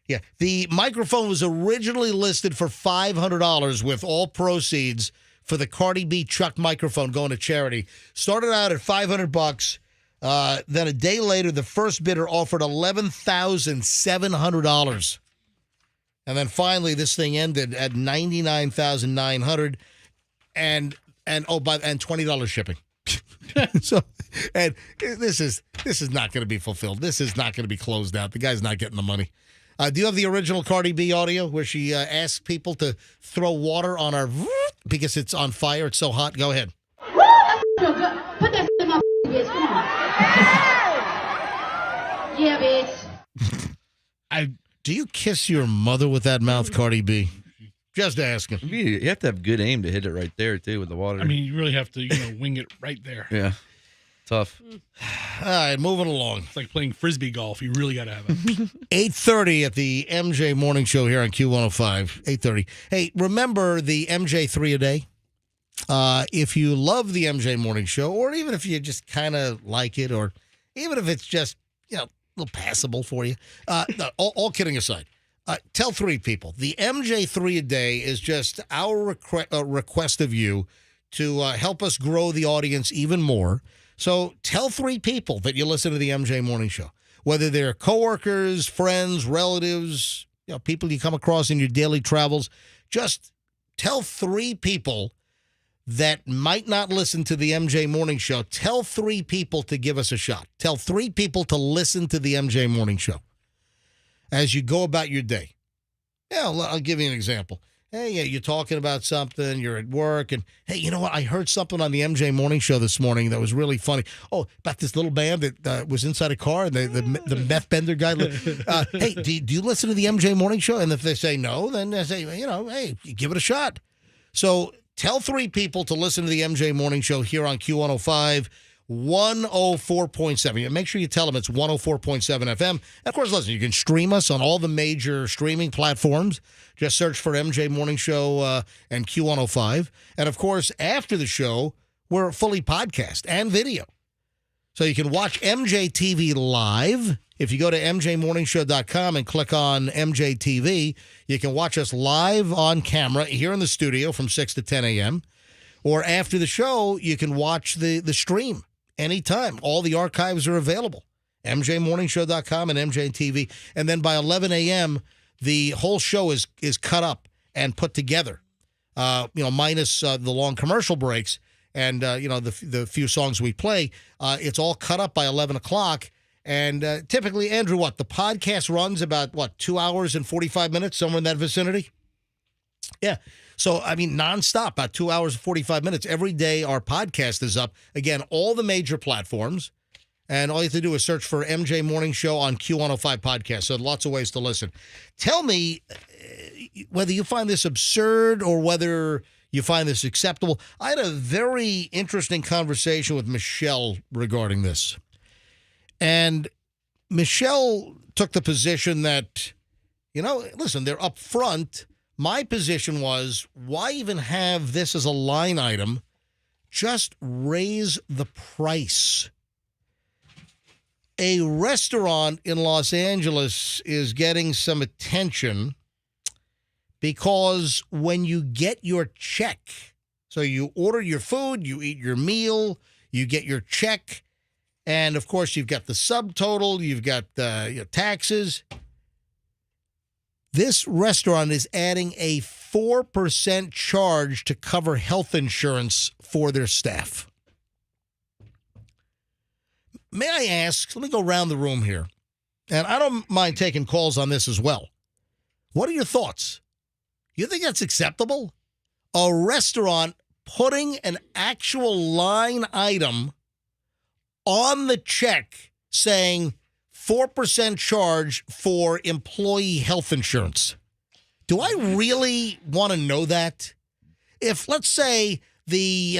Yeah, the microphone was originally listed for $500 with all proceeds for the Cardi B Chuck microphone going to charity. Started out at $500. Then a day later, the first bidder offered $11,700. And then finally, this thing ended at $99,900 and $20 shipping. So, and this is not going to be fulfilled. This is not going to be closed out. The guy's not getting the money. Do you have the original Cardi B audio where she asks people to throw water on her because it's on fire? It's so hot. Go ahead. Put that in my bitch. Come on. Yeah, bitch. Do you kiss your mother with that mouth, Cardi B? Just asking. You have to have good aim to hit it right there, too, with the water. I mean, you really have to, wing it right there. Yeah. Tough. All right, moving along. It's like playing Frisbee golf. You really got to have it. 8:30 at the MJ Morning Show here on Q105. 8:30. Hey, remember the MJ 3 a day? If you love the MJ Morning Show, or even if you just kind of like it, or even if it's just, a little passable for you, no, all kidding aside, tell 3 people. The MJ 3 a day is just our request of you to help us grow the audience even more. So tell 3 people that you listen to the MJ Morning Show, whether they're coworkers, friends, relatives, people you come across in your daily travels. Just tell 3 people that might not listen to the MJ Morning Show. Tell 3 people to give us a shot. Tell 3 people to listen to the MJ Morning Show as you go about your day. Yeah, I'll give you an example. Hey, you're talking about something, you're at work, and hey, you know what? I heard something on the MJ Morning Show this morning that was really funny. Oh, about this little band that was inside a car, and the meth bender guy. Hey, do you listen to the MJ Morning Show? And if they say no, then they say, hey, give it a shot. So tell 3 people to listen to the MJ Morning Show here on Q105. 104.7. Make sure you tell them it's 104.7 FM. And of course, listen, you can stream us on all the major streaming platforms. Just search for MJ Morning Show and Q105. And of course, after the show, we're fully podcast and video. So you can watch MJTV live. If you go to mjmorningshow.com and click on MJTV, you can watch us live on camera here in the studio from 6 to 10 a.m. Or after the show, you can watch the stream anytime. All the archives are available. mjmorningshow.com and MJTV. And then by 11 a.m., the whole show is cut up and put together, minus the long commercial breaks and, the few songs we play. It's all cut up by 11 o'clock. And typically, Andrew, the podcast runs about, 2 hours and 45 minutes, somewhere in that vicinity? Yeah. So, nonstop, about 2 hours and 45 minutes. Every day our podcast is up. Again, all the major platforms. And all you have to do is search for MJ Morning Show on Q105 Podcast. So lots of ways to listen. Tell me whether you find this absurd or whether you find this acceptable. I had a very interesting conversation with Michelle regarding this. And Michelle took the position that, listen, they're up front. My position was, why even have this as a line item? Just raise the price. A restaurant in Los Angeles is getting some attention because when you get your check, so you order your food, you eat your meal, you get your check, and of course you've got the subtotal, you've got your taxes. This restaurant is adding a 4% charge to cover health insurance for their staff. May I ask, let me go around the room here, and I don't mind taking calls on this as well. What are your thoughts? You think that's acceptable? A restaurant putting an actual line item on the check saying 4% charge for employee health insurance. Do I really want to know that? If, let's say, the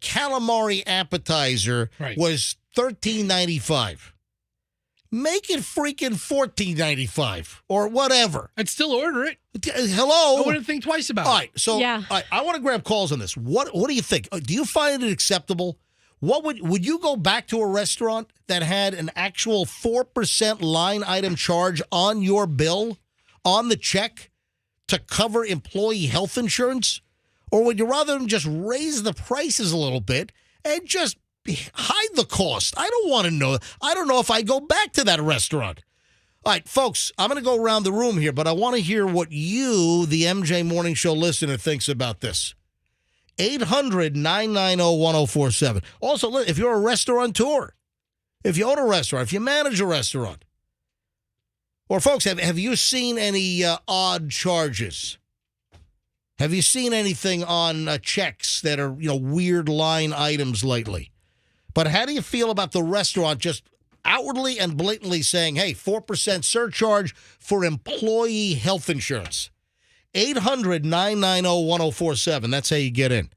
calamari appetizer was $13.95. Make it freaking $14.95 or whatever. I'd still order it. Hello? I wouldn't think twice about it. All right, so I want to grab calls on this. What do you think? Do you find it acceptable? What would you go back to a restaurant that had an actual 4% line item charge on your bill, on the check, to cover employee health insurance? Or would you rather just raise the prices a little bit and just hide the cost? I don't want to know. I don't know if I go back to that restaurant. All right, folks, I'm going to go around the room here, but I want to hear what you, the MJ Morning Show listener, thinks about this. 800-990-1047. Also, if you're a restaurateur, if you own a restaurant, if you manage a restaurant, or folks, have you seen any odd charges? Have you seen anything on checks that are, weird line items lately? But how do you feel about the restaurant just outwardly and blatantly saying, hey, 4% surcharge for employee health insurance? 800-990-1047. That's how you get in.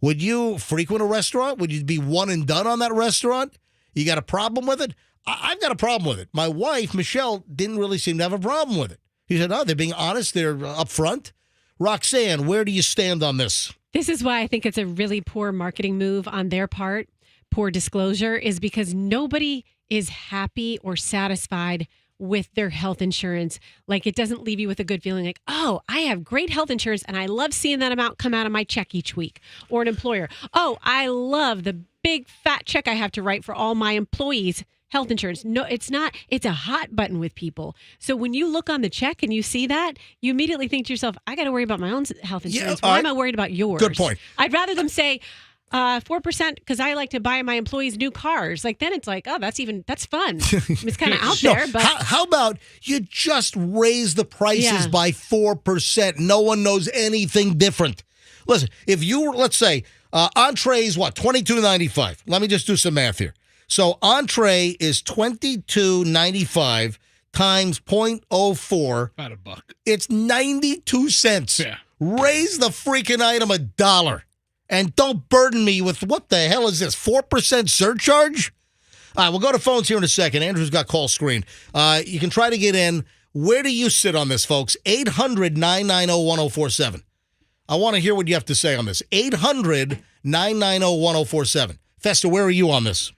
Would you frequent a restaurant? Would you be one and done on that restaurant? You got a problem with it? I've got a problem with it. My wife, Michelle, didn't really seem to have a problem with it. She said, they're being honest. They're upfront. Roxanne, where do you stand on this? This is why I think it's a really poor marketing move on their part, poor disclosure, is because nobody is happy or satisfied with their health insurance. Like, it doesn't leave you with a good feeling like, oh, I have great health insurance and I love seeing that amount come out of my check each week. Or an employer, oh, I love the big fat check I have to write for all my employees' health insurance. No, it's not. It's a hot button with people. So when you look on the check and you see that, you immediately think to yourself, I got to worry about my own health insurance. Why am I worried about yours? Good point. I'd rather them say 4% because I like to buy my employees new cars. Like, then it's like, oh, that's fun. It's kind of out there. But how about you just raise the prices by 4%? No one knows anything different. Listen, if you let's say entree is what, $22.95. Let me just do some math here. So entree is $22.95 times 0.04. About $1. It's 92 cents. Yeah. Raise the freaking item $1. And don't burden me with, what the hell is this, 4% surcharge? All right, we'll go to phones here in a second. Andrew's got call screened. You can try to get in. Where do you sit on this, folks? 800-990-1047. I want to hear what you have to say on this. 800-990-1047. Festa, where are you on this?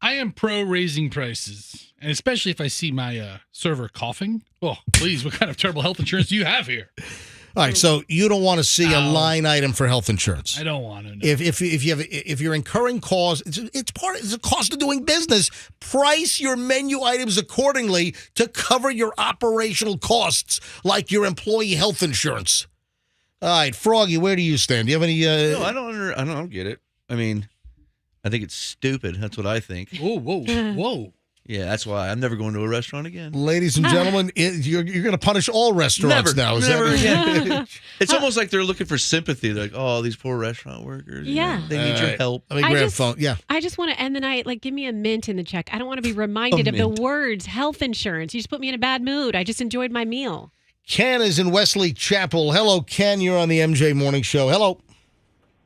I am pro raising prices, and especially if I see my server coughing. Oh, please, what kind of terrible health insurance do you have here? All right, so you don't want to see a line item for health insurance. I don't want to. No. If you're incurring costs, it's a cost of doing business. Price your menu items accordingly to cover your operational costs, like your employee health insurance. All right, Froggy, where do you stand? Do you have any? No, I don't get it. I mean, I think it's stupid. That's what I think. Whoa. Yeah, that's why I'm never going to a restaurant again. Ladies and gentlemen, you're going to punish all restaurants now. Never again. It's almost like they're looking for sympathy. They're like, oh, these poor restaurant workers. Yeah. They need your help. Let me grab phone. Yeah. I just want to end the night, like, give me a mint in the check. I don't want to be reminded of the words health insurance. You just put me in a bad mood. I just enjoyed my meal. Ken is in Wesley Chapel. Hello, Ken. You're on the MJ Morning Show. Hello.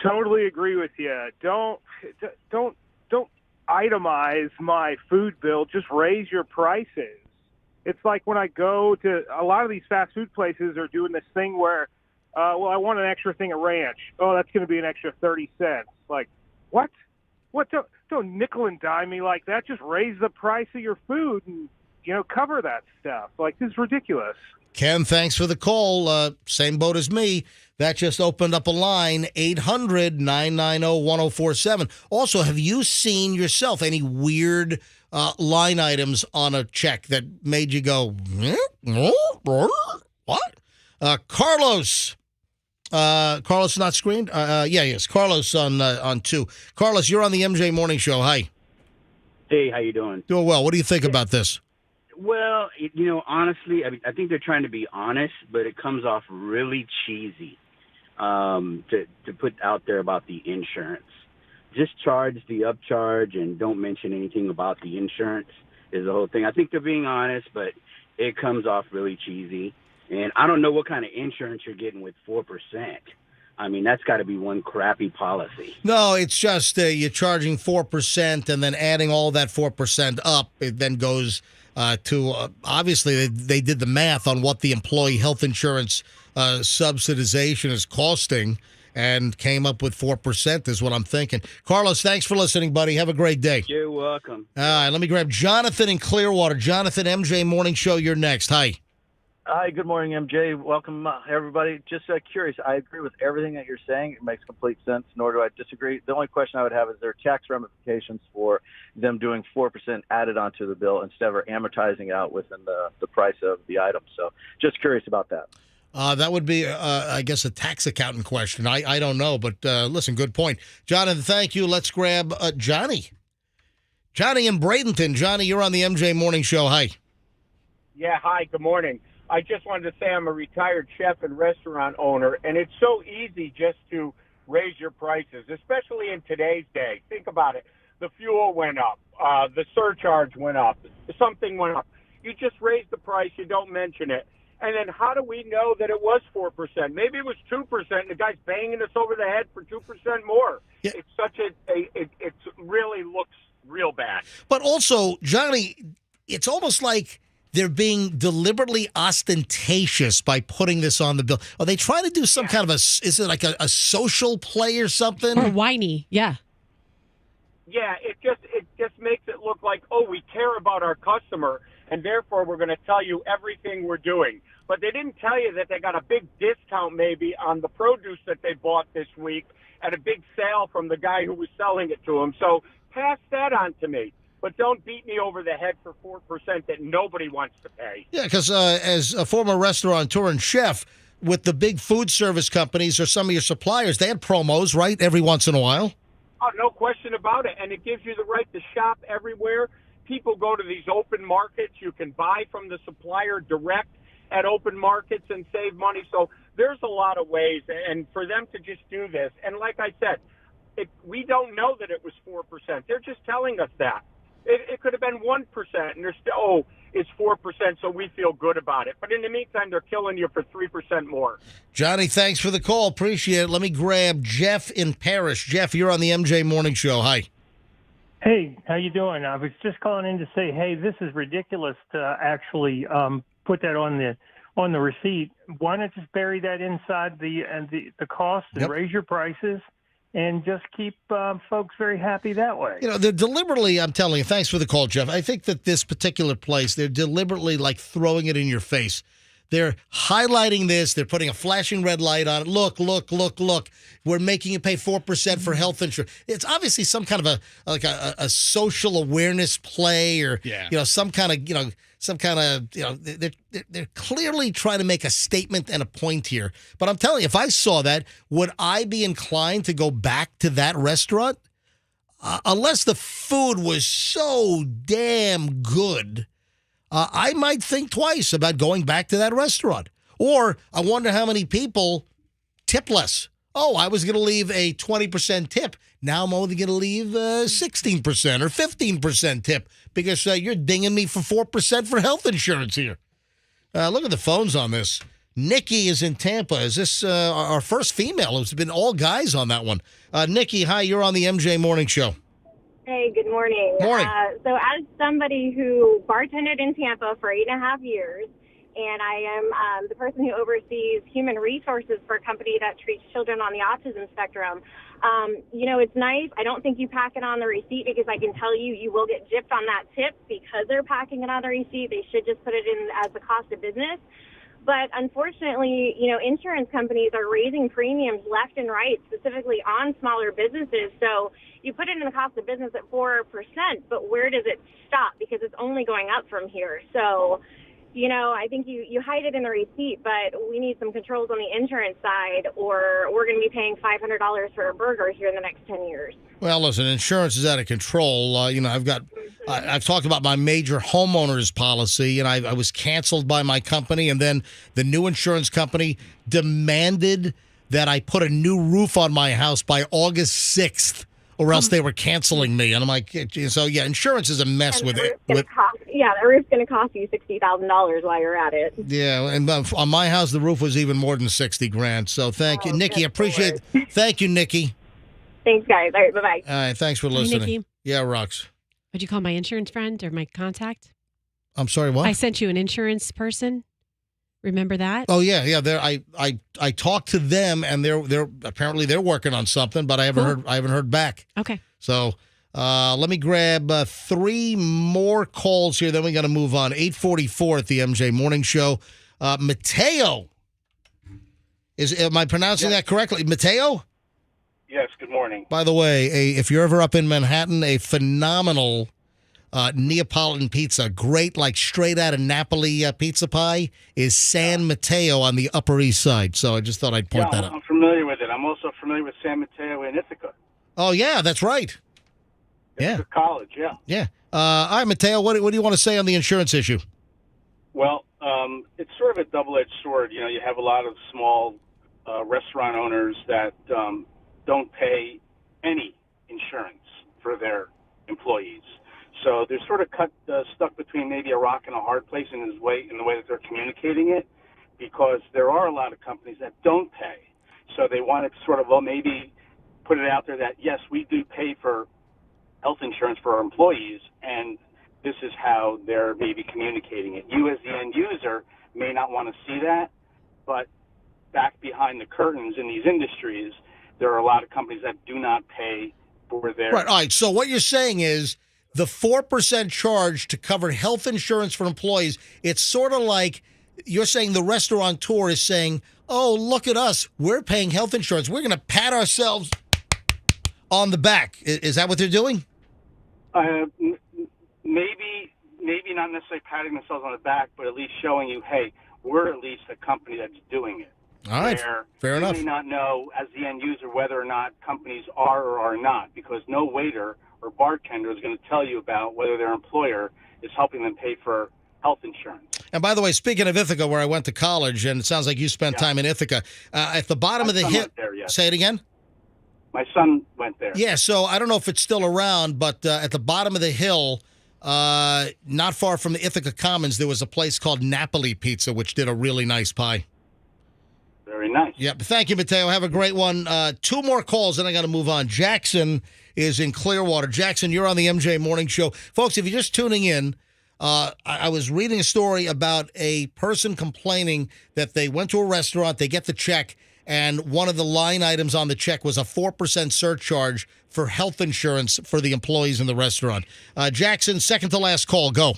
Totally agree with you. Don't itemize my food bill. Just raise your prices. It's like when I go to a lot of these fast food places are doing this thing where, I want an extra thing of ranch. Oh, that's going to be an extra 30 cents. Like, what? Don't nickel and dime me like that. Just raise the price of your food and, cover that stuff. Like, this is ridiculous. Ken, thanks for the call. Same boat as me. That just opened up a line, 800-990-1047. Also, have you seen yourself any weird line items on a check that made you go, what? Carlos. Carlos not screened? Yes. Carlos on 2. Carlos, you're on the MJ Morning Show. Hi. Hey, how you doing? Doing well. What do you think about this? Well, honestly, I think they're trying to be honest, but it comes off really cheesy to put out there about the insurance. Just charge the upcharge and don't mention anything about the insurance is the whole thing. I think they're being honest, but it comes off really cheesy. And I don't know what kind of insurance you're getting with 4%. I mean, that's got to be one crappy policy. No, it's just you're charging 4% and then adding all that 4% up. It then goes to obviously they did the math on what the employee health insurance subsidization is costing and came up with 4% is what I'm thinking. Carlos, thanks for listening, buddy. Have a great day. You're welcome. All right, let me grab Jonathan in Clearwater. Jonathan, MJ Morning Show, you're next. Hi. Hi, good morning, MJ. Welcome, everybody. Just curious, I agree with everything that you're saying. It makes complete sense, nor do I disagree. The only question I would have is there tax ramifications for them doing 4% added onto the bill instead of amortizing it out within the price of the item. So just curious about that. That would be, I guess, a tax accountant question. I don't know, but listen, good point. Jonathan, thank you. Let's grab Johnny. Johnny in Bradenton. Johnny, you're on the MJ Morning Show. Hi. Yeah, hi, good morning. I just wanted to say I'm a retired chef and restaurant owner, and it's so easy just to raise your prices, especially in today's day. Think about it. The fuel went up. The surcharge went up. Something went up. You just raise the price. You don't mention it. And then how do we know that it was 4%? Maybe it was 2%, and the guy's banging us over the head for 2% more. Yeah. It's such it really looks real bad. But also, Johnny, it's almost like they're being deliberately ostentatious by putting this on the bill. Are they trying to do some kind of is it like a social play or something? Or whiny, yeah. Yeah, it just makes it look like, oh, we care about our customer, and therefore we're going to tell you everything we're doing. But they didn't tell you that they got a big discount maybe on the produce that they bought this week at a big sale from the guy who was selling it to them. So pass that on to me. But don't beat me over the head for 4% that nobody wants to pay. Yeah, because as a former restaurateur and chef, with the big food service companies or some of your suppliers, they had promos, right, every once in a while? Oh, no question about it. And it gives you the right to shop everywhere. People go to these open markets. You can buy from the supplier direct at open markets and save money. So there's a lot of ways. And for them to just do this, and like I said, we don't know that it was 4%. They're just telling us that. It could have been 1%, and they're still, it's 4%, so we feel good about it. But in the meantime, they're killing you for 3% more. Johnny, thanks for the call. Appreciate it. Let me grab Jeff in Parrish. Jeff, you're on the MJ Morning Show. Hi. Hey, how you doing? I was just calling in to say, hey, this is ridiculous to actually put that on on the receipt, why not just bury that inside the cost and raise your prices and just keep folks very happy that way? They're deliberately, I'm telling you, thanks for the call, Jeff. I think that this particular place, they're deliberately like throwing it in your face. They're highlighting this. They're putting a flashing red light on it. Look. We're making you pay 4% for health insurance. It's obviously some kind of a social awareness play or, some kind of, they're clearly trying to make a statement and a point here. But I'm telling you, if I saw that, would I be inclined to go back to that restaurant? Unless the food was so damn good, I might think twice about going back to that restaurant. Or I wonder how many people tip less. Oh, I was going to leave a 20% tip. Now I'm only going to leave 16% or 15% tip because you're dinging me for 4% for health insurance here. Look at the phones on this. Nikki is in Tampa. Is this our first female? It's been all guys on that one. Nikki, hi, you're on the MJ Morning Show. Hey, good morning. Morning. So as somebody who bartended in Tampa for 8.5 years, and I am the person who oversees human resources for a company that treats children on the autism spectrum, it's nice. I don't think you pack it on the receipt because I can tell you will get gypped on that tip because they're packing it on the receipt. They should just put it in as the cost of business. But unfortunately, insurance companies are raising premiums left and right, specifically on smaller businesses. So you put it in the cost of business at 4%, but where does it stop? Because it's only going up from here. So, I think you hide it in the receipt, but we need some controls on the insurance side, or we're going to be paying $500 for a burger here in the next 10 years. Well, listen, insurance is out of control. I've talked about my major homeowners policy, and I was canceled by my company, and then the new insurance company demanded that I put a new roof on my house by August 6th, or else they were canceling me. And I'm like, so yeah, insurance is a mess with it. The roof's going to cost you $60,000 while you're at it. Yeah, and on my house, the roof was even more than $60,000. So thank you, Nikki. Appreciate it. Thank you, Nikki. Thanks, guys. All right, bye-bye. All right, thanks for listening. Nikki. Yeah, Rox. Would you call my insurance friend or my contact? I'm sorry, what? I sent you an insurance person. Remember that? Oh yeah. I talked to them, and they're apparently they're working on something, but I haven't heard back. Okay. So let me grab 3 more calls here. Then we got to move on. 8:44 at the MJ Morning Show. Mateo, am I pronouncing that correctly? Mateo. Yes. Good morning. By the way, if you're ever up in Manhattan, a phenomenal Neapolitan pizza, great, like straight out of Napoli pizza pie, is San Mateo on the Upper East Side. So I just thought I'd point that out. I'm familiar with it. I'm also familiar with San Mateo in Ithaca. Oh, yeah, that's right. Ithaca College, yeah. Yeah. All right, Mateo, what do you want to say on the insurance issue? Well, it's sort of a double-edged sword. You have a lot of small restaurant owners that don't pay any insurance for their employees. So they're sort of stuck between maybe a rock and a hard place in the way that they're communicating it, because there are a lot of companies that don't pay. So they want to sort of maybe put it out there that, yes, we do pay for health insurance for our employees, and this is how they're maybe communicating it. You as the end user may not want to see that, but back behind the curtains in these industries, there are a lot of companies that do not pay for their... Right, all right. So what you're saying is the 4% charge to cover health insurance for employees, it's sort of like you're saying the restaurateur is saying, oh, look at us. We're paying health insurance. We're going to pat ourselves on the back. Is that what they're doing? Maybe not necessarily patting themselves on the back, but at least showing you, hey, we're at least a company that's doing it. All right, fair enough. You may not know as the end user whether or not companies are or are not, because no waiter or bartender is going to tell you about whether their employer is helping them pay for health insurance. And by the way, speaking of Ithaca, where I went to college, and it sounds like you spent time in Ithaca, at the bottom of the hill. Say it again? My son went there. Yeah, so I don't know if it's still around, but at the bottom of the hill, not far from the Ithaca Commons, there was a place called Napoli Pizza, which did a really nice pie. Very nice. Yep. Thank you, Mateo. Have a great one. 2 more calls, and I got to move on. Jackson is in Clearwater. Jackson, you're on the MJ Morning Show. Folks, if you're just tuning in, I was reading a story about a person complaining that they went to a restaurant, they get the check, and one of the line items on the check was a 4% surcharge for health insurance for the employees in the restaurant. Jackson, second to last call. Go.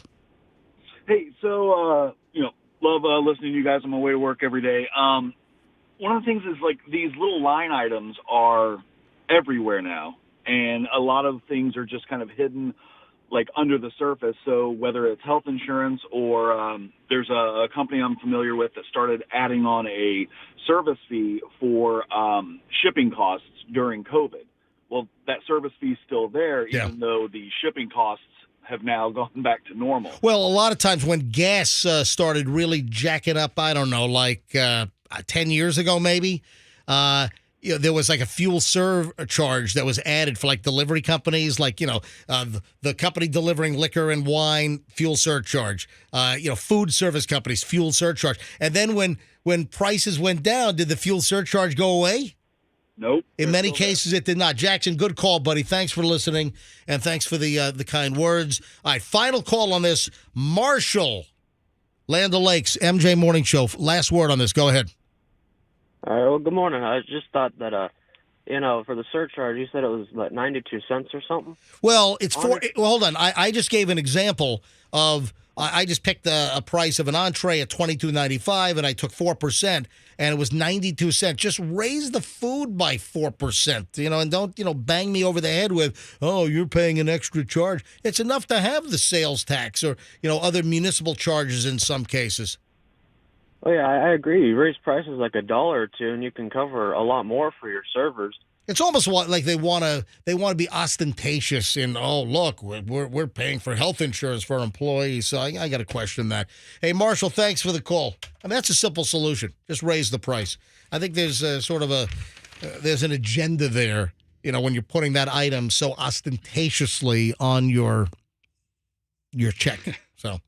Hey, so, love listening to you guys on my way to work every day. One of the things is, like, these little line items are everywhere now, and a lot of things are just kind of hidden, like, under the surface. So whether it's health insurance or there's a company I'm familiar with that started adding on a service fee for shipping costs during COVID. Well, that service fee is still there, even though the shipping costs have now gone back to normal. Well, a lot of times when gas started really jacking up, I don't know, like 10 years ago maybe, there was like a fuel surcharge that was added for like delivery companies, like, the company delivering liquor and wine, fuel surcharge, food service companies, fuel surcharge. And then when prices went down, did the fuel surcharge go away? Nope. In many cases, it did not. Jackson, good call, buddy. Thanks for listening, and thanks for the kind words. All right, final call on this. Marshall, Land O'Lakes, MJ Morning Show. Last word on this. Go ahead. All right, well, good morning. I just thought that, for the surcharge, you said it was, 92 cents or something? Well, hold on. I just gave an example of, I just picked a price of an entree at $22.95, and I took 4%, and it was 92 cents. Just raise the food by 4%, and don't, bang me over the head with, oh, you're paying an extra charge. It's enough to have the sales tax or, other municipal charges in some cases. Oh, yeah, I agree. You raise prices like $1 or $2, and you can cover a lot more for your servers. It's almost like they want to be ostentatious in, oh, look, we're paying for health insurance for our employees. So I got to question that. Hey, Marshall, thanks for the call. I mean, that's a simple solution. Just raise the price. I think there's there's an agenda there, when you're putting that item so ostentatiously on your check. So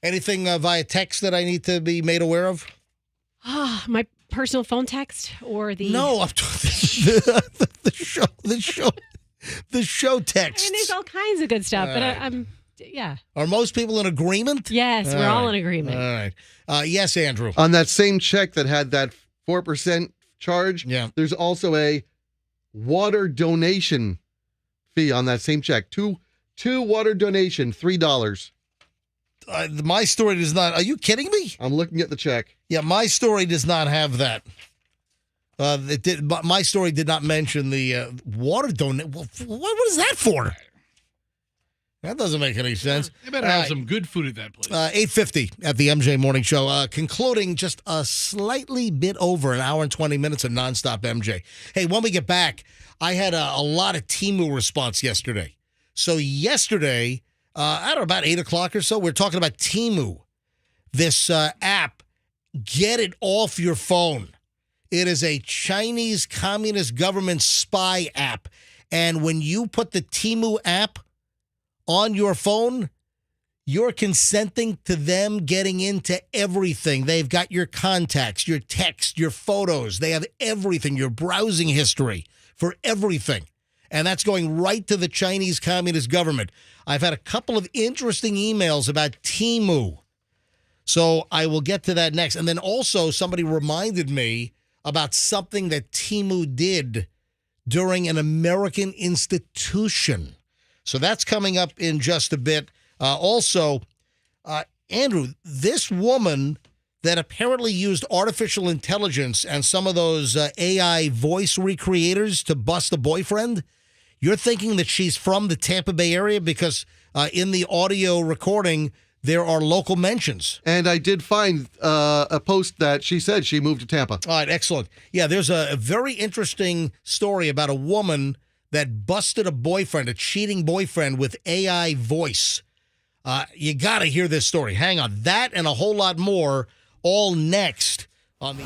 anything via text that I need to be made aware of? My personal phone text or the... No, I'm talking the show text. I mean, there's all kinds of good stuff, but I'm. Are most people in agreement? Yes, we're all in agreement. All right. Yes, Andrew. On that same check that had that 4% charge, there's also a water donation fee on that same check. Two water donation, $3. My story does not. Are you kidding me? I'm looking at the check. Yeah, my story does not have that. My story did not mention the water donation. What is that for? That doesn't make any sense. They better have some good food at that place. 8:50 at the MJ Morning Show. Concluding just a slightly bit over an hour and 20 minutes of nonstop MJ. Hey, when we get back, I had a lot of Teemu response yesterday. So yesterday, I don't know, about 8 o'clock or so, we're talking about Teemu, this app. Get it off your phone. It is a Chinese Communist government spy app. And when you put the Teemu app on your phone, you're consenting to them getting into everything. They've got your contacts, your text, your photos. They have everything, your browsing history for everything. And that's going right to the Chinese Communist government. I've had a couple of interesting emails about Teemu. So I will get to that next. And then also somebody reminded me about something that Teemu did during an American institution. So that's coming up in just a bit. Also, Andrew, this woman that apparently used artificial intelligence and some of those AI voice recreators to bust a boyfriend, you're thinking that she's from the Tampa Bay area because in the audio recording, there are local mentions. And I did find a post that she said she moved to Tampa. All right, excellent. Yeah, there's a very interesting story about a woman that busted a boyfriend, a cheating boyfriend with AI voice. You got to hear this story. Hang on. That and a whole lot more all next on the...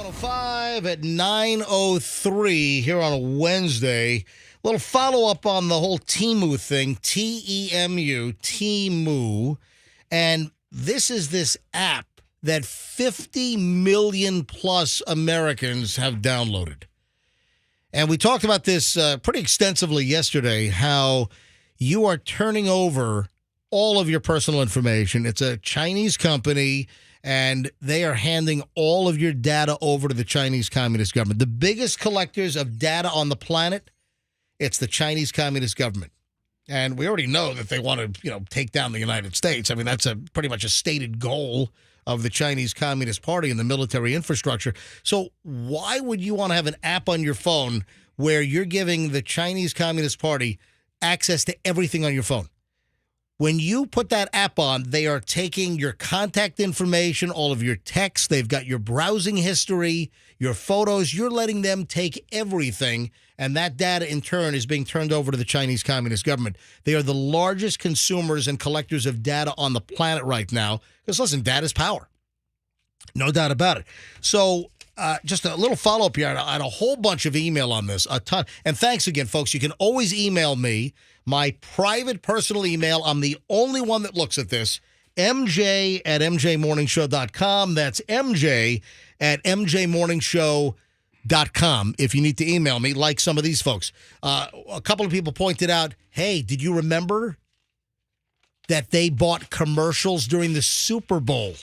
105 at 9:03 here on a Wednesday. A little follow-up on the whole Teemu thing, T-E-M-U, Teemu. And this is this app that 50 million plus Americans have downloaded. And we talked about this pretty extensively yesterday, how you are turning over all of your personal information. It's a Chinese company, and they are handing all of your data over to the Chinese Communist government. The biggest collectors of data on the planet, it's the Chinese Communist government. And we already know that they want to, take down the United States. I mean, that's pretty much a stated goal of the Chinese Communist Party and the military infrastructure. So why would you want to have an app on your phone where you're giving the Chinese Communist Party access to everything on your phone? When you put that app on, they are taking your contact information, all of your texts. They've got your browsing history, your photos. You're letting them take everything, and that data in turn is being turned over to the Chinese Communist government. They are the largest consumers and collectors of data on the planet right now. Because listen, data's power. No doubt about it. So just a little follow-up here. I had a whole bunch of email on this, a ton. And thanks again, folks. You can always email me. My private personal email, I'm the only one that looks at this, mj@mjmorningshow.com. That's mj@mjmorningshow.com if you need to email me, like some of these folks. A couple of people pointed out, hey, did you remember that they bought commercials during the Super Bowl?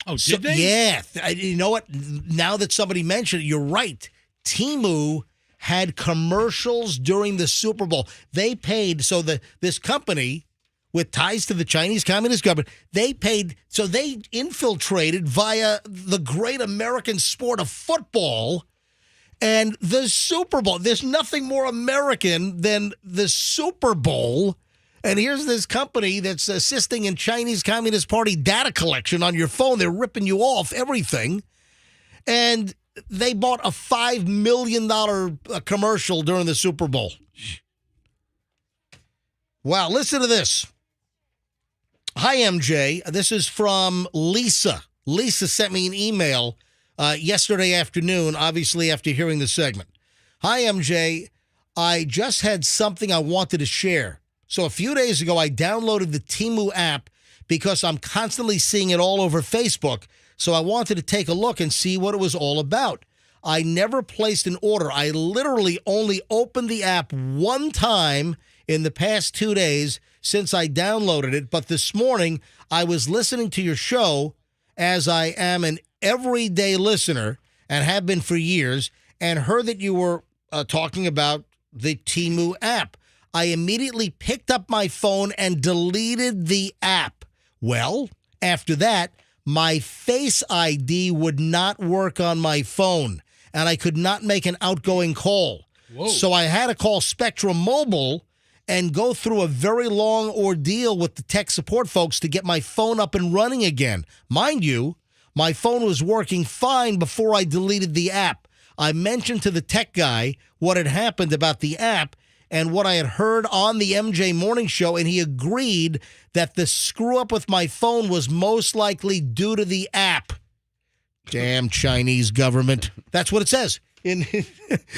Oh, did they? Yeah. You know what? Now that somebody mentioned it, you're right. Teemu had commercials during the Super Bowl. They paid, so this company with ties to the Chinese Communist government, they paid, so they infiltrated via the great American sport of football and the Super Bowl. There's nothing more American than the Super Bowl. And here's this company that's assisting in Chinese Communist Party data collection on your phone. They're ripping you off everything. And they bought a $5 million commercial during the Super Bowl. Wow, listen to this. Hi, MJ. This is from Lisa. Lisa sent me an email yesterday afternoon, obviously after hearing the segment. Hi, MJ. I just had something I wanted to share. So a few days ago, I downloaded the Teemu app because I'm constantly seeing it all over Facebook. So I wanted to take a look and see what it was all about. I never placed an order. I literally only opened the app one time in the past 2 days since I downloaded it. But this morning, I was listening to your show, as I am an everyday listener and have been for years, and heard that you were talking about the Teemu app. I immediately picked up my phone and deleted the app. Well, after that, my Face ID would not work on my phone, and I could not make an outgoing call. Whoa. So I had to call Spectrum Mobile and go through a very long ordeal with the tech support folks to get my phone up and running again. Mind you, my phone was working fine before I deleted the app. I mentioned to the tech guy what had happened about the app and what I had heard on the MJ Morning Show, and he agreed that the screw-up with my phone was most likely due to the app. Damn Chinese government. That's what it says.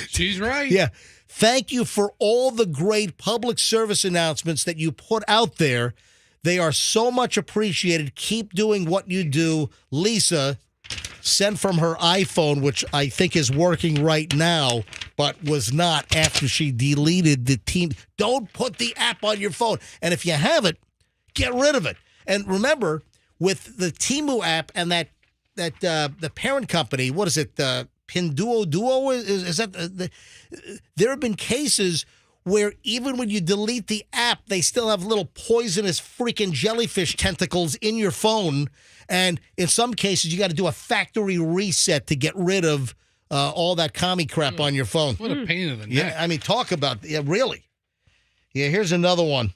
She's right. Yeah. Thank you for all the great public service announcements that you put out there. They are so much appreciated. Keep doing what you do. Lisa, sent from her iPhone, which I think is working right now, but was not after she deleted the team. Don't put the app on your phone. And if you have it, get rid of it. And remember, with the Teemu app and that the parent company, what is it, Pinduoduo? Is that there have been cases where even when you delete the app, they still have little poisonous freaking jellyfish tentacles in your phone. And in some cases, you got to do a factory reset to get rid of all that commie crap on your phone. What a pain in the neck. Yeah, I mean, talk about, yeah, really. Yeah, here's another one.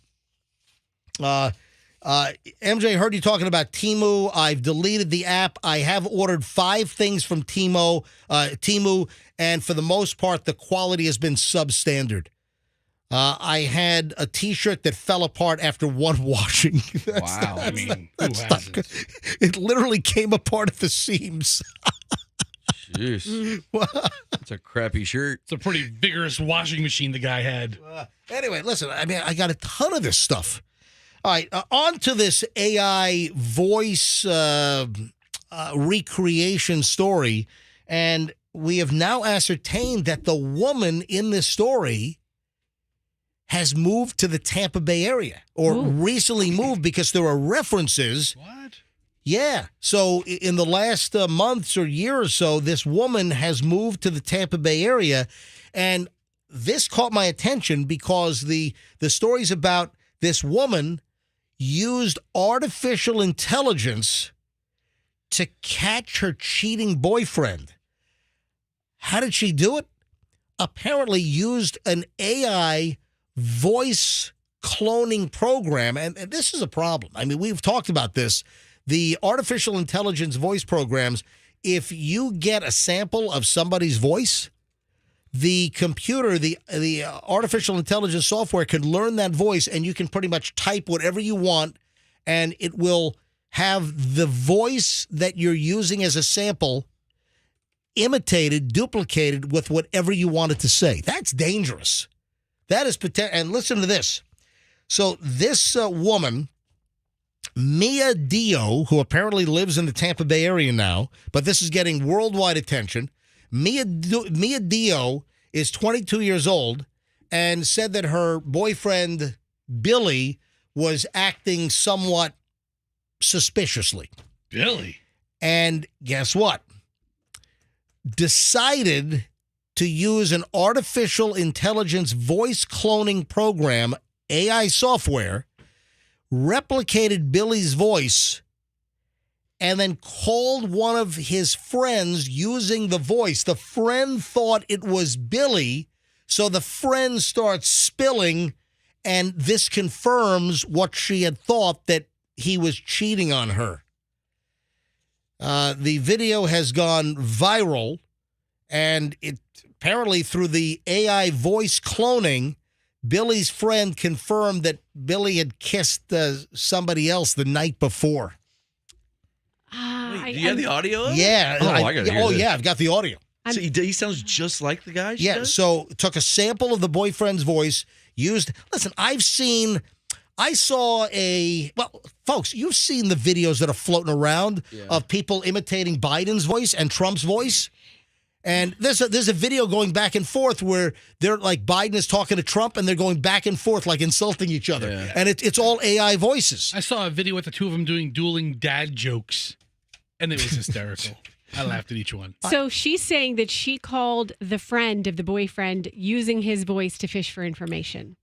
MJ, heard you talking about Teemu. I've deleted the app. I have ordered 5 things from Teemu, and for the most part, the quality has been substandard. I had a T-shirt that fell apart after one washing. Wow. It It literally came apart at the seams. Jeez. That's a crappy shirt. It's a pretty vigorous washing machine the guy had. Anyway, listen, I mean, I got a ton of this stuff. All right, on to this AI voice recreation story. And we have now ascertained that the woman in this story has moved to the Tampa Bay area or recently moved because there are references. What? Yeah. So in the last months or year or so, this woman has moved to the Tampa Bay area. And this caught my attention because the stories about this woman used artificial intelligence to catch her cheating boyfriend. How did she do it? Apparently used an AI voice cloning program. And this is a problem. I mean, we've talked about this. The artificial intelligence voice programs, if you get a sample of somebody's voice, the computer, the artificial intelligence software can learn that voice, and you can pretty much type whatever you want, and it will have the voice that you're using as a sample imitated, duplicated with whatever you want it to say. That's dangerous. That is potential. And listen to this. So this woman, Mia Dio, who apparently lives in the Tampa Bay area now, but this is getting worldwide attention. Mia Dio is 22 years old and said that her boyfriend, Billy, was acting somewhat suspiciously. Billy? And guess what? Decided to use an artificial intelligence voice cloning program, AI software, replicated Billy's voice, and then called one of his friends using the voice. The friend thought it was Billy, so the friend starts spilling, and this confirms what she had thought, that he was cheating on her. The video has gone viral, and it apparently through the AI voice cloning, Billy's friend confirmed that Billy had kissed somebody else the night before. Wait, do you have the audio? Yeah. I gotta hear this. Yeah, I've got the audio. So he sounds just like the guy? Yeah, so took a sample of the boyfriend's voice, used... Listen, I saw folks, you've seen the videos that are floating around of people imitating Biden's voice and Trump's voice. And there's a video going back and forth where they're like, Biden is talking to Trump and they're going back and forth like insulting each other. Yeah. And it's all AI voices. I saw a video with the two of them doing dueling dad jokes, and it was hysterical. I laughed at each one. So she's saying that she called the friend of the boyfriend using his voice to fish for information.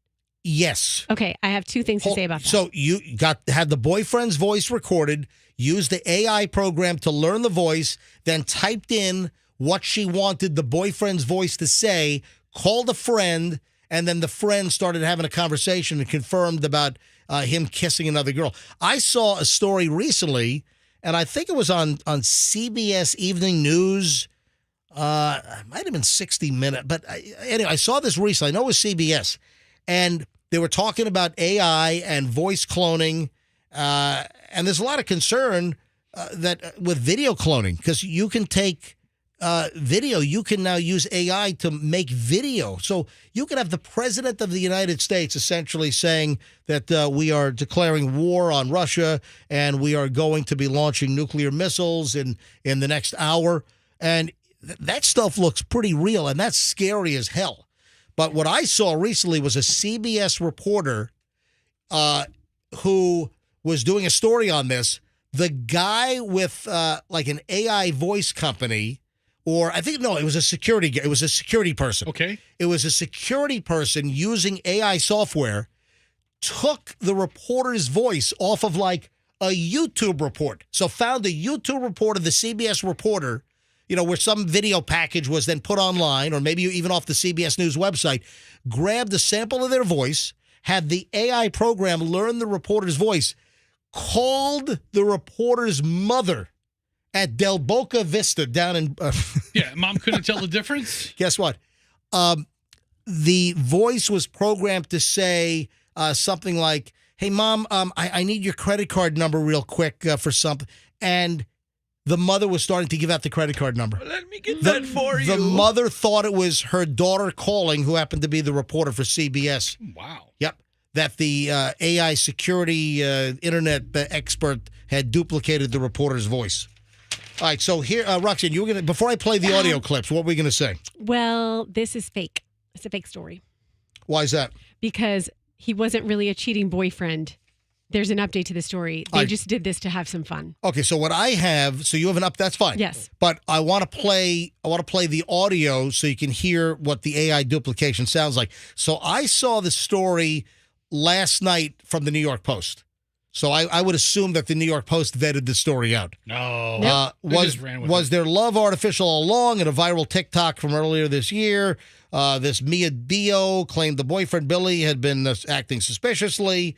Yes. Okay, I have two things to say about that. So you had the boyfriend's voice recorded, used the AI program to learn the voice, then typed in what she wanted the boyfriend's voice to say, called a friend, and then the friend started having a conversation and confirmed about him kissing another girl. I saw a story recently, and I think it was on CBS Evening News. It might have been 60 Minutes. But anyway, I saw this recently. I know it was CBS. And they were talking about AI and voice cloning. And there's a lot of concern that with video cloning, because you can take video. You can now use AI to make video. So you can have the president of the United States essentially saying that we are declaring war on Russia and we are going to be launching nuclear missiles in the next hour. And that stuff looks pretty real, and that's scary as hell. But what I saw recently was a CBS reporter who was doing a story on this. The guy with like an AI voice company, or I think, no, it was a security person. Okay. It was a security person using AI software, took the reporter's voice off of like a YouTube report. So found a YouTube report of the CBS reporter, where some video package was then put online, or maybe even off the CBS News website, grabbed a sample of their voice, had the AI program learn the reporter's voice, called the reporter's mother at Del Boca Vista down in... yeah, mom couldn't tell the difference? Guess what? The voice was programmed to say something like, hey, Mom, I need your credit card number real quick for something. And the mother was starting to give out the credit card number. Let me get that for you. The mother thought it was her daughter calling, who happened to be the reporter for CBS. Wow. Yep. That the AI security internet expert had duplicated the reporter's voice. All right, so here, Roxanne, you were gonna, before I play the audio clips, what were we going to say? Well, this is fake. It's a fake story. Why is that? Because he wasn't really a cheating boyfriend. There's an update to the story. They just did this to have some fun. Okay, so what I have, so you have an that's fine. Yes. But I want to play the audio so you can hear what the AI duplication sounds like. So I saw the story last night from the New York Post. So I would assume that the New York Post vetted the story out. No. Was their love artificial all along? In a viral TikTok from earlier this year, this Mia Dio claimed the boyfriend Billy had been acting suspiciously,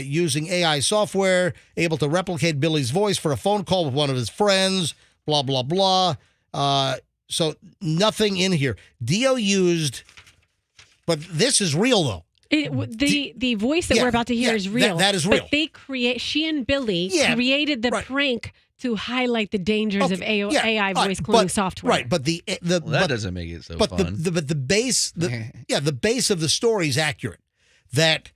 using AI software, able to replicate Billy's voice for a phone call with one of his friends, blah, blah, blah. So nothing in here. Dio used, but this is real, though. The voice that we're about to hear is real. That is real. But she and Billy created the prank to highlight the dangers of AI voice cloning software. Right, but that doesn't make it so fun. But the base, the base of the story is accurate. That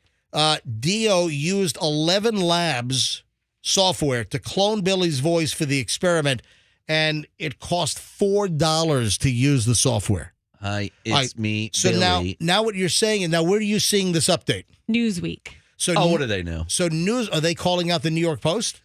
Dio used 11 Labs software to clone Billy's voice for the experiment, and it cost $4 to use the software. Hi, it's me, so Billy. now what you're saying, and now where are you seeing this update? Newsweek. So what do they know? So are they calling out the New York Post?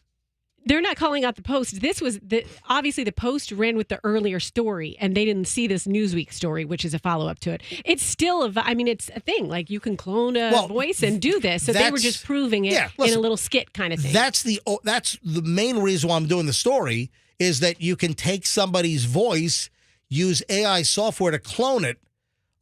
They're not calling out the Post. This was obviously the Post ran with the earlier story, and they didn't see this Newsweek story, which is a follow up to it. It's still it's a thing. Like you can clone a voice and do this. So they were just proving it in a little skit kind of thing. That's the main reason why I'm doing the story is that you can take somebody's voice, use AI software to clone it.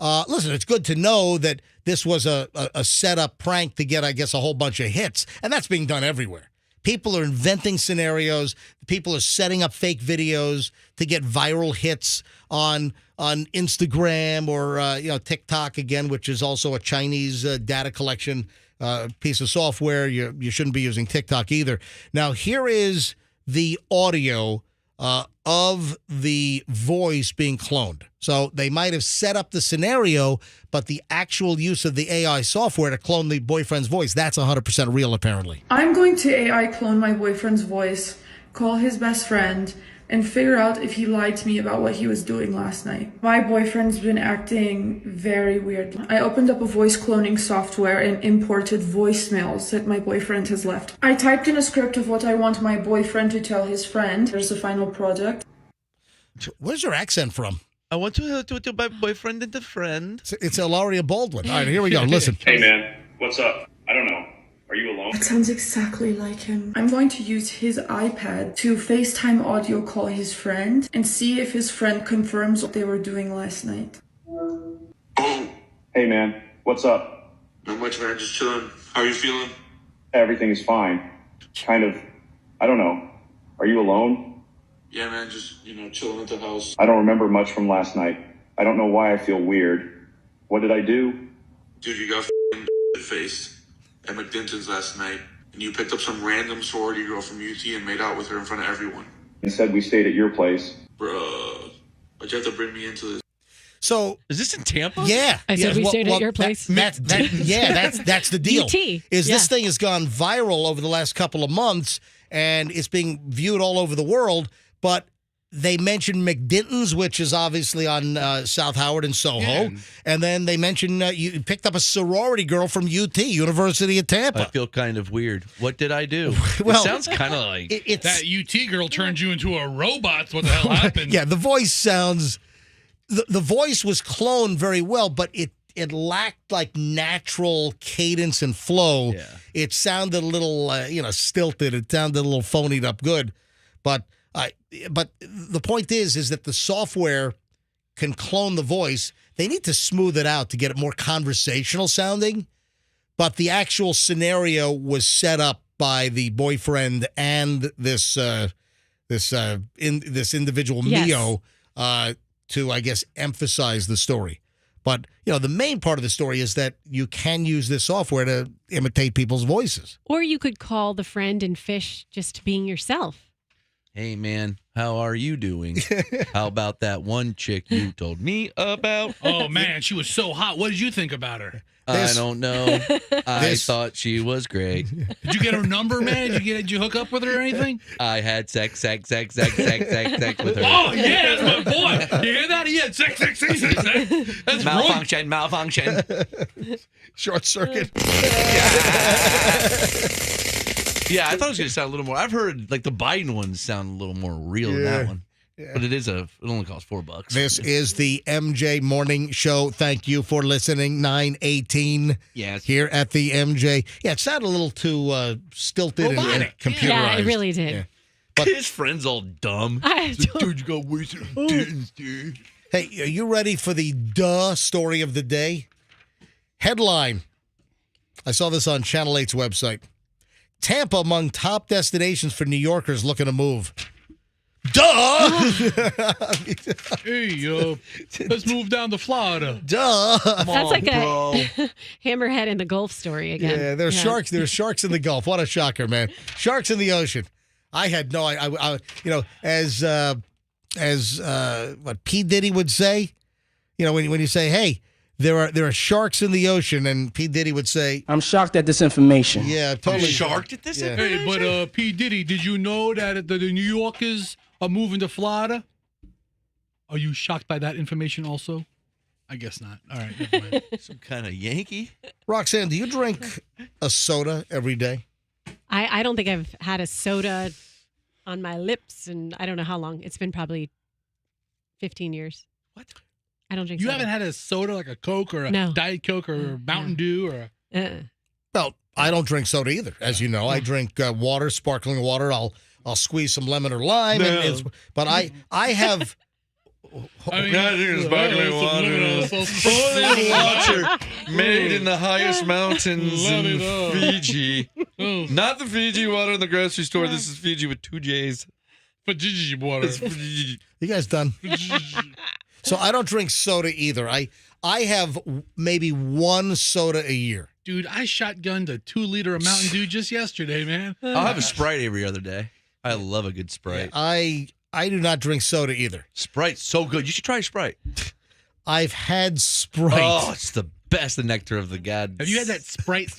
Listen, it's good to know that this was a set-up prank to get, I guess, a whole bunch of hits, and that's being done everywhere. People are inventing scenarios. People are setting up fake videos to get viral hits on Instagram or TikTok again, which is also a Chinese data collection piece of software. You shouldn't be using TikTok either. Now, here is the audio of the voice being cloned. So they might have set up the scenario, but the actual use of the AI software to clone the boyfriend's voice, that's 100% real, apparently. I'm going to AI clone my boyfriend's voice, call his best friend, and figure out if he lied to me about what he was doing last night. My boyfriend's been acting very weird. I opened up a voice cloning software and imported voicemails that my boyfriend has left. I typed in a script of what I want my boyfriend to tell his friend. There's the final product. Where's your accent from? I want to my boyfriend and a friend. It's Ilaria Baldwin. All right, here we go. Listen. Hey, man. What's up? I don't know. Are you alone? It sounds exactly like him. I'm going to use his iPad to FaceTime audio call his friend and see if his friend confirms what they were doing last night. Hey, man. What's up? Not much, man. Just chilling. How are you feeling? Everything is fine. Kind of, I don't know. Are you alone? Yeah, man. Just, chilling at the house. I don't remember much from last night. I don't know why I feel weird. What did I do? Dude, you got faced at McDinton's last night, and you picked up some random sorority girl from UT and made out with her in front of everyone. Instead, we stayed at your place. Bruh, why'd you have to bring me into this? So is this in Tampa? Yeah, I said we stayed at your place. That's the deal. UT. This thing has gone viral over the last couple of months, and it's being viewed all over the world. But they mentioned McDinton's, which is obviously on South Howard and Soho. And then they mentioned you picked up a sorority girl from UT, University of Tampa. I feel kind of weird. What did I do? Well, it sounds kind of like... that UT girl turned you into a robot. What the hell happened? Yeah, the voice sounds... The voice was cloned very well, but it lacked like natural cadence and flow. Yeah. It sounded a little, stilted. It sounded a little phonied up good. But the point is that the software can clone the voice. They need to smooth it out to get it more conversational sounding. But the actual scenario was set up by the boyfriend and this individual Mio to, I guess, emphasize the story. But the main part of the story is that you can use this software to imitate people's voices. Or you could call the friend and fish just being yourself. Hey, man, how are you doing? How about that one chick you told me about? Oh, man, she was so hot. What did you think about her? I don't know. I thought she was great. Did you get her number, man? Did you hook up with her or anything? I had sex with her. Oh, yeah, that's my boy. You hear that? He had sex. That's Malfunction. Short circuit. Yeah, I thought it was going to sound a little more. I've heard like the Biden ones sound a little more real than that one. Yeah. But it only costs $4. This is the MJ Morning Show. Thank you for listening. 9:18. Yes. Here at the MJ. Yeah, it sounded a little too stilted and computerized. Yeah, it really did. Yeah. But his friend's all dumb. Dude, you got wasted didn't, dude. Hey, are you ready for the story of the day? Headline. I saw this on Channel 8's website. Tampa among top destinations for New Yorkers looking to move. Hey, let's move down to Florida. That's like a hammerhead in the Gulf story again. Yeah, there's sharks. There's sharks in the Gulf. What a shocker, man! Sharks in the ocean. I had no. I as what P. Diddy would say. You know, when you say, "Hey, there are sharks in the ocean," and P. Diddy would say, "I'm shocked at this information." Yeah, totally shocked at this Hey, information. but P. Diddy, did you know that the New Yorkers are moving to Florida? Are you shocked by that information also? I guess not. All right, never mind. Some kind of Yankee. Roxanne, do you drink a soda every day? I don't think I've had a soda on my lips, and I don't know how long. It's been probably 15 years. What? I don't drink You soda. haven't had a soda like a Coke or a No. Diet Coke or a Mountain Dew or Well, I don't drink soda either. As you know, I drink water, sparkling water. I'll squeeze some lemon or lime. No. But I have. Only water made in the highest mountains in Fiji. Not the Fiji water in the grocery store. This is Fiji with 2 J's. Fiji water. You guys done? So I don't drink soda either. I have maybe one soda a year. Dude, I shotgunned a 2-liter of Mountain Dew just yesterday, man. I'll have a Sprite every other day. I love a good Sprite. I do not drink soda either. Sprite's so good. You should try Sprite. I've had Sprite. Oh, it's the best. The nectar of the gods. Have you had that Sprite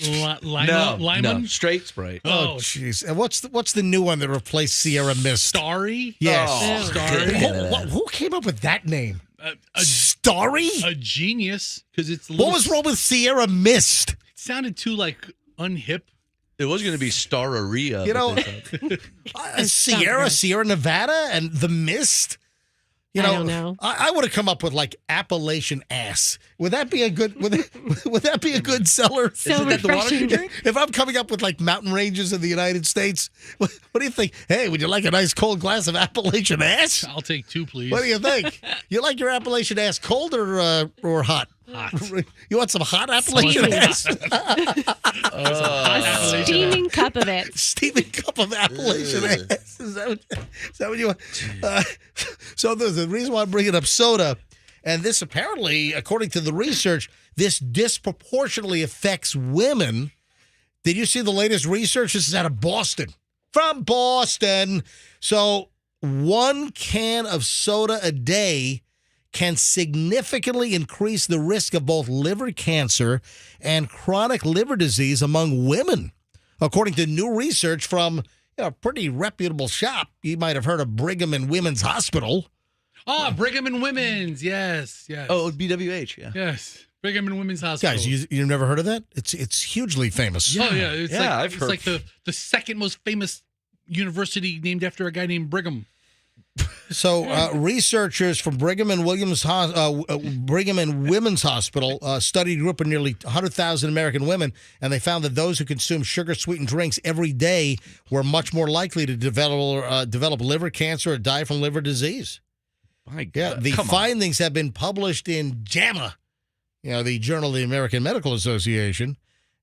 lime? No, straight Sprite. Oh, jeez. And what's the new one that replaced Sierra Mist? Starry? Yes. Oh, Starry. Who came up with that name? Starry? A genius. Because it's what was wrong with Sierra Mist? It sounded too unhip. It was going to be Staria. You know, Sierra Nevada, and the Mist. You know, I don't know. I would have come up with like Appalachian ass. Would that be a good? Would that be a good seller? So Isn't that the water refreshing. you drink? If I'm coming up with like mountain ranges in the United States, what do you think? Hey, would you like a nice cold glass of Appalachian ass? I'll take 2, please. What do you think? You like your Appalachian ass cold or hot? Hot. You want some hot Appalachian ass? A steaming cup of it. Steaming cup of Appalachian ass. Is that what you want? So the reason why I'm bringing up soda, and this apparently, according to the research, this disproportionately affects women. Did you see the latest research? This is out of Boston. From Boston. So 1 can of soda a day can significantly increase the risk of both liver cancer and chronic liver disease among women, according to new research from a pretty reputable shop. You might have heard of Brigham and Women's Hospital. Oh, Brigham and Women's. Yes. Oh, BWH, yeah. Yes. Brigham and Women's Hospital. Guys, you've never heard of that? It's hugely famous. Oh, yeah. It's I've heard. It's like the second most famous university named after a guy named Brigham. So researchers from Brigham and Women's Hospital studied a group of nearly 100,000 American women, and they found that those who consume sugar-sweetened drinks every day were much more likely to develop liver cancer or die from liver disease. My God. Yeah, the findings have been published in JAMA, the Journal of the American Medical Association,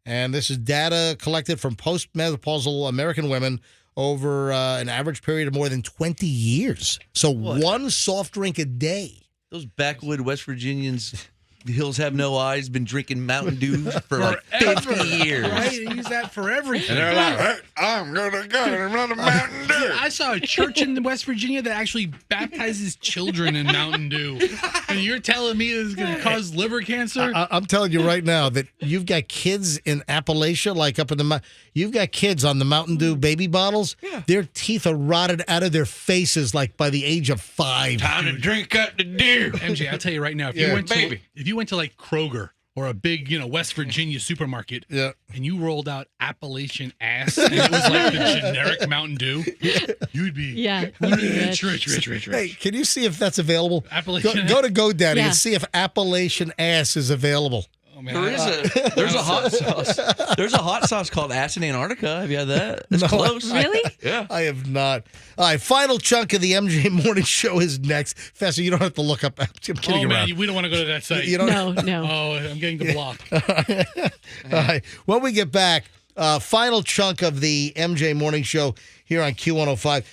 and this is data collected from postmenopausal American women over an average period of more than 20 years. So one soft drink a day. Those backwood West Virginians Hills Have No Eyes been drinking Mountain Dew for like 50 years. Right? They use that for everything. And they're like, hey, I'm going to go and run a Mountain Dew. I saw a church in West Virginia that actually baptizes children in Mountain Dew. And you're telling me this is going to cause liver cancer? I'm telling you right now that you've got kids in Appalachia, like up in the you've got kids on the Mountain Dew baby bottles. Yeah. Their teeth are rotted out of their faces like by the age of 5. Time to drink up the dew. MJ, I'll tell you right now, if you went to like Kroger or a big, West Virginia supermarket, and you rolled out Appalachian ass, and it was like the generic Mountain Dew, you'd be rich. Hey, can you see if that's available? Appalachian Go to GoDaddy and see if Appalachian ass is available. Oh, man. There's a hot sauce. There's a hot sauce called Ass in Antarctica. Have you had that? It's No, close. Really? Yeah. I have not. All right, final chunk of the MJ Morning Show is next. Fester, you don't have to look up. I'm kidding man, around. we don't want to go to that site. You don't- No. Oh, I'm getting the block. All right. When we get back, final chunk of the MJ Morning Show here on Q105.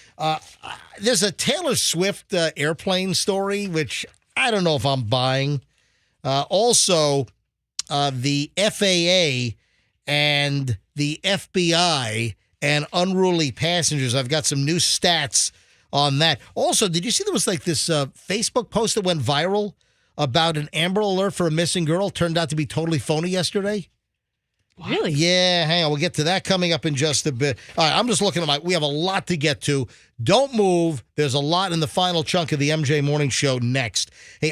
There's a Taylor Swift airplane story, which I don't know if I'm buying. Also, the FAA and the FBI and unruly passengers. I've got some new stats on that. Also, did you see there was like this Facebook post that went viral about an Amber Alert for a missing girl? Turned out to be totally phony yesterday. Really? Yeah, hang on. We'll get to that coming up in just a bit. All right, I'm just looking at we have a lot to get to. Don't move. There's a lot in the final chunk of the MJ Morning Show next. Hey,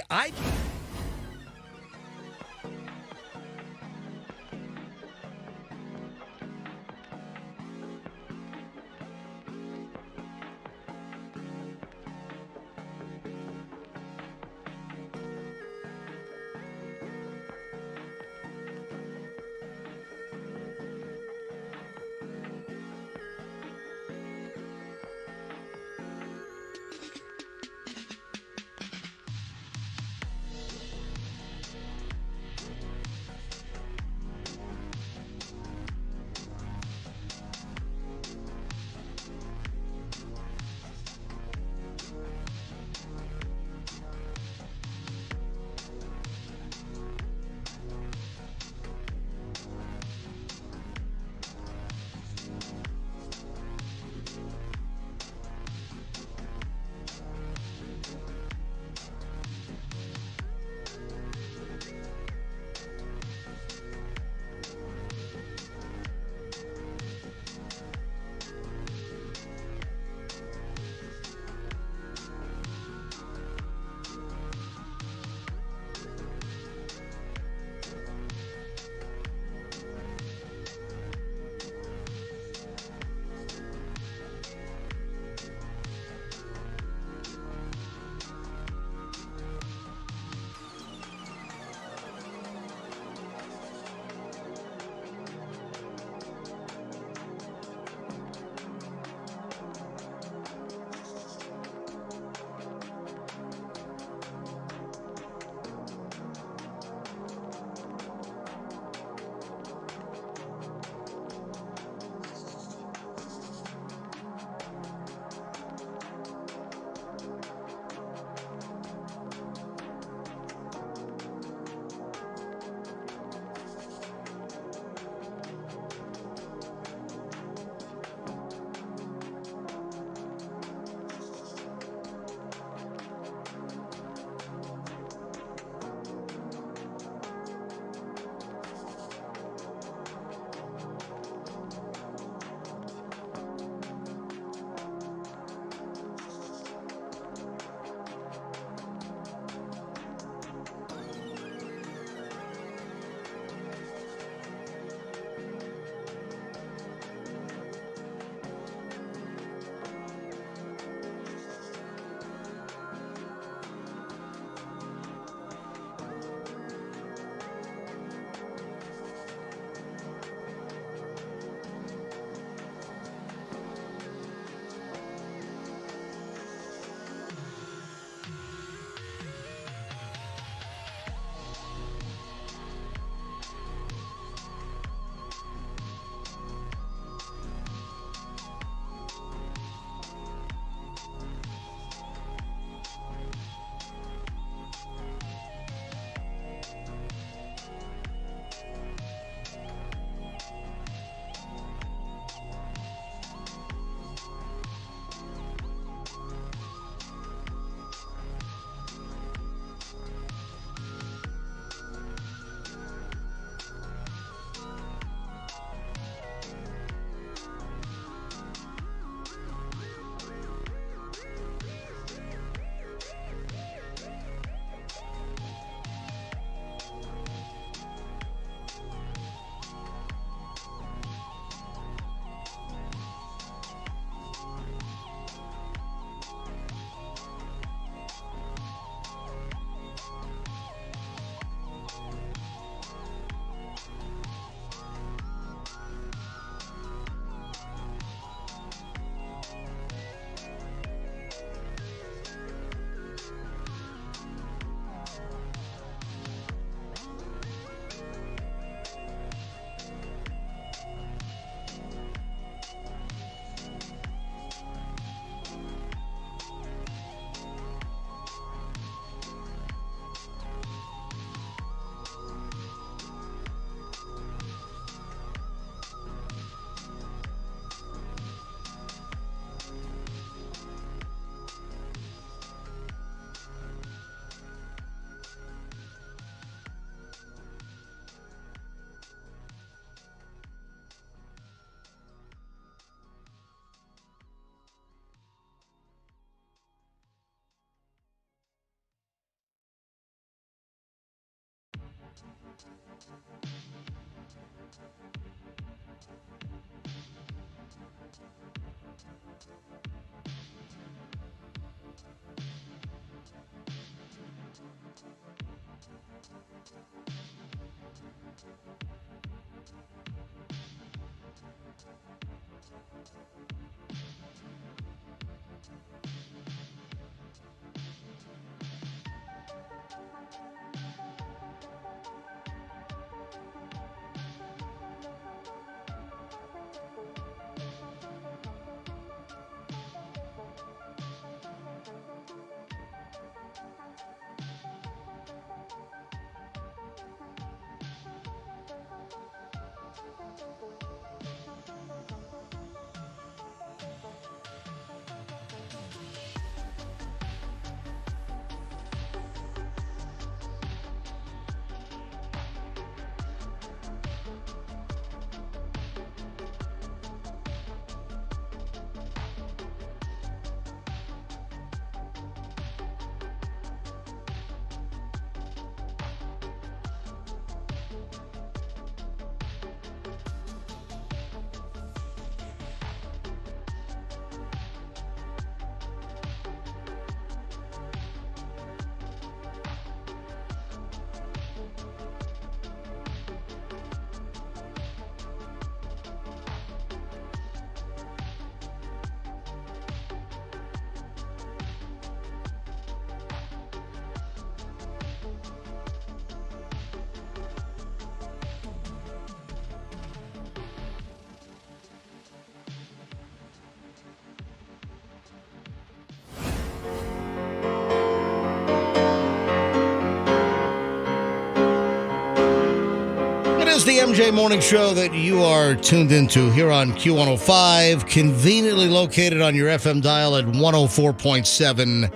the MJ Morning Show that you are tuned into here on Q105, conveniently located on your FM dial at 104.7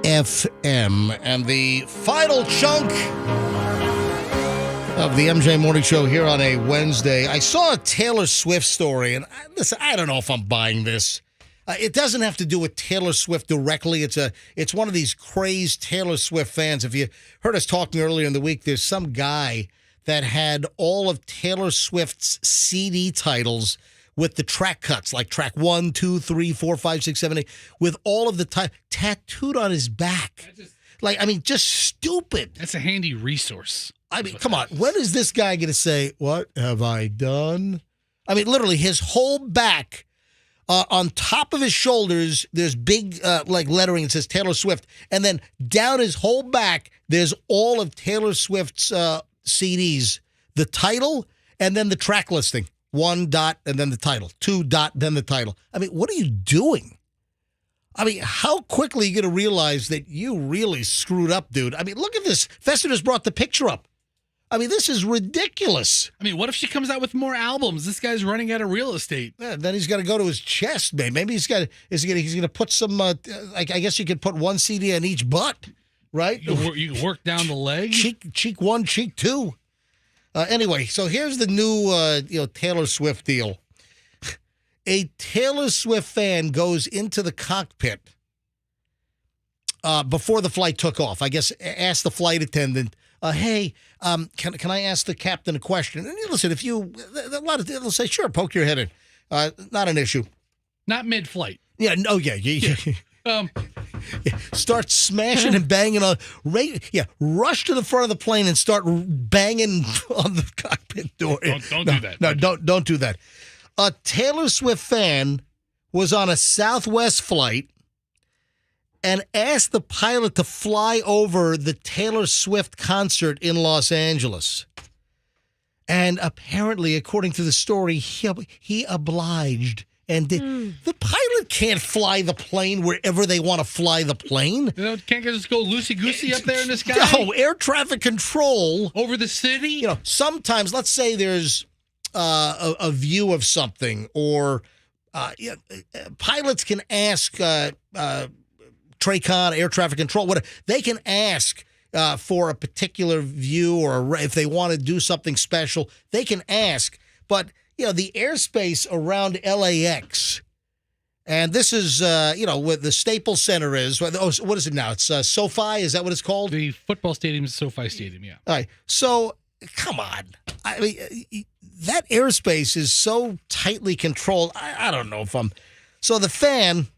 FM. And the final chunk of the MJ Morning Show here on a Wednesday. I saw a Taylor Swift story, and listen, I don't know if I'm buying this. It doesn't have to do with Taylor Swift directly. It's one of these crazed Taylor Swift fans. If you heard us talking earlier in the week, there's some guy that had all of Taylor Swift's CD titles with the track cuts, like track 1, 2, 3, 4, 5, 6, 7, 8, with all of the tattooed on his back. Just stupid. That's a handy resource. Come on. When is this guy going to say, "What have I done?" Literally, his whole back, on top of his shoulders, there's big lettering that says Taylor Swift, and then down his whole back, there's all of Taylor Swift's CDs, the title, and then the track listing. 1 dot and then the title. 2 dot then the title. What are you doing? How quickly are you going to realize that you really screwed up, dude? Look at this. Fester just brought the picture up. This is ridiculous. What if she comes out with more albums? This guy's running out of real estate. Yeah, then he's got to go to his chest, man. Maybe he's going to put some, I guess you could put one CD on each butt, right? You can work down the leg. Cheek 1, cheek 2. Anyway, so here's the new Taylor Swift deal. A Taylor Swift fan goes into the cockpit before the flight took off. I guess asked the flight attendant, "Hey, can I ask the captain a question?" And listen, a lot of they'll say, "Sure, poke your head in, not an issue." Not mid-flight. Yeah. No. Yeah. Start smashing and banging on. Rush to the front of the plane and start banging on the cockpit door. Don't do that. No, don't do that. A Taylor Swift fan was on a Southwest flight and asked the pilot to fly over the Taylor Swift concert in Los Angeles. And apparently, according to the story, he obliged and did. The pilot can't fly the plane wherever they want to fly the plane. Can't just go loosey-goosey up there in the sky? No, air traffic control. Over the city? Sometimes, let's say there's a view of something, or pilots can ask TRACON, air traffic control, whatever. They can ask for a particular view, or if they want to do something special, they can ask. But, the airspace around LAX, and this is, where the Staples Center is. What is it now? It's SoFi? Is that what it's called? The football stadium is SoFi Stadium, yeah. All right. So, come on. That airspace is so tightly controlled. I don't know if I'm... So the fan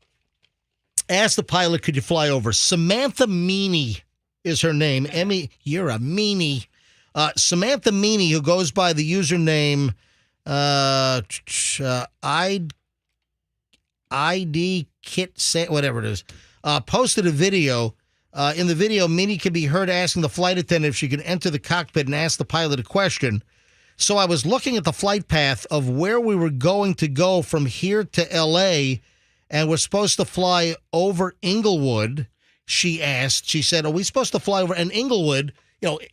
asked the pilot, "Could you fly over?" Samantha Meany is her name. Emmy, you're a meanie. Samantha Meany, who goes by the username ID Kit, whatever it is, posted a video. In the video, Meany can be heard asking the flight attendant if she could enter the cockpit and ask the pilot a question. "So I was looking at the flight path of where we were going to go from here to L.A., and we're supposed to fly over Inglewood," she asked. She said, "Are we supposed to fly over?" And Inglewood,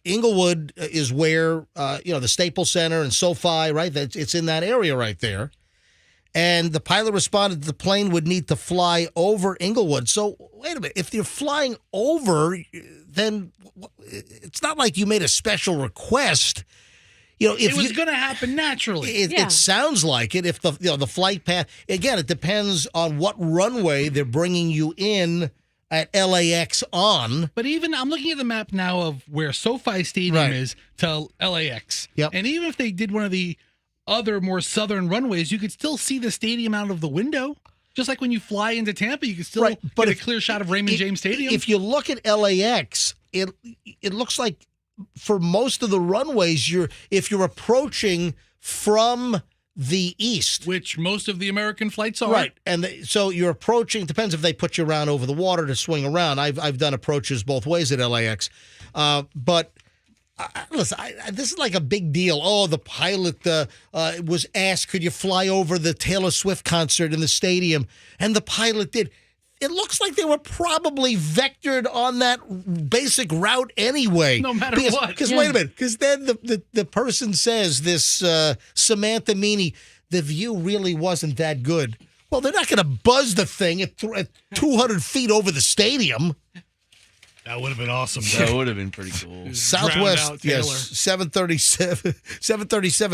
Inglewood is where, the Staples Center and SoFi, right? It's in that area right there. And the pilot responded the plane would need to fly over Inglewood. So, wait a minute. If you're flying over, then it's not like you made a special request. If it was going to happen naturally. It sounds like it. If the flight path, again, it depends on what runway they're bringing you in at LAX on. But even I'm looking at the map now of where SoFi Stadium is to LAX. Yep. And even if they did one of the other more southern runways, you could still see the stadium out of the window. Just like when you fly into Tampa, you can still get a clear shot of Raymond James Stadium. If you look at LAX, it looks like for most of the runways, if you're approaching from the east, which most of the American flights are, right, and so you're approaching. Depends if they put you around over the water to swing around. I've done approaches both ways at LAX, but. Listen, this is like a big deal. Oh, the pilot was asked, "Could you fly over the Taylor Swift concert in the stadium?" And the pilot did. it looks like they were probably vectored on that basic route anyway. No matter what. Because wait a minute. Because then the person says, this Samantha Meany, the view really wasn't that good. Well, they're not going to buzz the thing at 200 feet over the stadium. That would have been awesome. That would have been pretty cool. Southwest, yes, 737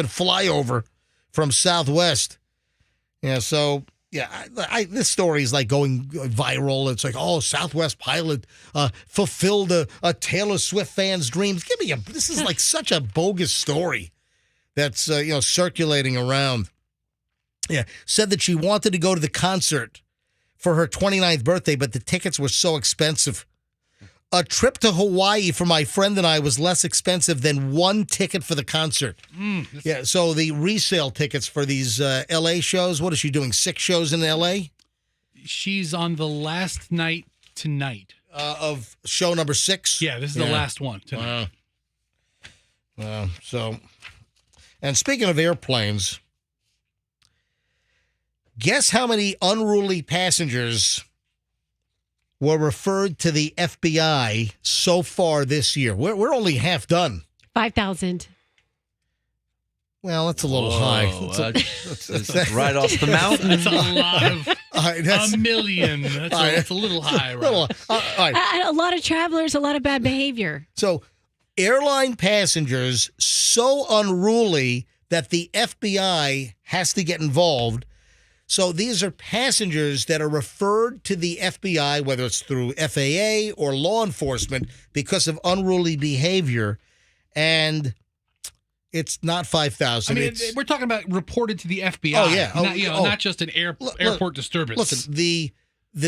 flyover from Southwest. Yeah, so yeah, this story is like going viral. It's like, oh, Southwest pilot fulfilled a Taylor Swift fan's dreams. This is like such a bogus story that's circulating around. Yeah, said that she wanted to go to the concert for her 29th birthday, but the tickets were so expensive. A trip to Hawaii for my friend and I was less expensive than one ticket for the concert. Yeah, so the resale tickets for these L.A. shows, what is she doing, 6 shows in L.A.? She's on the last night tonight. Of show number 6? Yeah, this is the last one tonight. Wow. And speaking of airplanes, guess how many unruly passengers were referred to the FBI so far this year? We're only half done. 5,000. Well, that's a little high. That's right off the mountain. That's a lot of a million. That's a little high, right? A lot of travelers, a lot of bad behavior. So, airline passengers so unruly that the FBI has to get involved. So these are passengers that are referred to the FBI, whether it's through FAA or law enforcement, because of unruly behavior, and it's not 5,000. I mean, we're talking about reported to the FBI. Oh, yeah. Not just an airport disturbance. Listen, the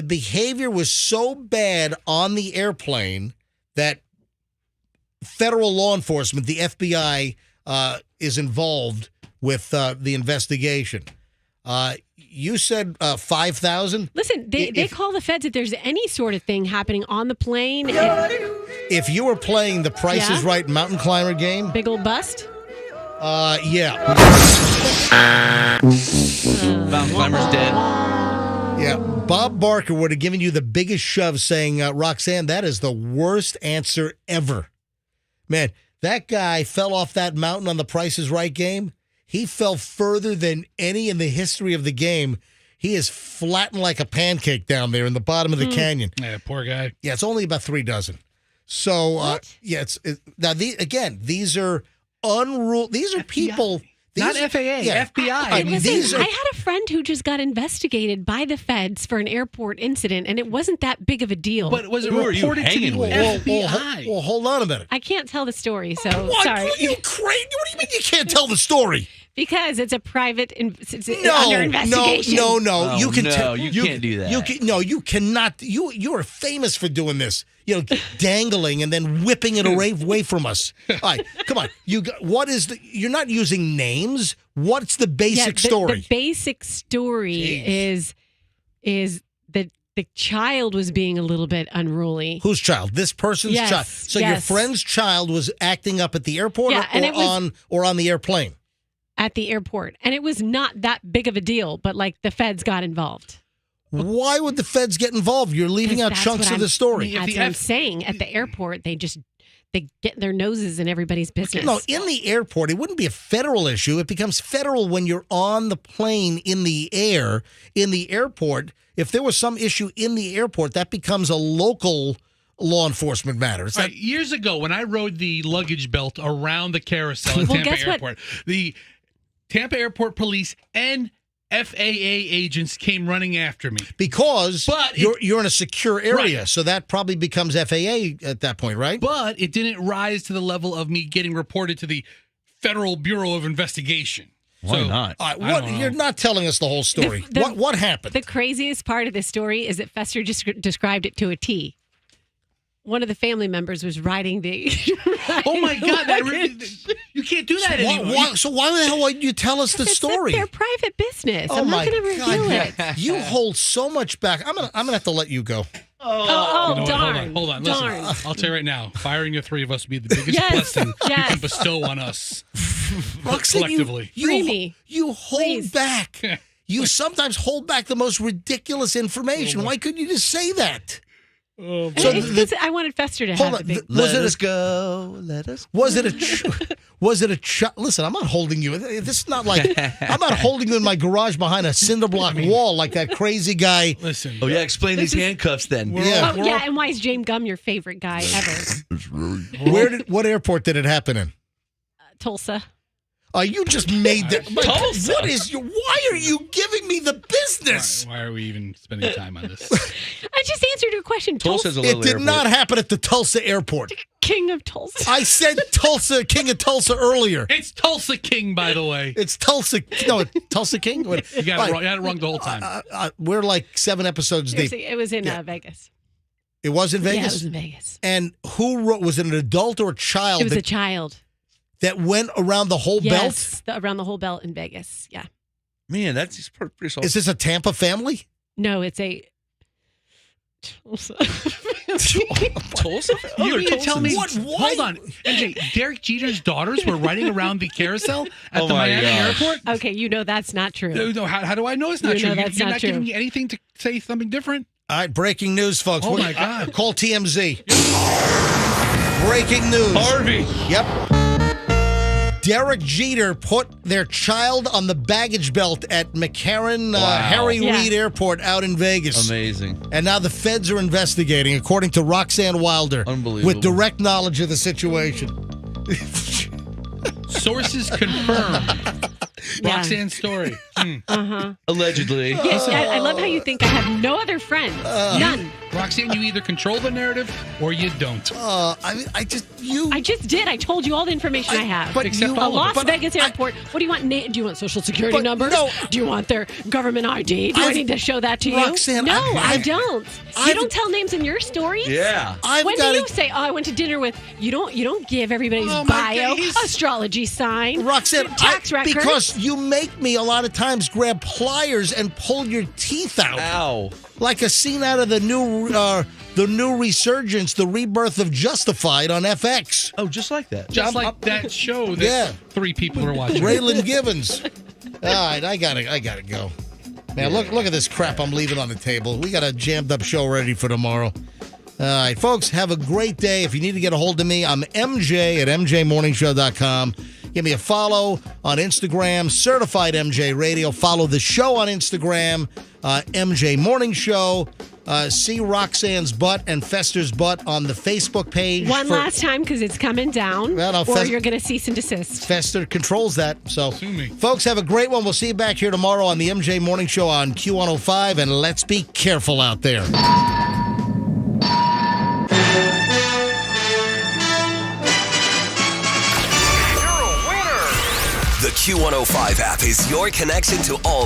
behavior was so bad on the airplane that federal law enforcement, the FBI, is involved with the investigation. You said 5,000? Listen, they call the feds if there's any sort of thing happening on the plane. If you were playing the Price is Right mountain climber game. Big old bust? Yeah. Mountain climber's dead. Yeah, Bob Barker would have given you the biggest shove saying, Roxanne, that is the worst answer ever. Man, that guy fell off that mountain on the Price is Right game. He fell further than any in the history of the game. He is flattened like a pancake down there in the bottom of the canyon. Yeah, poor guy. Yeah, it's only about 3 dozen. So, now these are unruly. These are people. Not FAA, FBI. I had a friend who just got investigated by the feds for an airport incident, and it wasn't that big of a deal. But was it reported to the FBI? Well, hold on a minute. I can't tell the story, so sorry. What, you crazy? What do you mean you can't tell the story? Because it's a private under investigation. No. Oh, you can you can't do that. You cannot. You are famous for doing this. Dangling and then whipping it away from us. All right, come on. You're not using names. What's the basic story? The basic story is that the child was being a little bit unruly. Whose child? This person's child. So your friend's child was acting up at the airport or on the airplane? At the airport. And it was not that big of a deal, but the feds got involved. Why would the feds get involved? You're leaving out chunks of the story. That's what I'm saying. At the airport, they get their noses in everybody's business. No, in the airport, it wouldn't be a federal issue. It becomes federal when you're on the plane in the air. In the airport, if there was some issue in the airport, that becomes a local law enforcement matter. Years ago, when I rode the luggage belt around the carousel at Tampa Airport, the Tampa Airport police and FAA agents came running after me. Because you're in a secure area, so that probably becomes FAA at that point, right? But it didn't rise to the level of me getting reported to the Federal Bureau of Investigation. Why not? You're not telling us the whole story. What happened? The craziest part of this story is that Fester just described it to a T. One of the family members was riding the. Oh my God! You can't do that anymore. So why the hell would you tell us the story? It's their private business. Oh I'm my not going to reveal it. You hold so much back. I'm gonna have to let you go. Darn! Hold on. Listen, I'll tell you right now. Firing the 3 of us would be the biggest blessing you can bestow on us Roxanne, collectively. You hold back. You sometimes hold back the most ridiculous information. Why couldn't you just say that? So I wanted Fester to have the big. Let us go. Was it a listen, I'm not holding you. This is not like I'm not holding you in my garage behind a cinder block wall like that crazy guy. Listen. Oh yeah, explain these handcuffs then. And why is James Gum your favorite guy ever? What airport did it happen in? Tulsa. You just made that. Tulsa. Why are you giving me the business? Why are we even spending time on this? I just answered your question. Tulsa's a It little did airport. not happen at the Tulsa airport. King of Tulsa. I said Tulsa, King of Tulsa earlier. It's Tulsa King, by the way. It's Tulsa. No, Tulsa King? You got it wrong the whole time. We're like 7 episodes deep. It was in Vegas. It was in Vegas? Yeah, it was in Vegas. And who wrote? Was it an adult or a child? It was a child. That went around the whole belt? Yes, around the whole belt in Vegas. Yeah. Man, that's pretty solid. Is this a Tampa family? No, it's a Tulsa. Tulsa? You mean to tell me? What? Hold on, MJ. Derek Jeter's daughters were riding around the carousel at Oh the my Miami gosh. airport. Okay, you know that's not true. No, how do I know it's not true? That's You're not not true. giving me anything to say something different. All right, breaking news, folks. Oh, my God. Call TMZ. Breaking news. Harvey. Yep. Derek Jeter put their child on the baggage belt at McCarran Harry Reid Airport out in Vegas. Amazing. And now the feds are investigating, according to Roxanne Wilder. Unbelievable. With direct knowledge of the situation. Sources confirmed. Roxanne's story. Allegedly. Yes, I love how you think I have no other friends. None. Roxanne, you either control the narrative or you don't. I just did. I told you all the information I have. but Except you- A all of it. Las Vegas airport. What do you want? Do you want social security numbers? no. Do you want their government ID? Do I need to show that to you? Roxanne, no, I've- I don't. You don't tell names in your stories. Yeah. When do you say, "Oh, I went to dinner with"? You don't give everybody's Oh, my bio, God, he's- astrology sign, Roxanne, tax record. because you make me a lot of times grab pliers and pull your teeth out. Ow. Like a scene out of the new resurgence, the rebirth of Justified on FX. Oh, just like that. Just like that show that 3 people are watching. Raylan Givens. All right, I gotta go. Man, look at this crap I'm leaving on the table. We got a jammed up show ready for tomorrow. All right, folks, have a great day. If you need to get a hold of me, I'm MJ at MJMorningshow.com. Give me a follow on Instagram, Certified MJ Radio. Follow the show on Instagram, MJ Morning Show. See Roxanne's butt and Fester's butt on the Facebook page. One last time because it's coming down, Well, no, or you're going to cease and desist. Fester controls that. So, Sue me. folks, have a great one. We'll see you back here tomorrow on the MJ Morning Show on Q105, and let's be careful out there. The Q105 app is your connection to all the